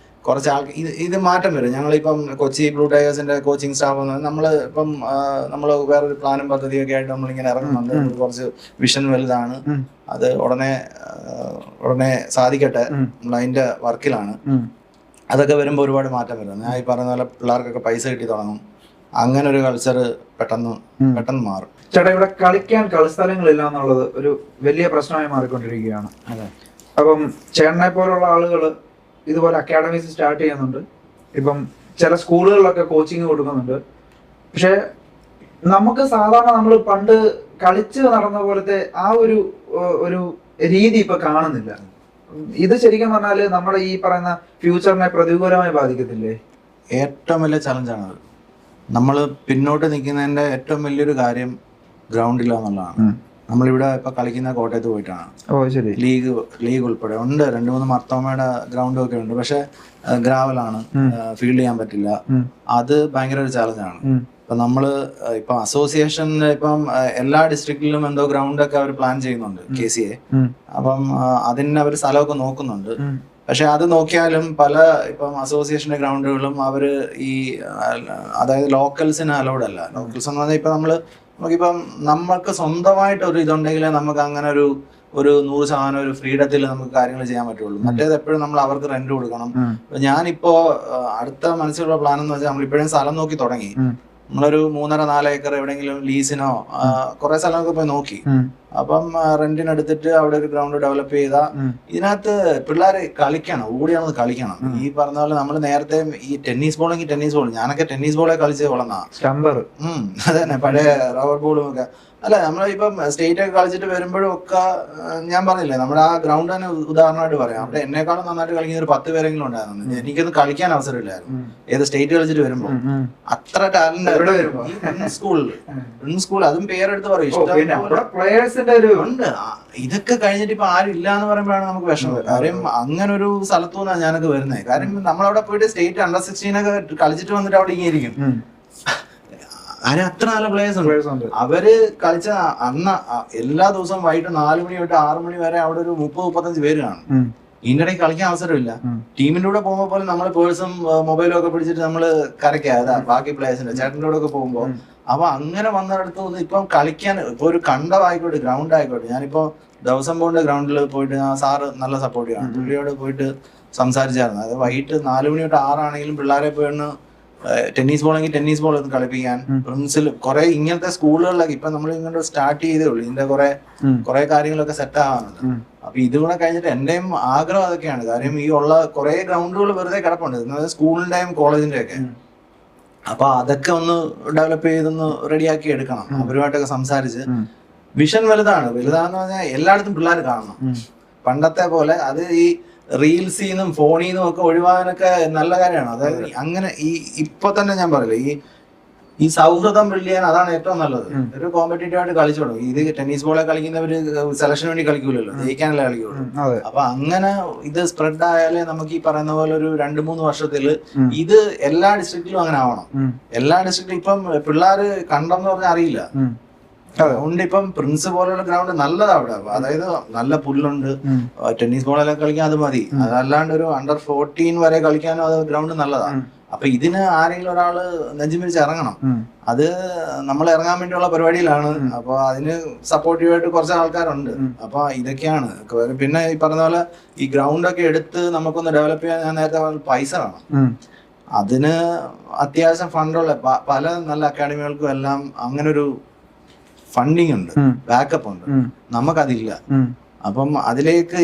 കുറച്ച് ഇത് മാറ്റം വരും. ഞങ്ങളിപ്പം കൊച്ചി ബ്ലൂ ടൈഗേഴ്സിന്റെ കോച്ചിങ് സ്റ്റാഫ് നമ്മൾ വേറൊരു പ്ലാനും പദ്ധതിയൊക്കെ ആയിട്ട് നമ്മളിങ്ങനെ ഇറങ്ങുന്നുണ്ട്. കുറച്ച് വിഷൻ വലുതാണ്, അത് ഉടനെ സാധിക്കട്ടെ. നമ്മൾ അതിന്റെ വർക്കിലാണ്. അതൊക്കെ വരുമ്പോൾ ഒരുപാട് മാറ്റം വരും. ഞാൻ ഈ പറഞ്ഞ പോലെ പിള്ളേർക്കൊക്കെ പൈസ കിട്ടി തുടങ്ങും. അങ്ങനെ ഒരു കൾച്ചർ പെട്ടെന്ന് മാറും. ചേട്ടാ, ഇവിടെ കളിക്കാൻ കളിസ്ഥലങ്ങളില്ല എന്നുള്ളത് ഒരു വലിയ പ്രശ്നമായി മാറിക്കൊണ്ടിരിക്കുകയാണ്. അപ്പം ചേട്ടനെ പോലുള്ള ആളുകൾ ഇതുപോലെ അക്കാഡമീസ് സ്റ്റാർട്ട് ചെയ്യുന്നുണ്ട്. ഇപ്പം ചില സ്കൂളുകളിലൊക്കെ കോച്ചിങ് കൊടുക്കുന്നുണ്ട്. പക്ഷെ നമുക്ക് സാധാരണ നമ്മൾ പണ്ട് കളിച്ച് നടന്ന പോലത്തെ ആ ഒരു രീതി ഇപ്പൊ കാണുന്നില്ല. ഇത് ശരിക്കും പറഞ്ഞാല് നമ്മുടെ ഈ പറയുന്ന ഫ്യൂച്ചറിനെ പ്രതികൂലമായി ബാധിക്കത്തില്ലേ? ഏറ്റവും വലിയ ചലഞ്ചാണത്. നമ്മൾ പിന്നോട്ട് നിൽക്കുന്നതിന്റെ ഏറ്റവും വലിയൊരു കാര്യം ഗ്രൗണ്ടിലാന്നുള്ളതാണ്. നമ്മളിവിടെ ഇപ്പൊ കളിക്കുന്ന കോട്ടയത്ത് പോയിട്ടാണ്. ലീഗ് ഉൾപ്പെടെ ഉണ്ട്. 2-3 മർത്തോമയുടെ ഗ്രൗണ്ടും ഒക്കെ ഉണ്ട്. പക്ഷെ ഗ്രാവലാണ്, ഫീൽഡ് ചെയ്യാൻ പറ്റില്ല. അത് ഭയങ്കര ഒരു ചാലഞ്ചാണ്. ഇപ്പൊ നമ്മള് ഇപ്പൊ അസോസിയേഷനിൽ ഇപ്പം എല്ലാ ഡിസ്ട്രിക്റ്റിലും എന്തോ ഗ്രൗണ്ടൊക്കെ അവർ പ്ലാൻ ചെയ്യുന്നുണ്ട്, KCA. അപ്പം അതിന് അവർ സ്ഥലമൊക്കെ നോക്കുന്നുണ്ട്. പക്ഷെ അത് നോക്കിയാലും പല ഇപ്പം അസോസിയേഷന്റെ ഗ്രൗണ്ടുകളും അവര് അതായത് ലോക്കൽസിന് അലൗഡ് അല്ല. ലോക്കൽസ് എന്ന് പറഞ്ഞാൽ ഇപ്പൊ നമുക്കിപ്പം നമ്മൾക്ക് സ്വന്തമായിട്ട് ഒരു ഇതുണ്ടെങ്കിലേ നമുക്ക് അങ്ങനെ ഒരു 100% ഒരു ഫ്രീഡത്തിൽ നമുക്ക് കാര്യങ്ങൾ ചെയ്യാൻ പറ്റുള്ളൂ. മറ്റേത് എപ്പോഴും നമ്മൾ അവർക്ക് റെന്റ് കൊടുക്കണം. ഞാനിപ്പോ അടുത്ത മനസ്സിലുള്ള പ്ലാൻ എന്ന് വെച്ചാൽ നമ്മളിപ്പോഴും സ്ഥലം നോക്കി തുടങ്ങി. നമ്മളൊരു 3.5-4 ഏക്കർ എവിടെയെങ്കിലും ലീസിനോ കുറെ സ്ഥലമൊക്കെ പോയി നോക്കി. അപ്പം റെന്റിനെടുത്തിട്ട് അവിടെ ഒരു ഗ്രൗണ്ട് ഡെവലപ്പ് ചെയ്താ ഇതിനകത്ത് പിള്ളേര് കളിക്കണം, ഓടിയാണത് കളിക്കണം. ഈ പറഞ്ഞ പോലെ നമ്മൾ നേരത്തെ ഈ ടെന്നീസ് ബോളെങ്കിൽ ടെന്നീസ് ബോൾ, ഞാനൊക്കെ ടെന്നീസ് ബോളെ കളിച്ച് വളർന്നാ. അതന്നെ, പഴയ റബ്ബർ ബോളും ഒക്കെ. അല്ല, നമ്മളിപ്പം സ്റ്റേറ്റ് ഒക്കെ കളിച്ചിട്ട് വരുമ്പോഴും ഒക്കെ ഞാൻ പറഞ്ഞില്ലേ, നമ്മുടെ ആ ഗ്രൗണ്ട് തന്നെ ഉദാഹരണമായിട്ട് പറയാം. അവിടെ എന്നെക്കാളും നന്നായിട്ട് കളിക്കുന്ന ഒരു 10 പേരെങ്കിലും ഉണ്ടായിരുന്നു. എനിക്കൊന്നും കളിക്കാൻ അവസരമില്ലായിരുന്നു ഏത് സ്റ്റേറ്റ് കളിച്ചിട്ട് വരുമ്പോ. അത്ര ടാലന്റ് സ്കൂൾ അതും പേരെടുത്ത് പറയും. ഉണ്ട്. ഇതൊക്കെ കഴിഞ്ഞിട്ട് ഇപ്പൊ ആരും ഇല്ല എന്ന് പറയുമ്പോഴാണ് നമുക്ക് വിഷമം. കാര്യം അങ്ങനെ ഒരു സ്ഥലത്തു നിന്നാണ് ഞാനൊക്കെ വരുന്നത്. കാര്യം നമ്മളവിടെ പോയിട്ട് സ്റ്റേറ്റ് അണ്ടർ-16 ഒക്കെ കളിച്ചിട്ട് വന്നിട്ട് അവിടെ ഇങ്ങനെ ഇരിക്കും. അതിന് അത്ര നല്ല പ്ലേയേഴ്സ് ഉണ്ട്. അവര് കളിച്ച അന്ന് എല്ലാ ദിവസവും വൈകിട്ട് 4 മണി തൊട്ട് 6 മണി വരെ അവിടെ ഒരു 30-35 പേര് കാണും. ഇതിന്റെ ഇടയ്ക്ക് കളിക്കാൻ അവസരമില്ല. ടീമിന്റെ കൂടെ പോകുമ്പോൾ പോലും നമ്മള് പേഴ്സും മൊബൈലും ഒക്കെ പിടിച്ചിട്ട് നമ്മള് കരയ്ക്കാ ബാക്കി പ്ലേയേഴ്സിന്റെ ചേട്ടന്റെ കൂടെ ഒക്കെ പോകുമ്പോ. അപ്പൊ അങ്ങനെ വന്നിടത്ത് ഇപ്പം കളിക്കാൻ ഇപ്പൊ ഒരു കണ്ടമായിക്കോട്ടെ, ഗ്രൗണ്ട് ആയിക്കോട്ടെ. ഞാനിപ്പോ ദിവസം പോകേണ്ട ഗ്രൗണ്ടിൽ പോയിട്ട് സാറ് നല്ല സപ്പോർട്ട് ചെയ്യണം. പുള്ളിയോട് പോയിട്ട് സംസാരിച്ചായിരുന്നു. അത് വൈകിട്ട് 4 മണി തൊട്ട് 6 ആണെങ്കിലും പിള്ളേരെ പോയി ടെന്നീസ് ബോളെങ്കിൽ ടെന്നീസ് ബോൾ ഒന്ന് കളിപ്പിക്കാൻ പ്രിൻസിൽ കുറെ ഇങ്ങനത്തെ സ്കൂളുകളിലൊക്കെ ഇപ്പൊ നമ്മൾ ഇങ്ങോട്ട് സ്റ്റാർട്ട് ചെയ്തേ ഉള്ളൂ. ഇതിന്റെ കുറെ കാര്യങ്ങളൊക്കെ സെറ്റ് ആവാനുണ്ട്. അപ്പൊ ഇതുകൂടെ കഴിഞ്ഞിട്ട് എന്റെയും ആഗ്രഹം അതൊക്കെയാണ്. കാര്യം ഈ ഉള്ള കുറെ ഗ്രൗണ്ടുകൾ വെറുതെ കിടപ്പുണ്ട്, സ്കൂളിന്റെയും കോളേജിന്റെ ഒക്കെ. അപ്പൊ അതൊക്കെ ഒന്ന് ഡെവലപ്പ് ചെയ്തൊന്ന് റെഡിയാക്കി എടുക്കണം. അവരുമായിട്ടൊക്കെ സംസാരിച്ച് വിഷൻ വലുതാന്ന് പറഞ്ഞാൽ എല്ലായിടത്തും പിള്ളേർ കാണണം. പണ്ടത്തെ പോലെ അത് ഈ റീൽസിന്നും ഫോണിൽ നിന്നും ഒക്കെ ഒഴിവാകാനൊക്കെ നല്ല കാര്യമാണ്. അതായത് അങ്ങനെ ഇപ്പൊ തന്നെ ഞാൻ പറയില്ല, ഈ സൗഹൃദം ബിൽഡ് ചെയ്യാൻ അതാണ് ഏറ്റവും നല്ലത്. ഒരു കോമ്പറ്റീറ്റീവ് ആയിട്ട് കളിച്ചു തുടങ്ങും. ഇത് ടെന്നീസ് ബോളെ കളിക്കുന്നവര് സെലക്ഷന് വേണ്ടി കളിക്കൂലല്ലോ, ജയിക്കാനല്ലേ കളിക്കുള്ളൂ. അപ്പൊ അങ്ങനെ ഇത് സ്പ്രെഡ് ആയാലേ നമുക്ക് ഈ പറയുന്ന പോലെ ഒരു 2-3 വർഷത്തിൽ ഇത് എല്ലാ ഡിസ്ട്രിക്റ്റിലും അങ്ങനെ ആവണം. എല്ലാ ഡിസ്ട്രിക്റ്റിലും ഇപ്പം പിള്ളേര് കണ്ടെന്ന് പറഞ്ഞാൽ അറിയില്ല. അതുകൊണ്ട് ഇപ്പം പ്രിൻസ് പോലുള്ള ഗ്രൗണ്ട് നല്ലതാ അവിടെ. അതായത് നല്ല പുല്ലുണ്ട്, ടെന്നീസ് ബോളെല്ലാം കളിക്കാൻ അത് മതി. അതല്ലാണ്ട് ഒരു അണ്ടർ-14 വരെ കളിക്കാനും അത് ഗ്രൗണ്ട് നല്ലതാണ്. അപ്പൊ ഇതിന് ആരെങ്കിലും ഒരാള് നെഞ്ചുമിരിച്ച് ഇറങ്ങണം. അത് നമ്മൾ ഇറങ്ങാൻ വേണ്ടിയുള്ള പരിപാടിയിലാണ്. അപ്പൊ അതിന് സപ്പോർട്ടീവായിട്ട് കുറച്ച് ആൾക്കാരുണ്ട്. അപ്പൊ ഇതൊക്കെയാണ്. പിന്നെ ഈ പറഞ്ഞ പോലെ ഈ ഗ്രൗണ്ട് ഒക്കെ എടുത്ത് നമുക്കൊന്ന് ഡെവലപ്പ് ചെയ്യാൻ ഞാൻ നേരത്തെ പറഞ്ഞ പൈസ വേണം. അതിന് അത്യാവശ്യം ഫണ്ടുള്ള പല നല്ല അക്കാഡമികൾക്കും എല്ലാം അങ്ങനെ ഒരു ഫണ്ടിങ് ഉണ്ട്, ബാക്കപ്പ് ഉണ്ട്. നമുക്കതില്ല. അപ്പം അതിലേക്ക്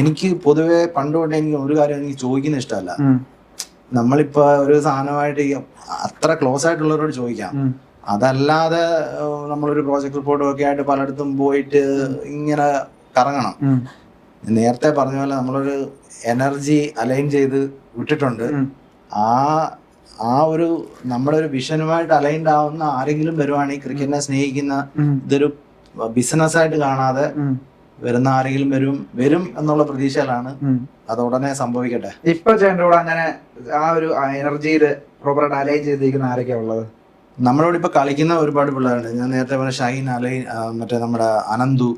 എനിക്ക് പൊതുവെ പണ്ട് തൊട്ട് എനിക്ക് ഒരു കാര്യം എനിക്ക് ചോദിക്കുന്ന ഇഷ്ടമല്ല. നമ്മളിപ്പോ ഒരു സാധനമായിട്ട് അത്ര ക്ലോസ് ആയിട്ടുള്ളവരോട് ചോദിക്കാം, അതല്ലാതെ നമ്മളൊരു പ്രോജക്ട് റിപ്പോർട്ടും ഒക്കെ ആയിട്ട് പലയിടത്തും പോയിട്ട് ഇങ്ങനെ കറങ്ങണം. നേരത്തെ പറഞ്ഞ പോലെ നമ്മളൊരു എനർജി അലൈൻ ചെയ്ത് വിട്ടിട്ടുണ്ട്. ആ ഒരു നമ്മുടെ ഒരു വിഷനുമായിട്ട് അലൈൻഡ് ആവുന്ന ആരെങ്കിലും വരുവാണെങ്കിൽ, ക്രിക്കറ്റിനെ സ്നേഹിക്കുന്ന, ഇതൊരു ബിസിനസ് ആയിട്ട് കാണാതെ വരുന്ന ആരെങ്കിലും വരും എന്നുള്ള പ്രതീക്ഷയിലാണ്. അത് ഉടനെ സംഭവിക്കട്ടെ. ഇപ്പൊ ചേട്ടൻ്റെ കൂടെ അങ്ങനെ ആ ഒരു എനർജിയിൽ പ്രോപ്പറായിട്ട് അലൈൻ ചെയ്തിരിക്കുന്ന ആരൊക്കെയാ ഉള്ളത്? നമ്മളോട് ഇപ്പൊ കളിക്കുന്ന ഒരുപാട് പിള്ളേരുണ്ട്. ഞാൻ നേരത്തെ പറഞ്ഞ ഷൈൻ, അലൈൻ, മറ്റേ നമ്മുടെ അനന്തു,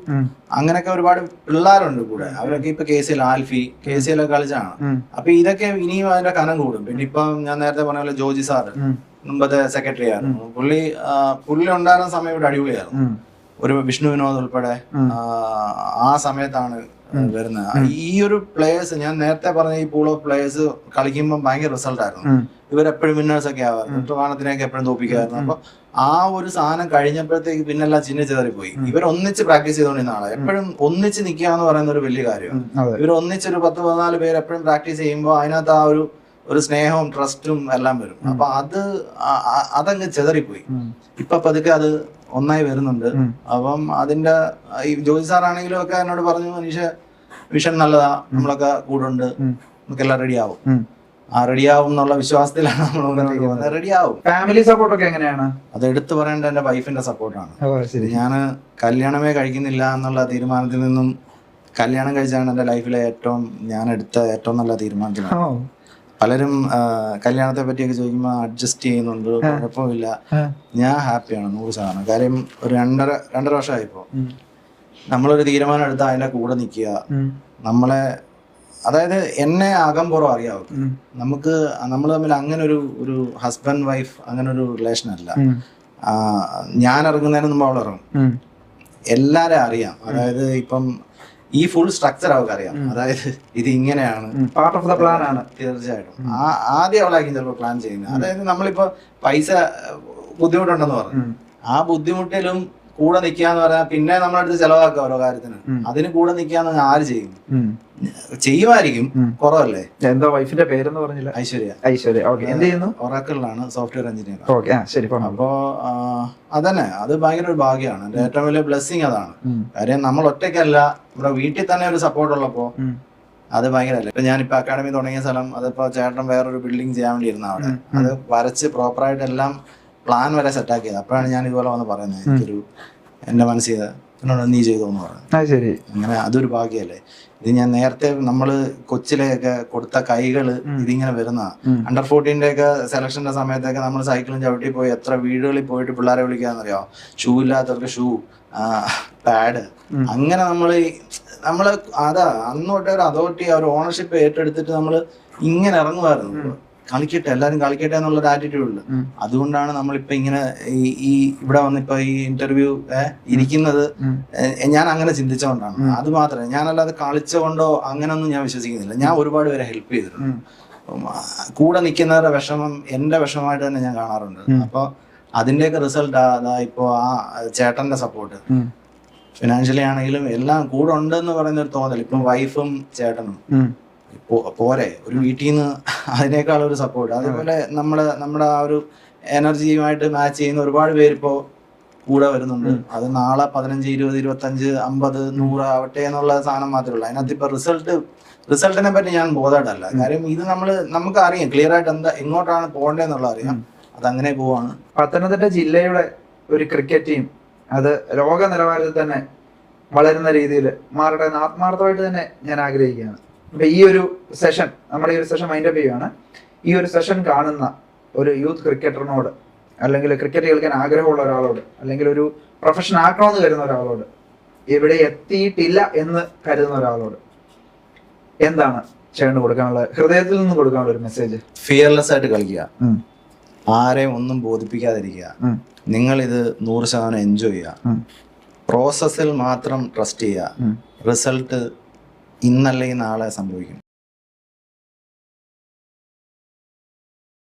അങ്ങനെയൊക്കെ ഒരുപാട് പിള്ളേരുണ്ട് കൂടെ. അവരൊക്കെ ഇപ്പൊ KCL, ആൽഫി, KCL ഒക്കെ കളിച്ചാണ്. അപ്പൊ ഇതൊക്കെ ഇനിയും അതിന്റെ കനം കൂടും. പിന്നെ ഇപ്പൊ ഞാൻ നേരത്തെ പറഞ്ഞ പോലെ ജോജി സാറ് മുമ്പത്തെ സെക്രട്ടറി ആയിരുന്നു. പുള്ളി ഉണ്ടായിരുന്ന സമയം ഇവിടെ അടിപൊളിയായിരുന്നു. ഒരു വിഷ്ണു വിനോദ് ഉൾപ്പെടെ ആ സമയത്താണ് വരുന്നത്. ഈ ഒരു പ്ലേയേഴ്സ്, ഞാൻ നേരത്തെ പറഞ്ഞ ഈ പൂൾ ഓഫ് പ്ലേയേഴ്സ് കളിക്കുമ്പോൾ ഭയങ്കര റിസൾട്ട് ആയിരുന്നു. ഇവരെപ്പോഴും വിന്നേഴ്സ് ഒക്കെ ആവാറുണ്ട്. ട്രിവാണത്തിനെയൊക്കെ എപ്പോഴും തോപ്പിക്കുമായിരുന്നു. അപ്പൊ ആ ഒരു സാധനം കഴിഞ്ഞപ്പോഴത്തേക്ക് പിന്നെല്ലാം ചിന്നിച്ചേറിപ്പോയി. ഇവർ ഒന്നിച്ച് പ്രാക്ടീസ് ചെയ്തുകൊണ്ടിരുന്ന ആളെ എപ്പോഴും ഒന്നിച്ച് നിൽക്കുക എന്ന് പറയുന്ന ഒരു വലിയ കാര്യമാണ്. ഇവർ ഒന്നിച്ചൊരു 10-14 പേര് എപ്പോഴും പ്രാക്ടീസ് ചെയ്യുമ്പോൾ അതിനകത്ത് ആ ഒരു സ്നേഹവും ട്രസ്റ്റും എല്ലാം വരും. അപ്പൊ അതങ്ങ് ചെതറിപ്പോയി. ഇപ്പൊ പതുക്കെ അത് ഒന്നായി വരുന്നുണ്ട്. അപ്പം അതിന്റെ ഈ ജോജി സാറാണെങ്കിലും ഒക്കെ എന്നോട് പറഞ്ഞു, മനീഷ വിഷൻ നല്ലതാ, നമ്മളൊക്കെ കൂടുണ്ട്, നമുക്കെല്ലാം റെഡിയാവും. ആ റെഡിയാവും എന്നുള്ള വിശ്വാസത്തിലാണ് നമ്മൾ റെഡിയാവും. ഫാമിലി സപ്പോർട്ട് ഒക്കെ എങ്ങനെയാണ്? അത് എടുത്തു പറയേണ്ട എന്റെ വൈഫിന്റെ സപ്പോർട്ടാണ്. ഞാൻ കല്യാണമേ കഴിക്കുന്നില്ല എന്നുള്ള തീരുമാനത്തിൽ നിന്നും കല്യാണം കഴിച്ചാണ് എന്റെ ലൈഫിലെ ഞാൻ എടുത്ത ഏറ്റവും നല്ല തീരുമാനത്തിലാണ്. പലരും കല്യാണത്തെ പറ്റിയൊക്കെ ചോദിക്കുമ്പോൾ അഡ്ജസ്റ്റ് ചെയ്യുന്നുണ്ട്, കുഴപ്പമില്ല. ഞാൻ ഹാപ്പിയാണ് 100%. കാര്യം ഒരു 2.5 വർഷമായിപ്പോ നമ്മളൊരു തീരുമാനം എടുത്താൽ അതിന്റെ കൂടെ നിൽക്കുക. നമ്മളെ, അതായത് എന്നെ അകംപുറം അറിയാവും. നമ്മൾ തമ്മിൽ അങ്ങനെ ഒരു ഹസ്ബൻഡ് വൈഫ് അങ്ങനെ ഒരു റിലേഷൻ അല്ല. ഞാൻ ഇറങ്ങുന്നതിന് മുമ്പ് അവൾ ഇറങ്ങും. എല്ലാരെയും അറിയാം. അതായത് ഇപ്പം ഈ ഫുൾ സ്ട്രക്ചർ അവർക്ക് അറിയാം. അതായത് ഇത് ഇങ്ങനെയാണ്, പാർട്ട് ഓഫ് ദ പ്ലാൻ ആണ്. തീർച്ചയായിട്ടും ആദ്യം അവളായിരിക്കും ചിലപ്പോൾ പ്ലാൻ ചെയ്യുന്നത്. അതായത് നമ്മളിപ്പോ പൈസ ബുദ്ധിമുട്ടുണ്ടെന്ന് പറഞ്ഞു, ആ ബുദ്ധിമുട്ടിലും കൂടെ നിൽക്കാന്ന് പറഞ്ഞാൽ പിന്നെ നമ്മളടുത്ത് ചെലവാക്കുക ഓരോ കാര്യത്തിന്. അതിന് കൂടെ നിൽക്കാന്ന് ആര് ചെയ്യും? ചെയ്യുമായിരിക്കും, കുറവല്ലേ. എന്താ വൈഫിന്റെ പേരെന്ന് പറഞ്ഞില്ല? ഐശ്വര്യ. എന്ത് ചെയ്യുന്നു? ഒറാക്കിളിലാണ് സോഫ്റ്റ്വെയർ എഞ്ചിനീയർ. അപ്പോ അതന്നെ, അത് ഭയങ്കര ഒരു ഭാഗ്യമാണ്. എന്റെ ഏറ്റവും വലിയ ബ്ലെസ്സിങ് അതാണ്. കാര്യം നമ്മൾ ഒറ്റയ്ക്കല്ല, നമ്മുടെ വീട്ടിൽ തന്നെ ഒരു സപ്പോർട്ട് ഉള്ളപ്പോ അത് ഭയങ്കരല്ലേ. ഇപ്പൊ ഞാനിപ്പോ അക്കാഡമി തുടങ്ങിയ സ്ഥലം, അതിപ്പോ ചേട്ടൻ വേറൊരു ബിൽഡിംഗ് ചെയ്യാൻ വേണ്ടി ഇരുന്ന അവിടെ, അത് വരച്ച് പ്രോപ്പറായിട്ട് എല്ലാം പ്ലാൻ വരെ സെറ്റാക്കിയത്. അപ്പോഴാണ് ഞാൻ ഇതുപോലെ വന്ന് പറയുന്നത്, എനിക്കൊരു എന്റെ മനസ്സിൽ എന്നോട് നീ ചെയ്തോന്ന് പറഞ്ഞു. അങ്ങനെ അതൊരു ഭാഗ്യല്ലേ. ഇത് ഞാൻ നേരത്തെ നമ്മള് കൊച്ചിലെയൊക്കെ കൊടുത്ത കൈകള് ഇതിങ്ങനെ വരുന്ന അണ്ടർ 14 ഒക്കെ സെലക്ഷന്റെ സമയത്തൊക്കെ നമ്മൾ സൈക്കിളും ചവിട്ടി പോയി എത്ര വീടുകളിൽ പോയിട്ട് പിള്ളേരെ വിളിക്കാന്നറിയോ, ഷൂ ഇല്ലാത്തവർക്ക് ഷൂ, പാഡ്, അങ്ങനെ നമ്മള് അതാ അന്നോട്ടെ ഒരു അതോറിറ്റി, ഒരു ഓണർഷിപ്പ് ഏറ്റെടുത്തിട്ട് നമ്മള് ഇങ്ങനെ ഇറങ്ങുമായിരുന്നു. കളിക്കട്ടെ, എല്ലാരും കളിക്കട്ടെ എന്നുള്ളൊരു ആറ്റിറ്റ്യൂഡ്. അതുകൊണ്ടാണ് നമ്മളിപ്പോ ഇങ്ങനെ ഈ ഇവിടെ വന്നിപ്പോ ഈ ഇന്റർവ്യൂ ഇരിക്കുന്നത്. ഞാൻ അങ്ങനെ ചിന്തിച്ചുകൊണ്ടാണ്. അത് മാത്രമേ, ഞാനല്ലാതെ കളിച്ചുകൊണ്ടോ അങ്ങനൊന്നും ഞാൻ വിശ്വസിക്കുന്നില്ല. ഞാൻ ഒരുപാട് പേരെ ഹെൽപ്പ് ചെയ്തിട്ടുണ്ട്. കൂടെ നിൽക്കുന്നവരുടെ വിഷമം എന്റെ വിഷമമായിട്ട് തന്നെ ഞാൻ കാണാറുണ്ട്. അപ്പൊ അതിന്റെയൊക്കെ റിസൾട്ട് ഇപ്പോ ആ ചേട്ടന്റെ സപ്പോർട്ട്, ഫിനാൻഷ്യലി ആണെങ്കിലും എല്ലാം കൂടെ ഉണ്ടെന്ന് പറയുന്ന ഒരു തോന്നൽ. ഇപ്പൊ വൈഫും ചേട്ടനും പോരെ, ഒരു വീട്ടിൽ നിന്ന് അതിനേക്കാൾ ഒരു സപ്പോർട്ട്. അതേപോലെ നമ്മുടെ ആ ഒരു എനർജിയുമായിട്ട് മാച്ച് ചെയ്യുന്ന ഒരുപാട് പേരിപ്പോ കൂടെ വരുന്നുണ്ട്. അത് നാളെ 15, 20, 25, 50, 100 ആവട്ടെ എന്നുള്ള സാധനം മാത്രമേ ഉള്ളൂ. അതിനകത്ത് ഇപ്പൊ റിസൾട്ടിനെ പറ്റി ഞാൻ ബോധമായിട്ടല്ല. കാര്യം ഇത് നമുക്ക് അറിയാം ക്ലിയർ ആയിട്ട് എങ്ങോട്ടാണ് പോകേണ്ടതെന്നുള്ള അറിയാം. അതങ്ങനെ പോവാണ്. പത്തനംതിട്ട ജില്ലയുടെ ഒരു ക്രിക്കറ്റ് ടീം അത് ലോക നിലവാരത്തിൽ തന്നെ വളരുന്ന രീതിയിൽ മാറട്ടെ എന്ന് ആത്മാർത്ഥമായിട്ട് തന്നെ ഞാൻ ആഗ്രഹിക്കുകയാണ്. അപ്പൊ ഈ ഒരു സെഷൻ, നമ്മുടെ ഈ ഒരു സെഷൻ മൈൻഡ് അപ്പ് ചെയ്യുകയാണ്. ഈ ഒരു സെഷൻ കാണുന്ന ഒരു യൂത്ത് ക്രിക്കറ്ററിനോട്, അല്ലെങ്കിൽ ക്രിക്കറ്റ് കളിക്കാൻ ആഗ്രഹമുള്ള ഒരാളോട്, അല്ലെങ്കിൽ ഒരു പ്രൊഫഷൻ ആക്കണമെന്ന് കരുതുന്ന ഒരാളോട്, ഇവിടെ എത്തിയിട്ടില്ല എന്ന് കരുതുന്ന ഒരാളോട് എന്താണ് ചേട്ടന് കൊടുക്കാനുള്ള, ഹൃദയത്തിൽ നിന്ന് കൊടുക്കാനുള്ള ഒരു മെസ്സേജ്? ഫിയർലെസ് ആയിട്ട് കളിക്കുക, ആരെയും ഒന്നും ബോധിപ്പിക്കാതിരിക്കുക. നിങ്ങൾ ഇത് 100% എൻജോയ് ചെയ്യുക. പ്രോസസ്സിൽ മാത്രം ട്രസ്റ്റ് ചെയ്യുക. റിസൾട്ട് ഇന്നല്ലെങ്കിൽ നാളെ സംഭവിക്കും.